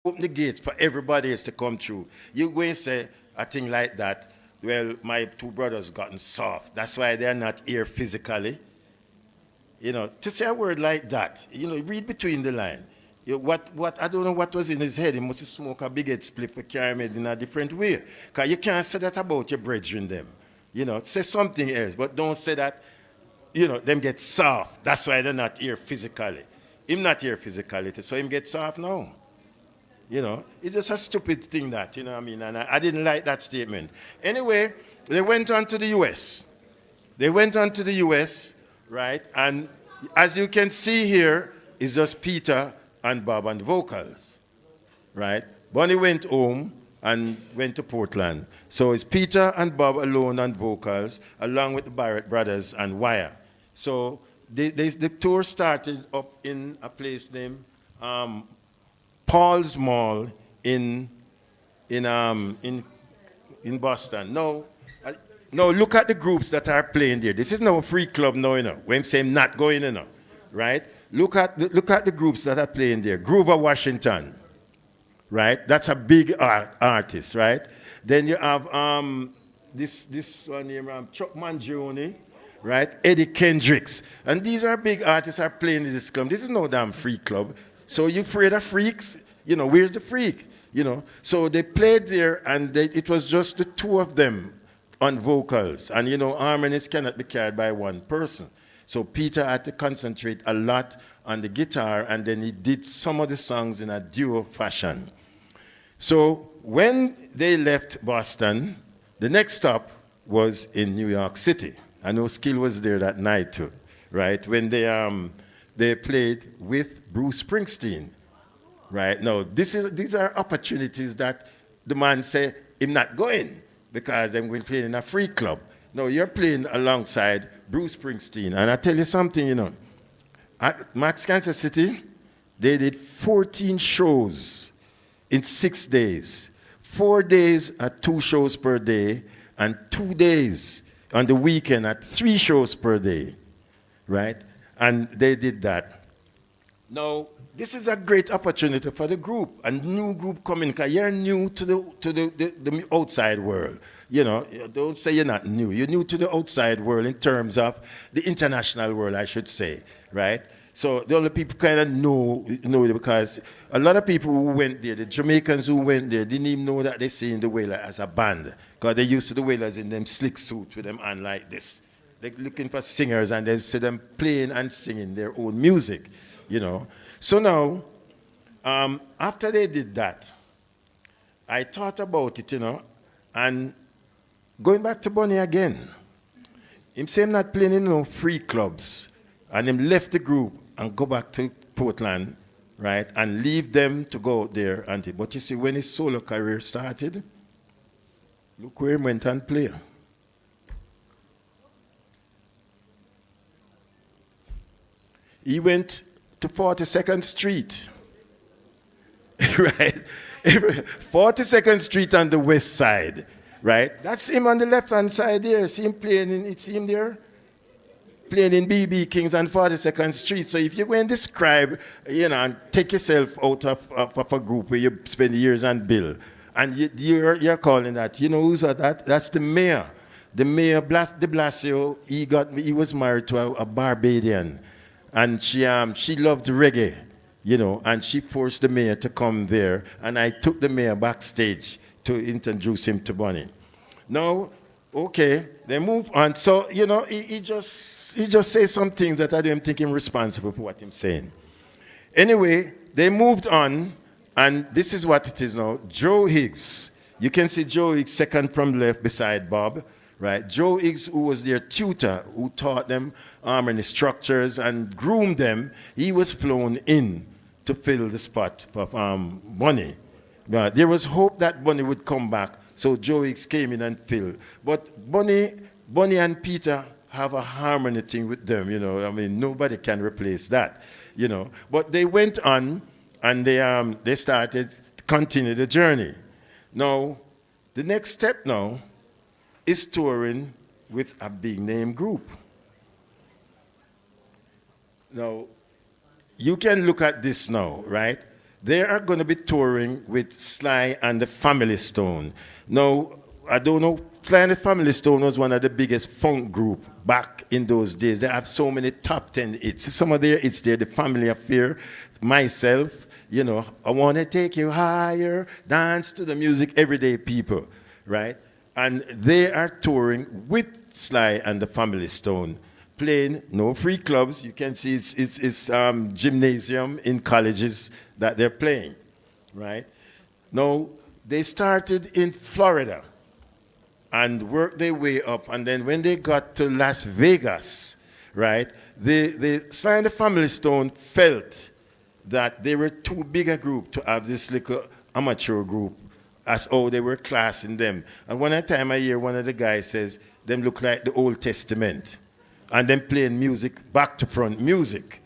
Open the gates for everybody else to come through. You go and say a thing like that, well, my two brothers gotten soft. That's why they're not here physically. You know, to say a word like that, you know, read between the lines. What I don't know what was in his head. He must have smoked a big head split for carrying it in a different way. Because you can't say that about your brethren them. You know, say something else, but don't say that, you know, them get soft. That's why they're not here physically. Him not here physically, so him get soft now. You know, it's just a stupid thing that, you know what I mean? And I didn't like that statement. Anyway, they went on to the US. They went on to the US, right? And as you can see here, it's just Peter and Bob on the vocals, right? Bonnie went home and went to Portland. So it's Peter and Bob alone on vocals, along with the Barrett brothers and Wire. So the tour started up in a place named Paul's Mall in Boston. Now, look at the groups that are playing there. This is no free club now, you know. When I'm saying not going, you know, right? Look at the groups that are playing there. Grover Washington, right? That's a big artist, right? Then you have this one here, Chuck Mangione, right? Eddie Kendricks. And these are big artists are playing in this club. This is no damn free club. So you afraid of freaks? You know, where's the freak? You know, so they played there, and it was just the two of them on vocals. And, you know, harmonies cannot be carried by one person. So Peter had to concentrate a lot on the guitar, and then he did some of the songs in a duo fashion. So when they left Boston, the next stop was in New York City. I know Skill was there that night too, right? When they played with Bruce Springsteen, right? Now, these are opportunities that the man say, I'm not going because I'm going to play in a free club. No, you're playing alongside Bruce Springsteen. And I tell you something, you know, at Max Kansas City, they did 14 shows in 6 days. 4 days at 2 shows per day, and 2 days on the weekend at 3 shows per day, right? And they did that. Now, this is a great opportunity for the group, a new group coming, because you're new to the outside world. You know, don't say you're not new. You're new to the outside world in terms of the international world, I should say, right? So the only people kind of know it because a lot of people who went there, the Jamaicans who went there, didn't even know that they seen the Wailers as a band, because they used to the Wailers in them slick suits with them on like this. They're looking for singers, and they see them playing and singing their own music, you know. So now, After they did that, I thought about it, and going back to Bunny again. Him say him not playing in no free clubs, and him left the group and go back to Portland, right, and leave them to go out there. But you see, when his solo career started, look where he went and played. He went to 42nd Street, right? 42nd Street on the west side, right? That's him on the left-hand side there. See him playing, see him there? Playing in BB Kings on 42nd Street. So if you go and describe, and take yourself out of a group where you spend years and bill, and you're calling that, who's that? That's the mayor. The mayor, de Blasio, he was married to a Barbadian. And she loved reggae, and she forced the mayor to come there. And I took the mayor backstage to introduce him to Bunny. Now, okay, they move on. So, he just says some things that I don't think him responsible for what I'm saying. Anyway, they moved on, and this is what it is now. Joe Higgs. You can see Joe Higgs second from left beside Bob. Right, Joe Higgs, who was their tutor, who taught them harmony structures and groomed them, he was flown in to fill the spot for Bunny. There was hope that Bunny would come back, so Joe Higgs came in and filled. But Bunny and Peter have a harmony thing with them, nobody can replace that, But they went on and they started to continue the journey. Now, the next step now is touring with a big name group. Now, you can look at this now, right? They are going to be touring with Sly and the Family Stone. Now, I don't know, Sly and the Family Stone was one of the biggest funk group back in those days. They have so many top 10 hits. Some of their hits there, The Family Affair, Myself, I want to take you higher, dance to the music, everyday people, right? And they are touring with Sly and the Family Stone, playing no free clubs. You can see it's gymnasium in colleges that they're playing, right? Now, they started in Florida and worked their way up. And then when they got to Las Vegas, right, Sly and the Family Stone felt that they were too big a group to have this little amateur group. As they were classing them. And one time I hear one of the guys says, them look like the Old Testament. And them playing music, back to front music,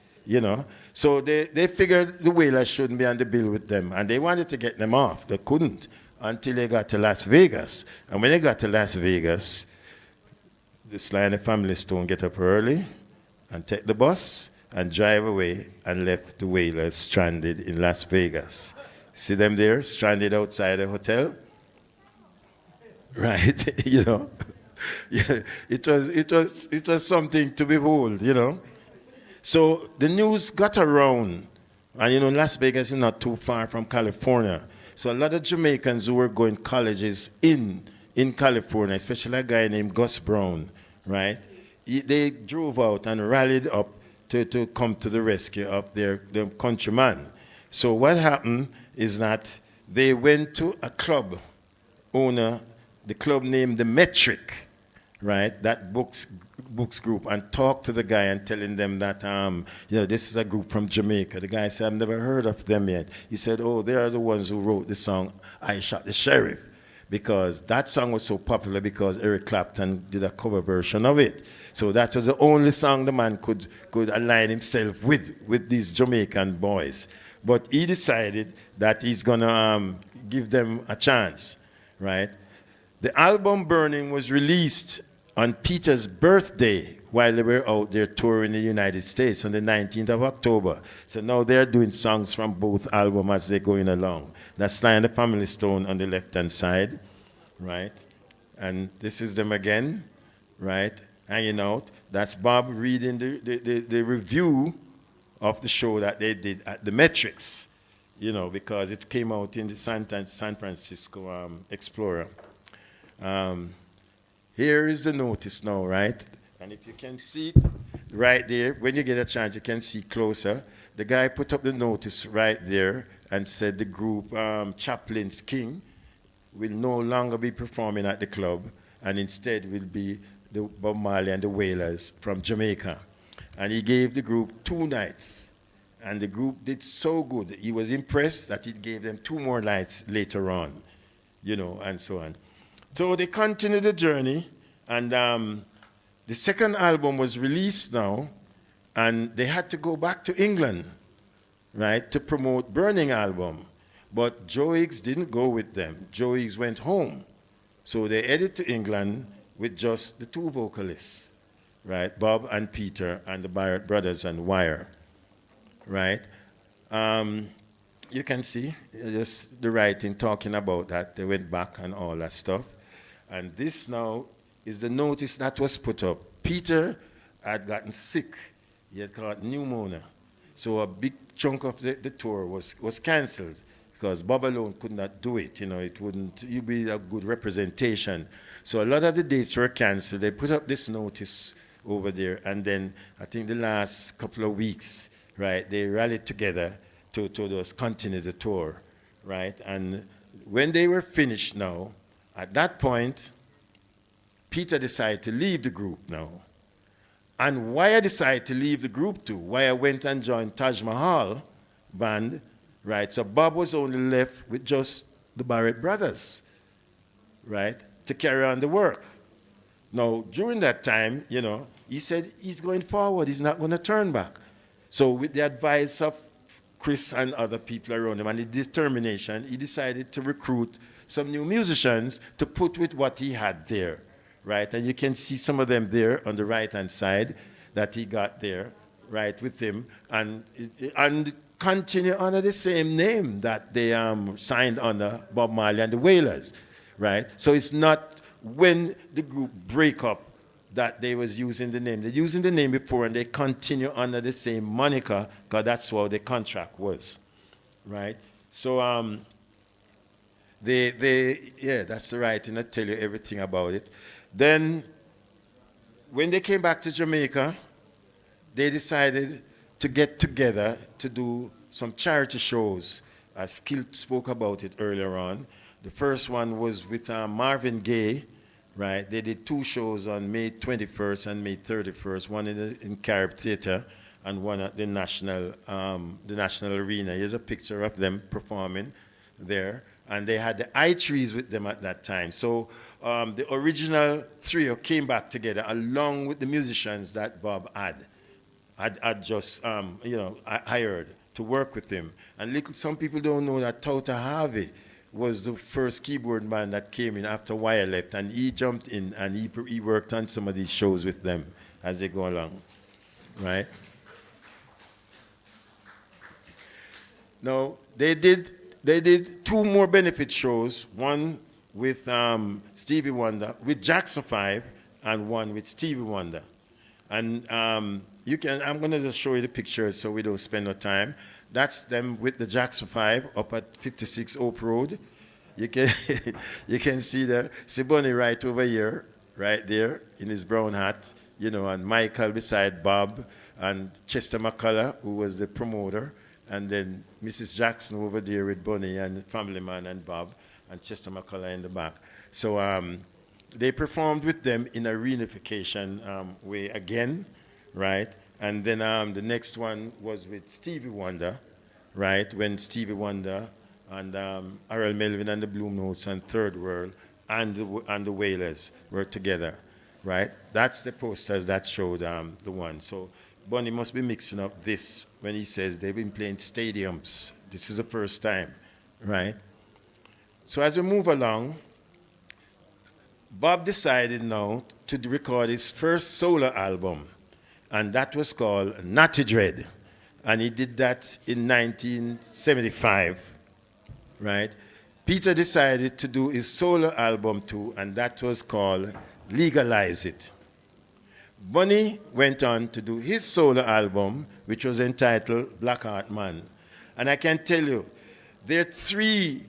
So they figured the Wailers shouldn't be on the bill with them. And they wanted to get them off. They couldn't until they got to Las Vegas. And when they got to Las Vegas, the Sly and the Family Stone get up early and take the bus and drive away and left the Wailers stranded in Las Vegas. See them there, stranded outside the hotel, right? Yeah, it was something to behold, So the news got around, and Las Vegas is not too far from California. So a lot of Jamaicans who were going colleges in California, especially a guy named Gus Brown, right? They drove out and rallied up to come to the rescue of their countryman. So what happened is that they went to a club owner, the club named The Metric, right? That books group, and talked to the guy and telling them that, this is a group from Jamaica. The guy said, I've never heard of them yet. He said, they are the ones who wrote the song, I Shot the Sheriff, because that song was so popular because Eric Clapton did a cover version of it. So that was the only song the man could align himself with these Jamaican boys. But he decided that he's going to give them a chance, right? The album Burning was released on Peter's birthday while they were out there touring the United States on the 19th of October. So now they're doing songs from both albums as they're going along. That's Sly and the Family Stone on the left-hand side, right? And this is them again, right? Hanging out. That's Bob reading the review of the show that they did at the Metrics, because it came out in the San Francisco Explorer. Here is the notice now, right? And if you can see it, right there. When you get a chance, you can see closer. The guy put up the notice right there and said the group Chaplin's King will no longer be performing at the club, and instead will be the Bob Marley and the Wailers from Jamaica. And he gave the group 2 nights. And the group did so good. He was impressed that he gave them 2 more nights later on, you know, and so on. So they continued the journey, and the second album was released now, and they had to go back to England, right, to promote Burning album. But Joe Higgs didn't go with them. Joe Higgs went home. So they headed to England with just the 2 vocalists, right, Bob and Peter and the Barrett brothers and Wire. Right? You can see just the writing talking about that. They went back and all that stuff. And this now is the notice that was put up. Peter had gotten sick. He had caught pneumonia. So a big chunk of the tour was cancelled because Bob alone could not do it. You know, it wouldn't be a good representation. So a lot of the dates were cancelled. They put up this notice over there. And then I think the last couple of weeks, right, they rallied together to just continue the tour, right? And when they were finished now, at that point, Peter decided to leave the group now. And Wire decided to leave the group too. Wire went and joined Taj Mahal band, right? So Bob was only left with just the Barrett brothers, right, to carry on the work. Now, during that time, you know, he said he's going forward. He's not going to turn back. So with the advice of Chris and other people around him and the determination, he decided to recruit some new musicians to put with what he had there, right? And you can see some of them there on the right-hand side that he got there, right, with him, and continue under the same name that they signed under Bob Marley and the Wailers, right? So it's not when the group break up that they was using the name. They're using the name before and they continue under the same moniker because that's how the contract was, right? So yeah, that's the writing. I tell you everything about it. Then when they came back to Jamaica, they decided to get together to do some charity shows. Skill spoke about it earlier on. The first one was with Marvin Gaye. Right, they did 2 shows on May 21st and May 31st, one in Carib Theatre and one at the National Arena. Here's a picture of them performing there. And they had the I-Trees with them at that time. So the original trio came back together along with the musicians that Bob had just hired to work with him. And some people don't know that Tota Harvey was the first keyboard man that came in after Wire left, and he jumped in and he worked on some of these shows with them as they go along, right? Now, they did 2 more benefit shows, one with Stevie Wonder, with Jackson 5, and one with Stevie Wonder. And I'm going to just show you the pictures so we don't spend no time. That's them with the Jackson 5 up at 56 Oak Road. You can see the Siboney right over here, right there in his brown hat, you know, and Michael beside Bob and Chester McCullough, who was the promoter, and then Mrs. Jackson over there with Bonnie and the family man and Bob and Chester McCullough in the back. So they performed with them in a reunification way again, right? And then the next one was with Stevie Wonder, right? When Stevie Wonder and Harold Melvin and the Blue Notes and Third World and the Wailers were together, right? That's the posters that showed the one. So Bonnie must be mixing up this when he says they've been playing stadiums. This is the first time, right? So as we move along, Bob decided now to record his first solo album, and that was called Natty Dread. And he did that in 1975, right? Peter decided to do his solo album too, and that was called Legalize It. Bunny went on to do his solo album, which was entitled Black Heart Man. And I can tell you, their three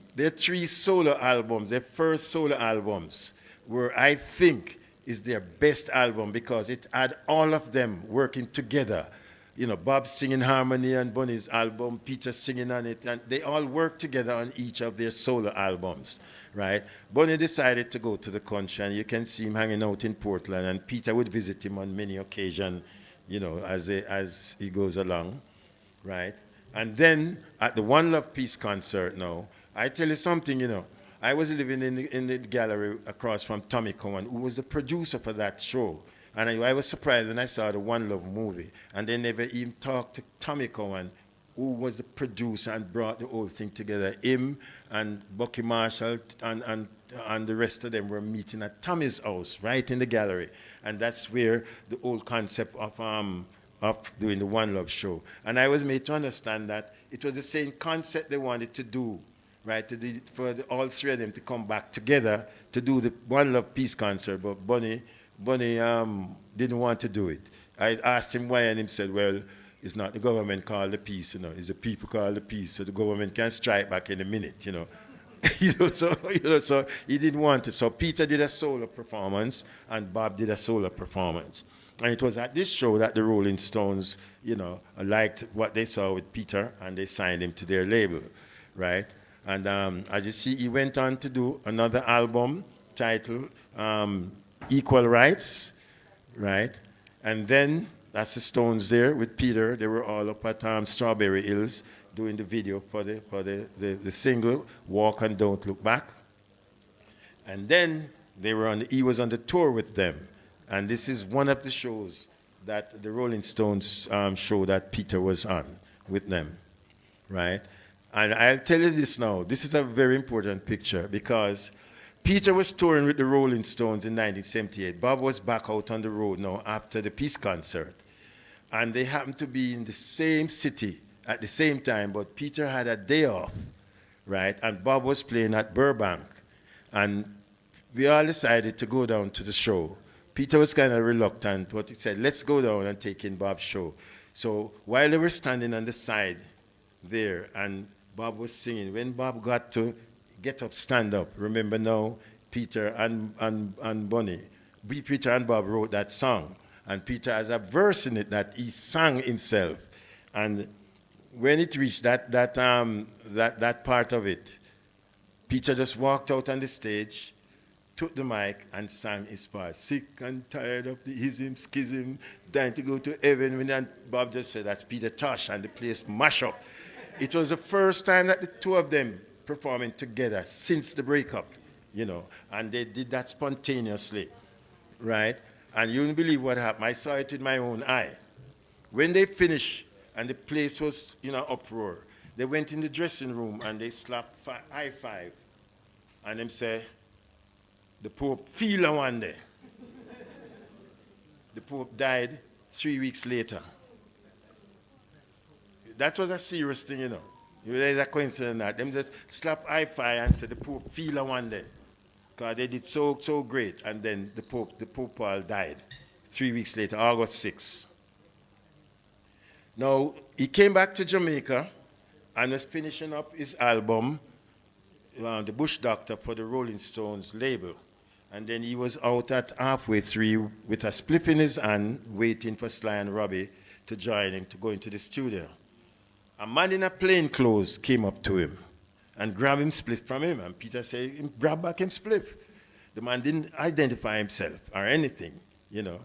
solo albums, their first solo albums, were, I think, is their best album because it had all of them working together. You know, Bob singing harmony on Bunny's album, Peter singing on it, and they all worked together on each of their solo albums, right? Bunny decided to go to the country, and you can see him hanging out in Portland, and Peter would visit him on many occasions, you know, as he goes along, right? And then at the One Love Peace concert now, I tell you something, you know, I was living in the gallery across from Tommy Cowan, who was the producer for that show. And I was surprised when I saw the One Love movie. And they never even talked to Tommy Cowan, who was the producer and brought the whole thing together. Him and Bucky Marshall and the rest of them were meeting at Tommy's house, right in the gallery. And that's where the whole concept of doing the One Love show. And I was made to understand that it was the same concept they wanted to do, right, for all three of them to come back together to do the One Love Peace concert, but Bunny didn't want to do it. I asked him why, and he said, well, it's not the government called the peace, you know, it's the people called the peace, so the government can strike back in a minute, you know. So he didn't want it. So Peter did a solo performance, and Bob did a solo performance. And it was at this show that the Rolling Stones, you know, liked what they saw with Peter, and they signed him to their label, right? And as you see, he went on to do another album titled Equal Rights, right? And then, that's the Stones there with Peter. They were all up at Strawberry Hills doing the video for the single, Walk and Don't Look Back. And then he was on the tour with them. And this is one of the shows that the Rolling Stones show that Peter was on with them, right? And I'll tell you this now. This is a very important picture because Peter was touring with the Rolling Stones in 1978. Bob was back out on the road now after the peace concert. And they happened to be in the same city at the same time, but Peter had a day off, right? And Bob was playing at Burbank. And we all decided to go down to the show. Peter was kind of reluctant, but he said, let's go down and take in Bob's show. So while they were standing on the side there, and Bob was singing, when Bob got to get up, stand up, remember now, Peter and Bunny, Peter and Bob wrote that song. And Peter has a verse in it that he sang himself. And when it reached that part of it, Peter just walked out on the stage, took the mic, and sang his part. Sick and tired of the ism, schism, dying to go to heaven. And Bob just said, that's Peter Tosh, and the place mash up. It was the first time that the two of them performing together since the breakup, you know, and they did that spontaneously, right? And you wouldn't believe what happened. I saw it with my own eye. When they finished and the place was in an uproar, they went in the dressing room and they slapped high five. And them say, the Pope feel a one day. The Pope died 3 weeks later. That was a serious thing, you know. There's a coincidence that. Them just slap high five and say the Pope feel a one day. Because they did so great. And then the Pope Paul died 3 weeks later, August 6th. Now, he came back to Jamaica and was finishing up his album, The Bush Doctor, for the Rolling Stones label. And then he was out at halfway through with a spliff in his hand, waiting for Sly and Robbie to join him to go into the studio. A man in a plain clothes came up to him and grabbed him spliff from him. And Peter said, grab back him spliff. The man didn't identify himself or anything, you know.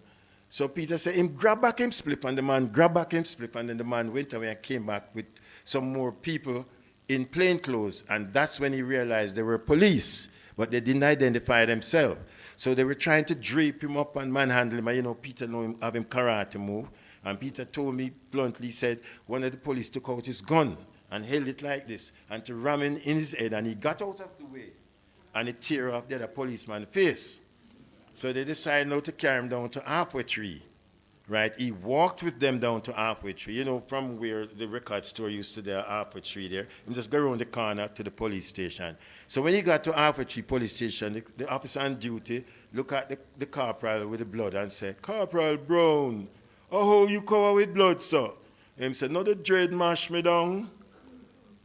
So Peter said, grab back him spliff, and the man grabbed back him spliff, and then the man went away and came back with some more people in plain clothes. And that's when he realized they were police, but they didn't identify themselves. So they were trying to drape him up and manhandle him. And, you know, Peter knew him, have him karate move. And Peter told me bluntly, said, one of the police took out his gun and held it like this and to ram it in his head. And he got out of the way and it tear off the other policeman's face. So they decided now to carry him down to Halfway Tree, right? He walked with them down to Halfway Tree, you know, from where the record store used to there, Halfway Tree there, and just go around the corner to the police station. So when he got to Halfway Tree police station, the officer on duty looked at the corporal with the blood and said, Corporal Brown, oh, you cover with blood, sir? And he said, no, the dread mash me down.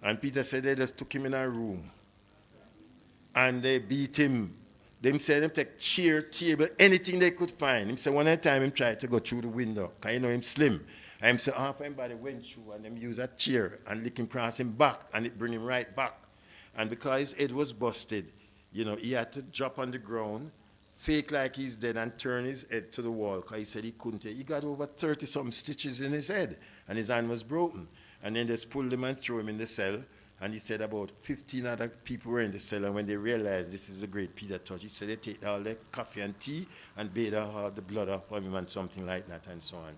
And Peter said they just took him in a room. And they beat him Them say them take chair, table, anything they could find. Him say one at a time him try to go through the window, because you know him slim. And him say half everybody went through and them use a chair and lick him cross him back and it bring him right back. And because his head was busted, you know, he had to drop on the ground, fake like he's dead and turn his head to the wall, because he said he couldn't take. He got over 30-something stitches in his head and his hand was broken. And then they just pulled him and threw him in the cell. And he said about 15 other people were in the cell, and when they realized this is a great Peter Tosh, he said they take all their coffee and tea and bathe all the blood off of him and something like that and so on.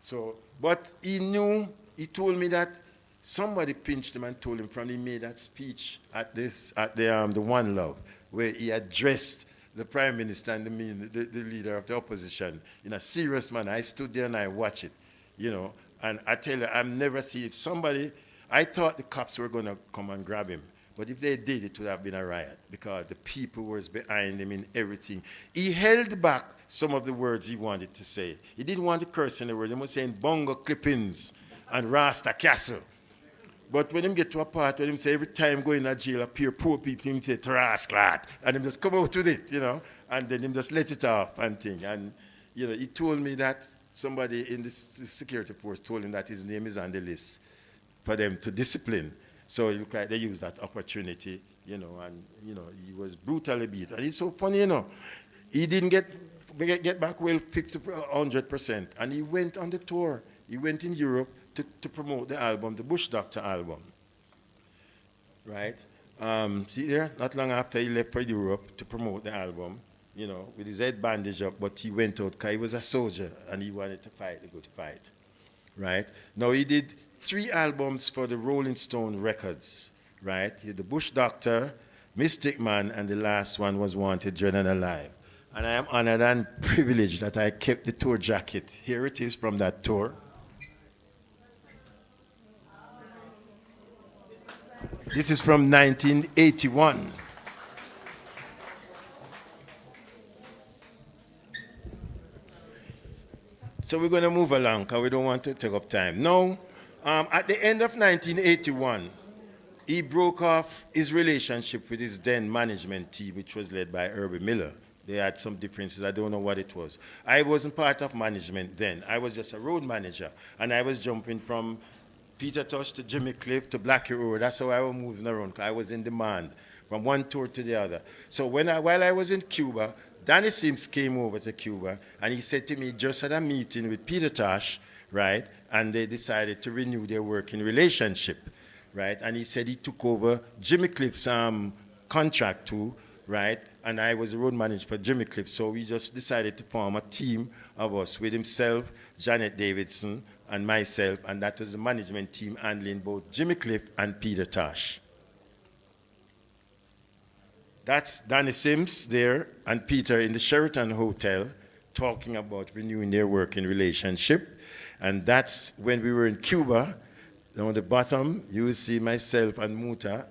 So, but he knew, he told me that somebody pinched him and told him from he made that speech at the One Love, where he addressed the Prime Minister and the leader of the opposition in a serious manner. I stood there and I watched it, you know, and I tell you, I've never seen, if somebody, I thought the cops were going to come and grab him. But if they did, it would have been a riot because the people was behind him in everything. He held back some of the words he wanted to say. He didn't want to curse in the word. He was saying bongo clippings and Rasta Castle. But when him get to a part where him say every time going to jail, appear poor people, him say Tarasclat. And him just come out with it, you know. And then him just let it off and thing. And, you know, he told me that somebody in the security force told him that his name is on the list for them to discipline. So it looked like they used that opportunity, you know, and, you know, he was brutally beat. And it's so funny, you know, he didn't get back well 100%. And he went on the tour. He went in Europe to promote the album, the Bush Doctor album, right? See there, not long after he left for Europe to promote the album, you know, with his head bandaged up, but he went out because he was a soldier and he wanted to fight, to go to fight, right? Now he did 3 albums for the Rolling Stone Records, right? He did the Bush Doctor, Mystic Man, and the last one was Wanted, Dread and Alive. And I am honored and privileged that I kept the tour jacket. Here it is from that tour. This is from 1981. So we're going to move along because we don't want to take up time. Now, at the end of 1981, he broke off his relationship with his then management team, which was led by Herbie Miller. They had some differences. I don't know what it was. I wasn't part of management then. I was just a road manager, and I was jumping from Peter Tosh to Jimmy Cliff to Blackie Road. That's how I was moving around, because I was in demand from one tour to the other. So while I was in Cuba, Danny Sims came over to Cuba, and he said to me, just had a meeting with Peter Tosh, right? And they decided to renew their working relationship, right? And he said he took over Jimmy Cliff's contract too, right? And I was the road manager for Jimmy Cliff, so we just decided to form a team of us with himself, Janet Davidson, and myself, and that was the management team handling both Jimmy Cliff and Peter Tosh. That's Danny Sims there and Peter in the Sheraton Hotel talking about renewing their working relationship. And that's when we were in Cuba. On the bottom, you will see myself and Muta.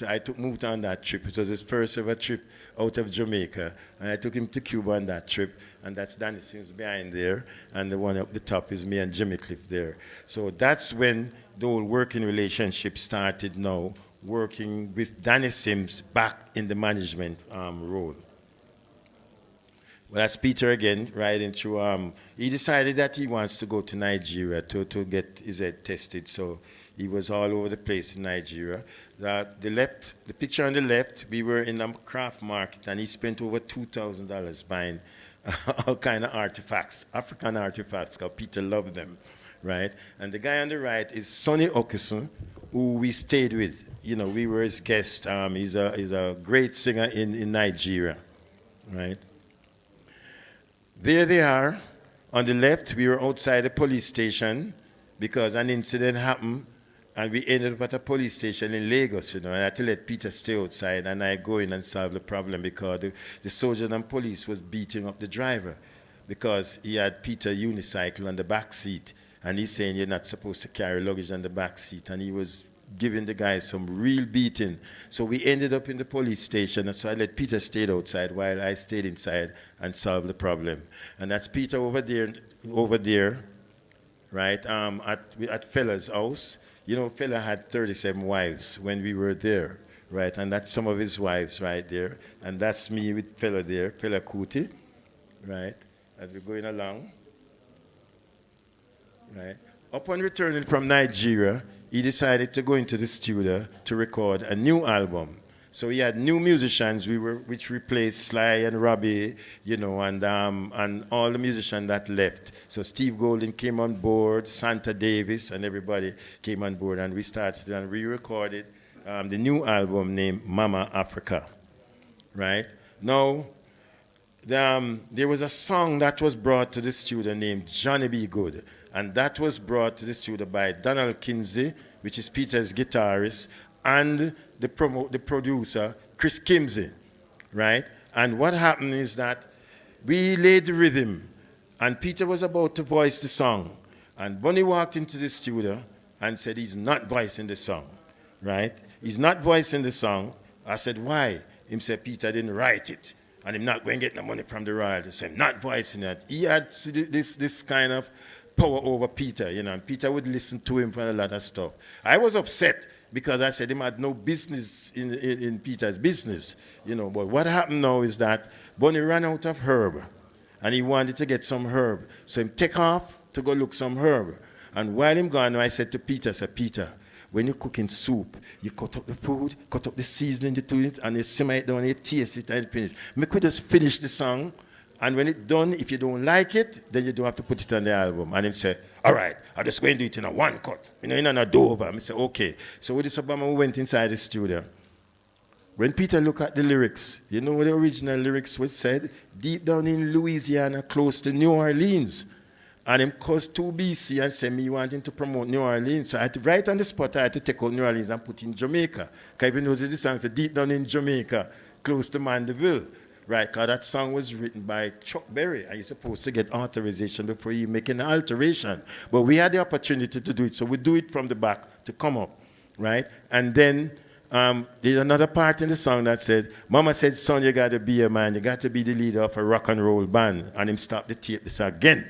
I took Muta on that trip. It was his first ever trip out of Jamaica. And I took him to Cuba on that trip. And that's Danny Sims behind there. And the one up the top is me and Jimmy Cliff there. So that's when the whole working relationship started now, working with Danny Sims back in the management role. Well, that's Peter again, riding through. He decided that he wants to go to Nigeria to get his head tested. So he was all over the place in Nigeria. The picture on the left, we were in a craft market, and he spent over $2,000 buying all kind of artifacts, African artifacts, because Peter loved them, right? And the guy on the right is Sonny Okeson, who we stayed with. You know, we were his guest. He's a great singer in Nigeria, right? There they are. On the left, we were outside the police station because an incident happened, and we ended up at a police station in Lagos, you know, and I had to let Peter stay outside, and I go in and solve the problem because the soldiers and police was beating up the driver because he had Peter unicycle on the back seat, and he's saying you're not supposed to carry luggage on the back seat, and he was giving the guy some real beating. So we ended up in the police station, and so I let Peter stay outside while I stayed inside and solved the problem. And that's Peter over there, right, at Fella's house. You know, Fella had 37 wives when we were there, right? And that's some of his wives right there. And that's me with fella there, Fela Kuti, right? As we're going along, right? Upon returning from Nigeria, he decided to go into the studio to record a new album. So he had new musicians which replaced Sly and Robbie, you know, and all the musicians that left. So Steve Golden came on board, Santa Davis, and everybody came on board, and we started and re-recorded the new album named Mama Africa, right? Now, there was a song that was brought to the studio named Johnny Be Good, and that was brought to the studio by Donald Kinsey, which is Peter's guitarist, and the producer, Chris Kimsey, right? And what happened is that we laid the rhythm, and Peter was about to voice the song, and Bunny walked into the studio and said he's not voicing the song, right? He's not voicing the song. I said, why? He said, Peter didn't write it, and he's not going to get no money from the royalties, so I'm not voicing it. He had this kind of power over Peter, you know, and Peter would listen to him for a lot of stuff. I was upset because I said he had no business in Peter's business, you know. But what happened now is that Bunny ran out of herb, and he wanted to get some herb. So he take off to go look some herb. And while him gone, I said to Peter, Peter, when you're cooking soup, you cut up the food, cut up the seasoning to it, and you simmer it down, and you taste it, and finish. Make we just finish the song, and when it's done, if you don't like it, then you don't have to put it on the album. And he said, all right, I'm just going to do it in a one cut, you know, in a do-over. I said, okay. So with this Obama, we went inside the studio. When Peter looked at the lyrics, you know what the original lyrics was said? Deep down in Louisiana, close to New Orleans. And him caused 2 BC and said me wanting to promote New Orleans. So I had to, right on the spot, I had to take out New Orleans and put in Jamaica. Because even though the song said deep down in Jamaica, close to Mandeville. Right, because that song was written by Chuck Berry, and you're supposed to get authorization before you make an alteration. But we had the opportunity to do it, so we do it from the back to come up, right? And then there's another part in the song that said, Mama said, son, you got to be a man, you got to be the leader of a rock and roll band. And him stopped the tape this again.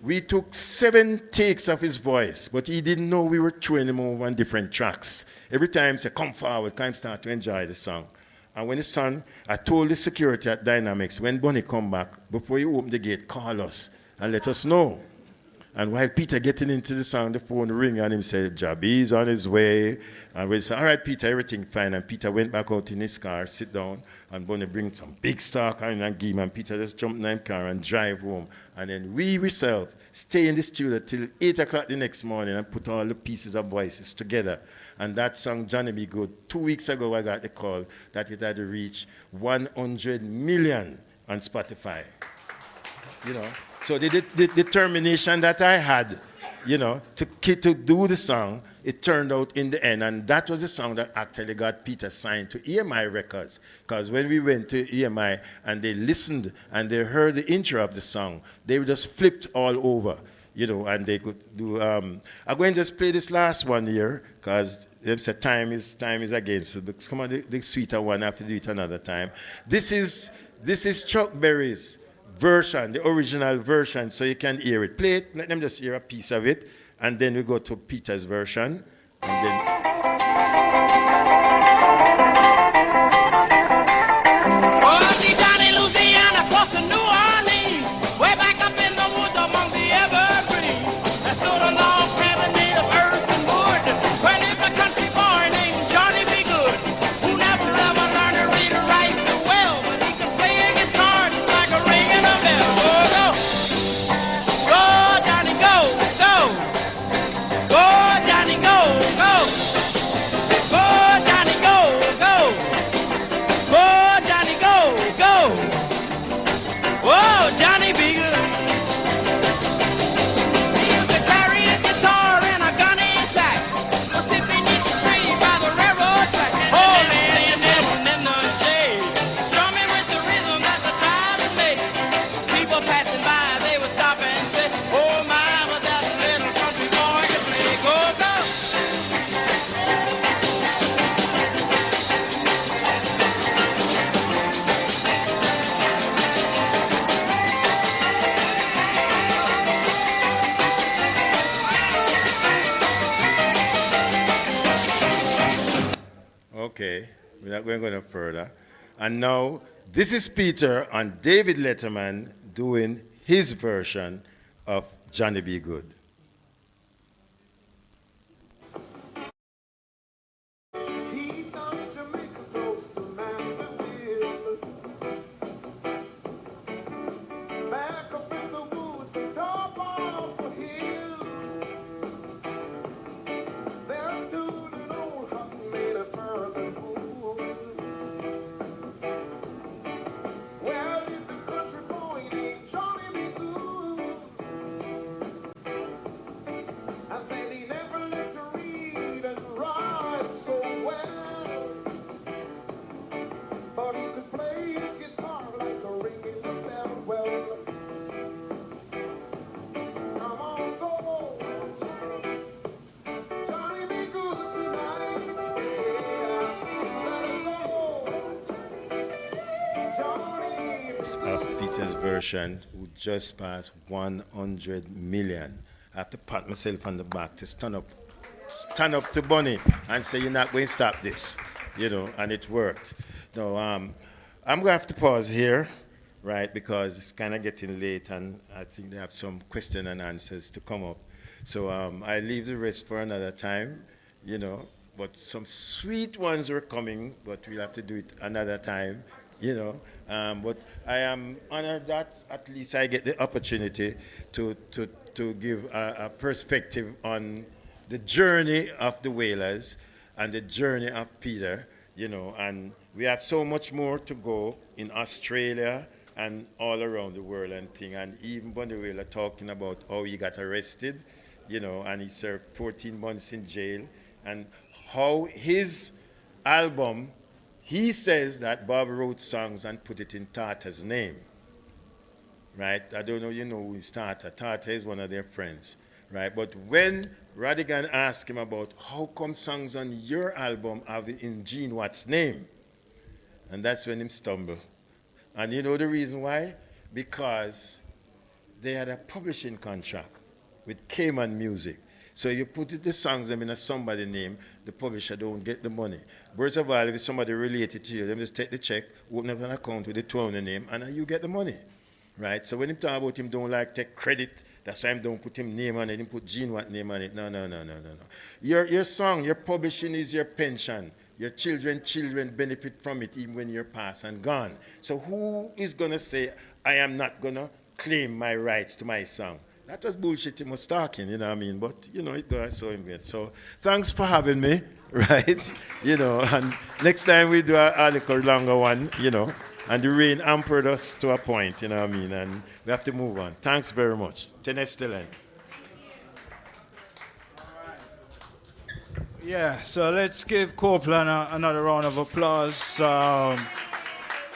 We took 7 takes of his voice, but he didn't know we were throwing him over on different tracks. Every time he said, come forward, come start to enjoy the song. And when his son, I told the security at Dynamics, when Bunny come back, before you open the gate, call us and let us know. And while Peter getting into the song, the phone ring and him said, Jabi's on his way. And we said, all right, Peter, everything fine. And Peter went back out in his car, sit down, and Bunny bring some big stock and give him. And Peter just jumped in his car and drive home. And then we ourselves stay in the studio till 8 o'clock the next morning and put all the pieces of voices together. And that song, Johnny Be Good, 2 weeks ago I got the call that it had reached 100 million on Spotify. You know, so the determination that I had, you know, to do the song, it turned out in the end. And that was the song that actually got Peter signed to EMI Records. Because when we went to EMI and they listened and they heard the intro of the song, they just flipped all over. You know, and they could do. I'm going to just play this last one here because they said time is against. So come on, the sweeter one. I have to do it another time. This is Chuck Berry's version, the original version, so you can hear it. Play it. Let them just hear a piece of it, and then we go to Peter's version, and then. Okay, we're not going to go no further. And now, this is Peter and David Letterman doing his version of Johnny B. Good. Of Peter's version, who just passed 100 million. I have to pat myself on the back to stand up to Bunny and say, you're not going to stop this, and it worked. No, I'm going to have to pause here, right, because it's kind of getting late and I think they have some question and answers to come up. So I leave the rest for another time, but some sweet ones are coming, but we'll have to do it another time. But I am honored that at least I get the opportunity to give a perspective on the journey of the Wailers and the journey of Peter, and we have so much more to go in Australia and all around the world and thing. And even Bunny Wailer talking about how he got arrested, and he served 14 months in jail, and how his album, he says that Bob wrote songs and put it in Tata's name, right? I don't know, who is Tata. Tata is one of their friends, right? But when Radigan asked him about how come songs on your album have it in Gene Watt's name, and that's when him stumbled. And you know the reason why? Because they had a publishing contract with Cayman Music. So you put the songs them in a somebody name, the publisher don't get the money. First of all, if it's somebody related to you, them just take the check, open up an account with the two on the name, and you get the money, right? So when him talk about him don't like take credit, that's why him don't put him name on it, him put Gene Watt name on it. No. Your song, your publishing is your pension. Your children benefit from it even when you're past and gone. So who is going to say, I am not going to claim my rights to my song? That was bullshit he was talking, you know what I mean? But, it does so in bed. So thanks for having me, right? And next time we do a little longer one, and the rain hampered us to a point, you know what I mean? And we have to move on. Thanks very much. Tenestelen. Yeah, so let's give Copeland another round of applause.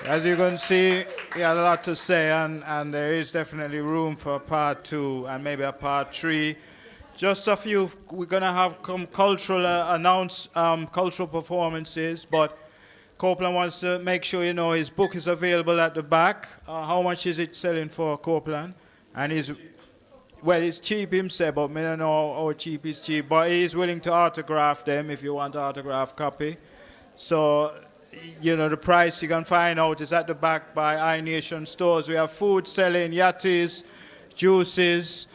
As you can see, he had a lot to say, and there is definitely room for a part 2 and maybe a part 3. Just a few, we're going to have some cultural cultural performances, but Copeland wants to make sure his book is available at the back. How much is it selling for, Copeland? And it's cheap himself, but I don't know how cheap is cheap, but he's willing to autograph them if you want an autograph copy. So, the price you can find out is at the back by iNation stores. We have food selling, yatties, juices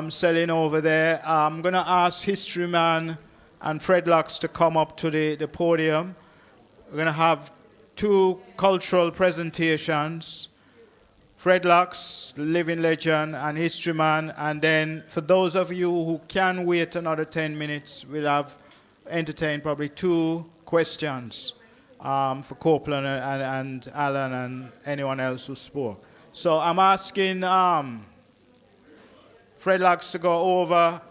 selling over there. I'm going to ask History Man and Fred Lux to come up to the podium. We're going to have 2 cultural presentations. Fred Lux, living legend, and History Man. And then for those of you who can wait another 10 minutes, we'll have entertained probably 2 questions for Copeland and Alan and anyone else who spoke. So I'm asking Fred Lux to go over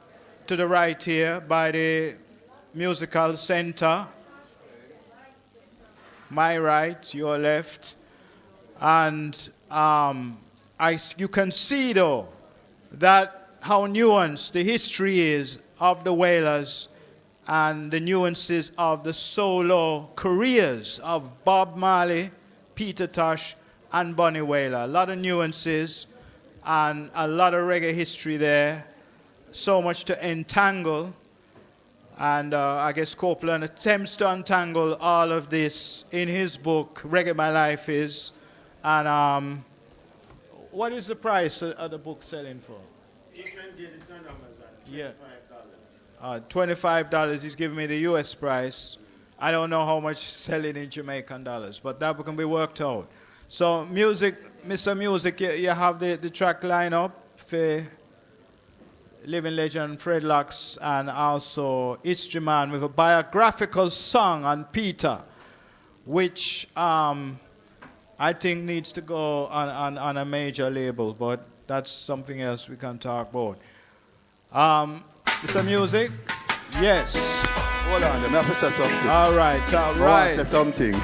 to the right here by the musical center. My right, your left. And you can see, though, that how nuanced the history is of the Wailers and the nuances of the solo careers of Bob Marley, Peter Tosh, and Bunny Wailer. A lot of nuances and a lot of reggae history there. So much to entangle. And I guess Copeland attempts to untangle all of this in his book, Reggae My Life Is. And what is the price of the book selling for? You can get it on Amazon, $25. $25. $25. He's giving me the US price. I don't know how much it's selling in Jamaican dollars, but that can be worked out. So music, Mr. Music, you have the track lineup for living legend Fred Lux and also History Man with a biographical song on Peter, which I think needs to go on a major label, but that's something else we can talk about. Mr. Music? Yes. Hold on, let me have to say something. All right. I want to say something.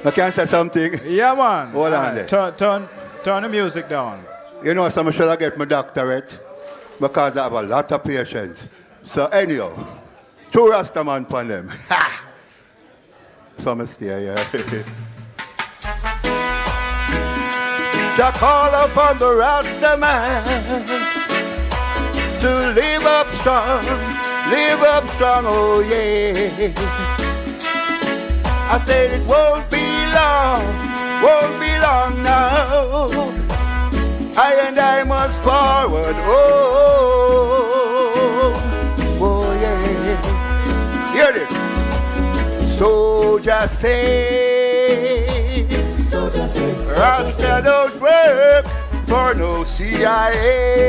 I can say something? Yeah, man. Hold on there. Turn the music down. You know, some should I get my doctorate because I have a lot of patients. So anyhow, 2 Rastaman upon them. So I'm stay here. Jack call upon the Rastaman to live up strong, oh yeah. I said it won't be long now. I must forward, oh yeah. Hear this. Soldier say, Rasta don't work for no CIA.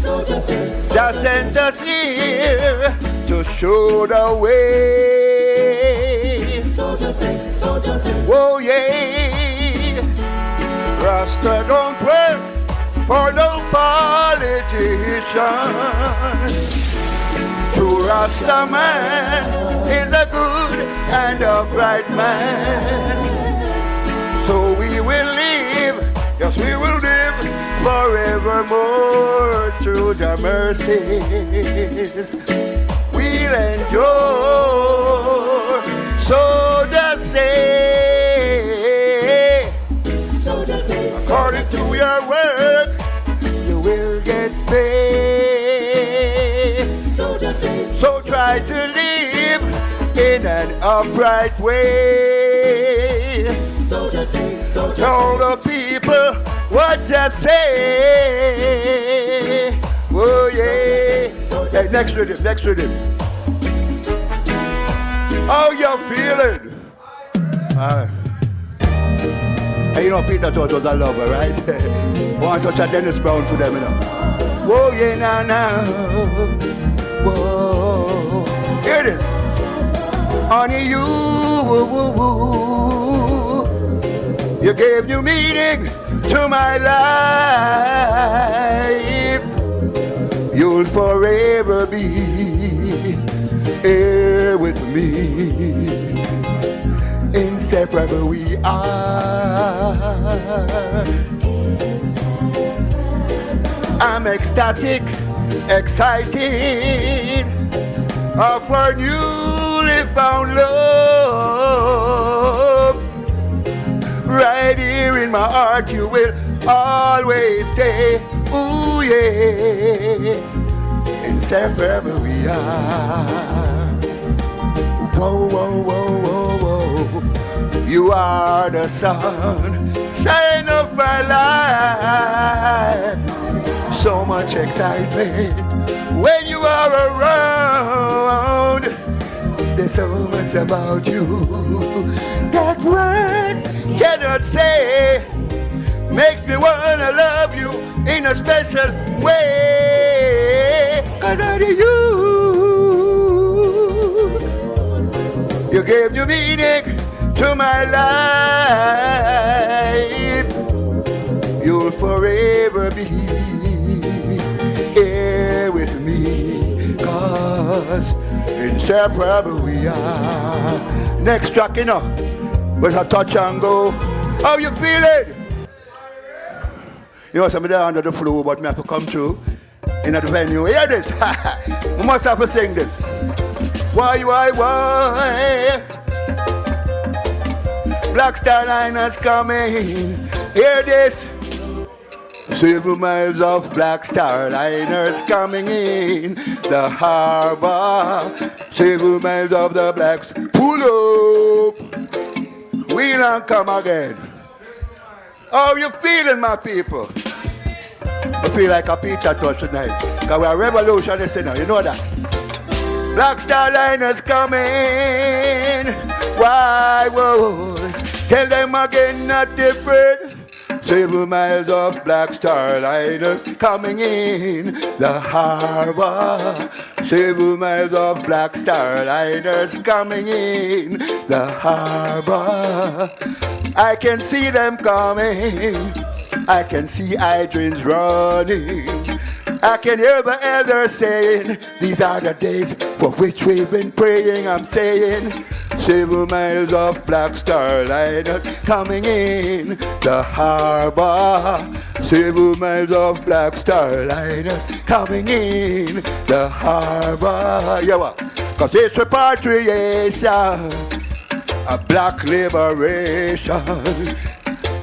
Just sent us here to show the way. Oh yeah, Rasta don't work for no politician. True Rasta man is a good and upright man. So we will live, yes we will live forevermore through the mercies we'll endure. So just say, according to your works, you will get paid. So try to live in an upright way. Tell the people what you say. Oh yeah. Hey, next rhythm. How you feeling? Hey, you know Peter Tosh was a lover, right? Want to touch a Dennis Brown for them, you know. Whoa, yeah, now. Whoa. Here it is. Honey, you gave new meaning to my life. You'll forever be here with me. Inseparable we are. I'm ecstatic, excited of our newly found love. Right here in my heart you will always stay. Ooh yeah, inseparable we are. Whoa, whoa, whoa, whoa, whoa. You are the sunshine of my life. So much excitement when you are around. There's so much about you that words cannot say. Makes me wanna love you in a special way. Cause under you gave new meaning to my life. You'll forever be here with me, cause inseparable we are. Next track, you know, with a touch and go. How you feeling? You know, somebody under the flu, but me have to come through in the venue. Hear this? We must have to sing this. Why? Black Star Liners coming. Hear this? 7 miles of Black Star liners coming in the harbor. 7 miles of the blacks. Pull up. We don't come again. How you feeling, my people? I feel like a Peter Tosh tonight. Because we're revolutionists now, you know that. Black Star liners coming. Why, whoa. Tell them again, not different. 7 miles of Black Star liners coming in the harbor. 7 miles of Black Star liners coming in the harbor. I can see them coming. I can see hydrants running. I can hear the elders saying, these are the days for which we've been praying. I'm saying, 7 miles of Black Star liners coming in the harbor. 7 miles of Black Star liners coming in the harbor. Yeah, what? Cause it's repatriation, a black liberation.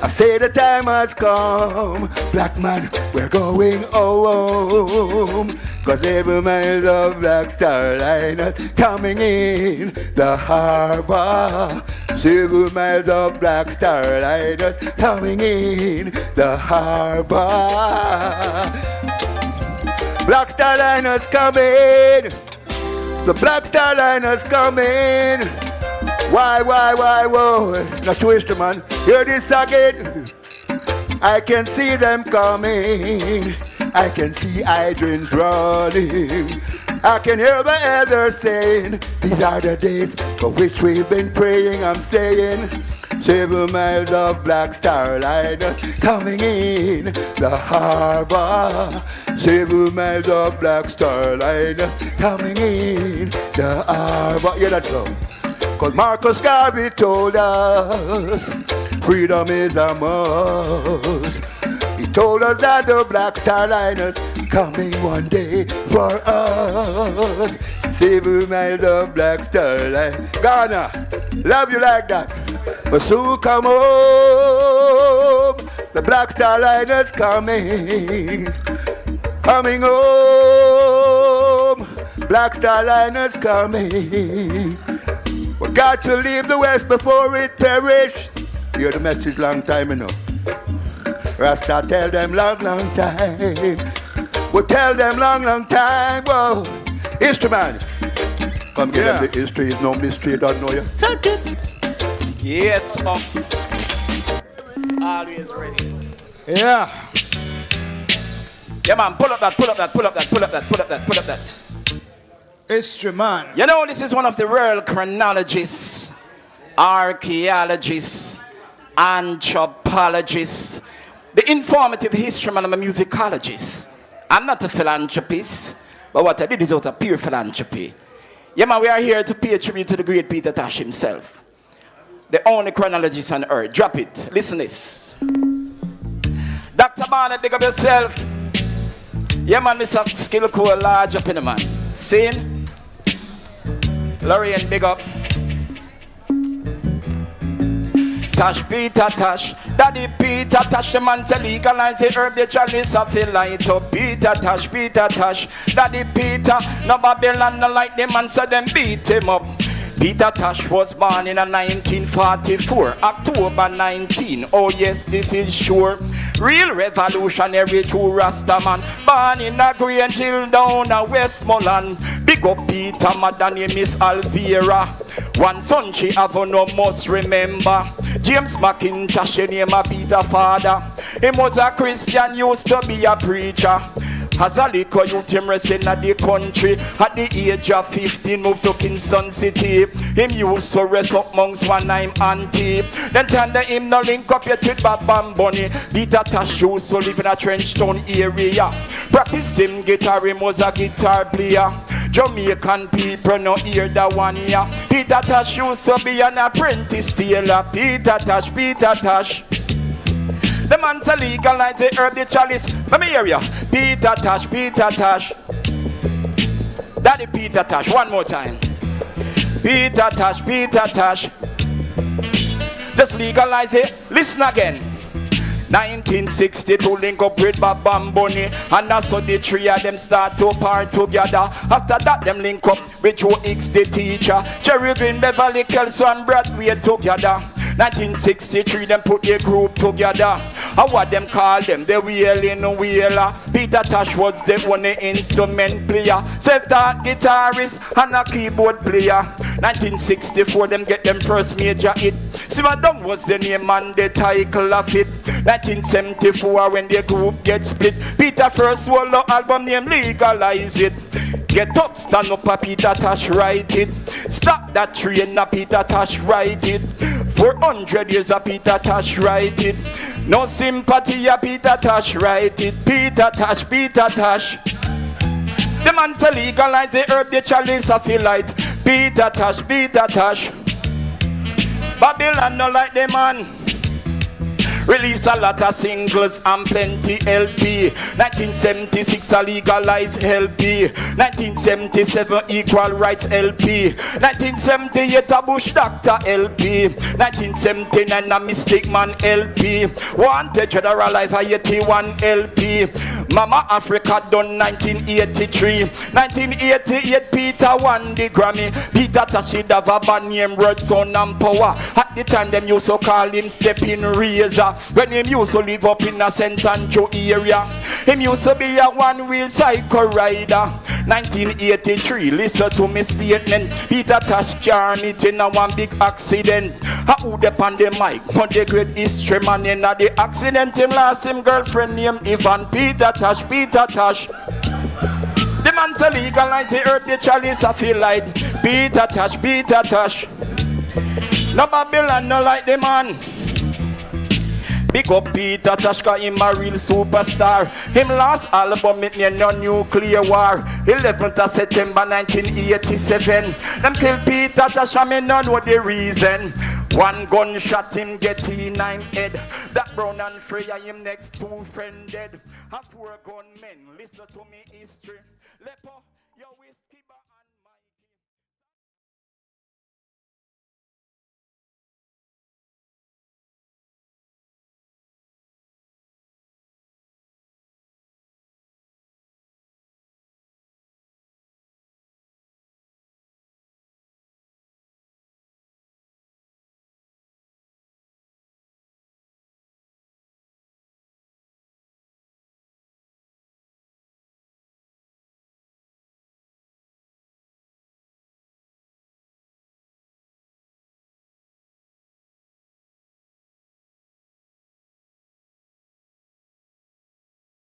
I say the time has come, black man, we're going home. Cause 7 miles of Black Star liners coming in the harbor. 7 miles of Black Star liners coming in the harbor. Black Star liners coming. The Black Star liners coming. Why, whoa. Now twist, man. Hear this again. I can see them coming. I can see hydrants running. I can hear the elders saying, these are the days for which we've been praying. I'm saying, 7 miles of Black Star liners coming in the harbor. 7 miles of Black Star liners coming in the harbor. Yeah, that's so. Cause Marcus Garvey told us freedom is a must. He told us that the Black Star liners coming one day for us. 7 miles of Black Star line. Ghana, love you like that. But soon come home. The Black Star liners coming. Coming home. Black Star liners coming. We got to leave the West before it perish. You hear the message long time enough. Rasta tell them long time. We tell them long time. Whoa, history man. Come give them the history. It's no mystery. Don't know you. Suck it. Yes, always ready. Yeah. Yeah, man. Pull up that. History man. You know, this is one of the real chronologists, archaeologists, anthropologists, the informative history man. I'm a musicologist. I'm not a philanthropist, but what I did is out of pure philanthropy. Yeah, man, we are here to pay tribute to the great Peter Tosh himself, the only chronologist on earth. Drop it. Listen this. Dr. Barnett, big up yourself. Yeah, man, Mr. Skill Cool, large up in the man. Seen? Lorraine, big up. Tosh, Peter Tosh, Daddy Peter Tosh, the man say legalize the herb, the chalice of the light up. Peter Tosh, Daddy Peter, no Babylon, no like the man, so them beat him up. Peter Tosh was born in 1944, October 19. Oh yes, this is sure. Real revolutionary true Rastaman. Born in a Grange Hill down a Westmoreland. Big up Peter, mother name is Alvera. One son she have no must remember. James McIntosh, she name a Peter father. He was a Christian, used to be a preacher. As a little youth, him resident at the country. At the age of 15, moved to Kingston City. Him used to rest up monks one name auntie. Then turn the him no link up yet with Bob and Bunny. Peter Tosh used to live in a trench town area. Practice him guitar, him was a guitar player. Jamaican people no hear that one here. Peter Tosh used to be an apprentice tailor. Peter Tosh. The man say legalize the herb, the chalice. Let me hear you. Peter Tosh. Daddy Peter Tosh. One more time. Peter Tosh. Just legalize it. Listen again. 1962 link up with Bob and Bunny, and that's how the three of them start to part together. After that them link up with Joe X the teacher, Cherubin, Beverly, Kelso and Broadway together. 1963 them put the group together. How what them call them? The wailing wailer. Peter Tosh was the only instrument player, self-taught guitarist and a keyboard player. 1964 them get them first major hit. Simon Dung was the name and the title of it. 1974 when the group get split, Peter first solo album named Legalize It. Get up, stand up, a Peter Tosh write it. Stop that train, a Peter Tosh write it. 400 years a Peter Tosh write it. No sympathy, a Peter Tosh write it. Peter Tosh, Peter Tosh. The man say legalize the herb, the chalice of the light. Peter Tosh, Peter Tosh. Babylon no like the man. Release a lot of singles and plenty LP. 1976 a legalized LP. 1977 equal rights LP. 1978 a Bush Doctor LP. 1979 a Mystic Man LP. Wanted General Life a 81 LP. Mama Africa done 1983. 1988 Peter won the Grammy. Peter Tosh should have a band named Red Sun and Power. At the time them used to call him Stepping Razor. When him used to live up in a St. Andrew area, him used to be a one-wheel cycle rider. 1983, listen to me statement. Peter Tosh carried it in a one big accident. I would upon the mic, but the great history man in the accident. Him lost him girlfriend named Ivan. Peter Tosh, Peter Tosh. The man say legalize the earth, the chalice of the light. Peter Tosh, Peter Tosh. No Babylon, no like the man. Big up Peter Tosh, cause him a real superstar. Him last album it name No Nuclear War. 11th of September 1987. Them kill Peter Tosh and me no know the reason. One gunshot him get in him head. That Brown and Freya him next two friend dead. A 4 gunmen, listen to me history. Lepo, yo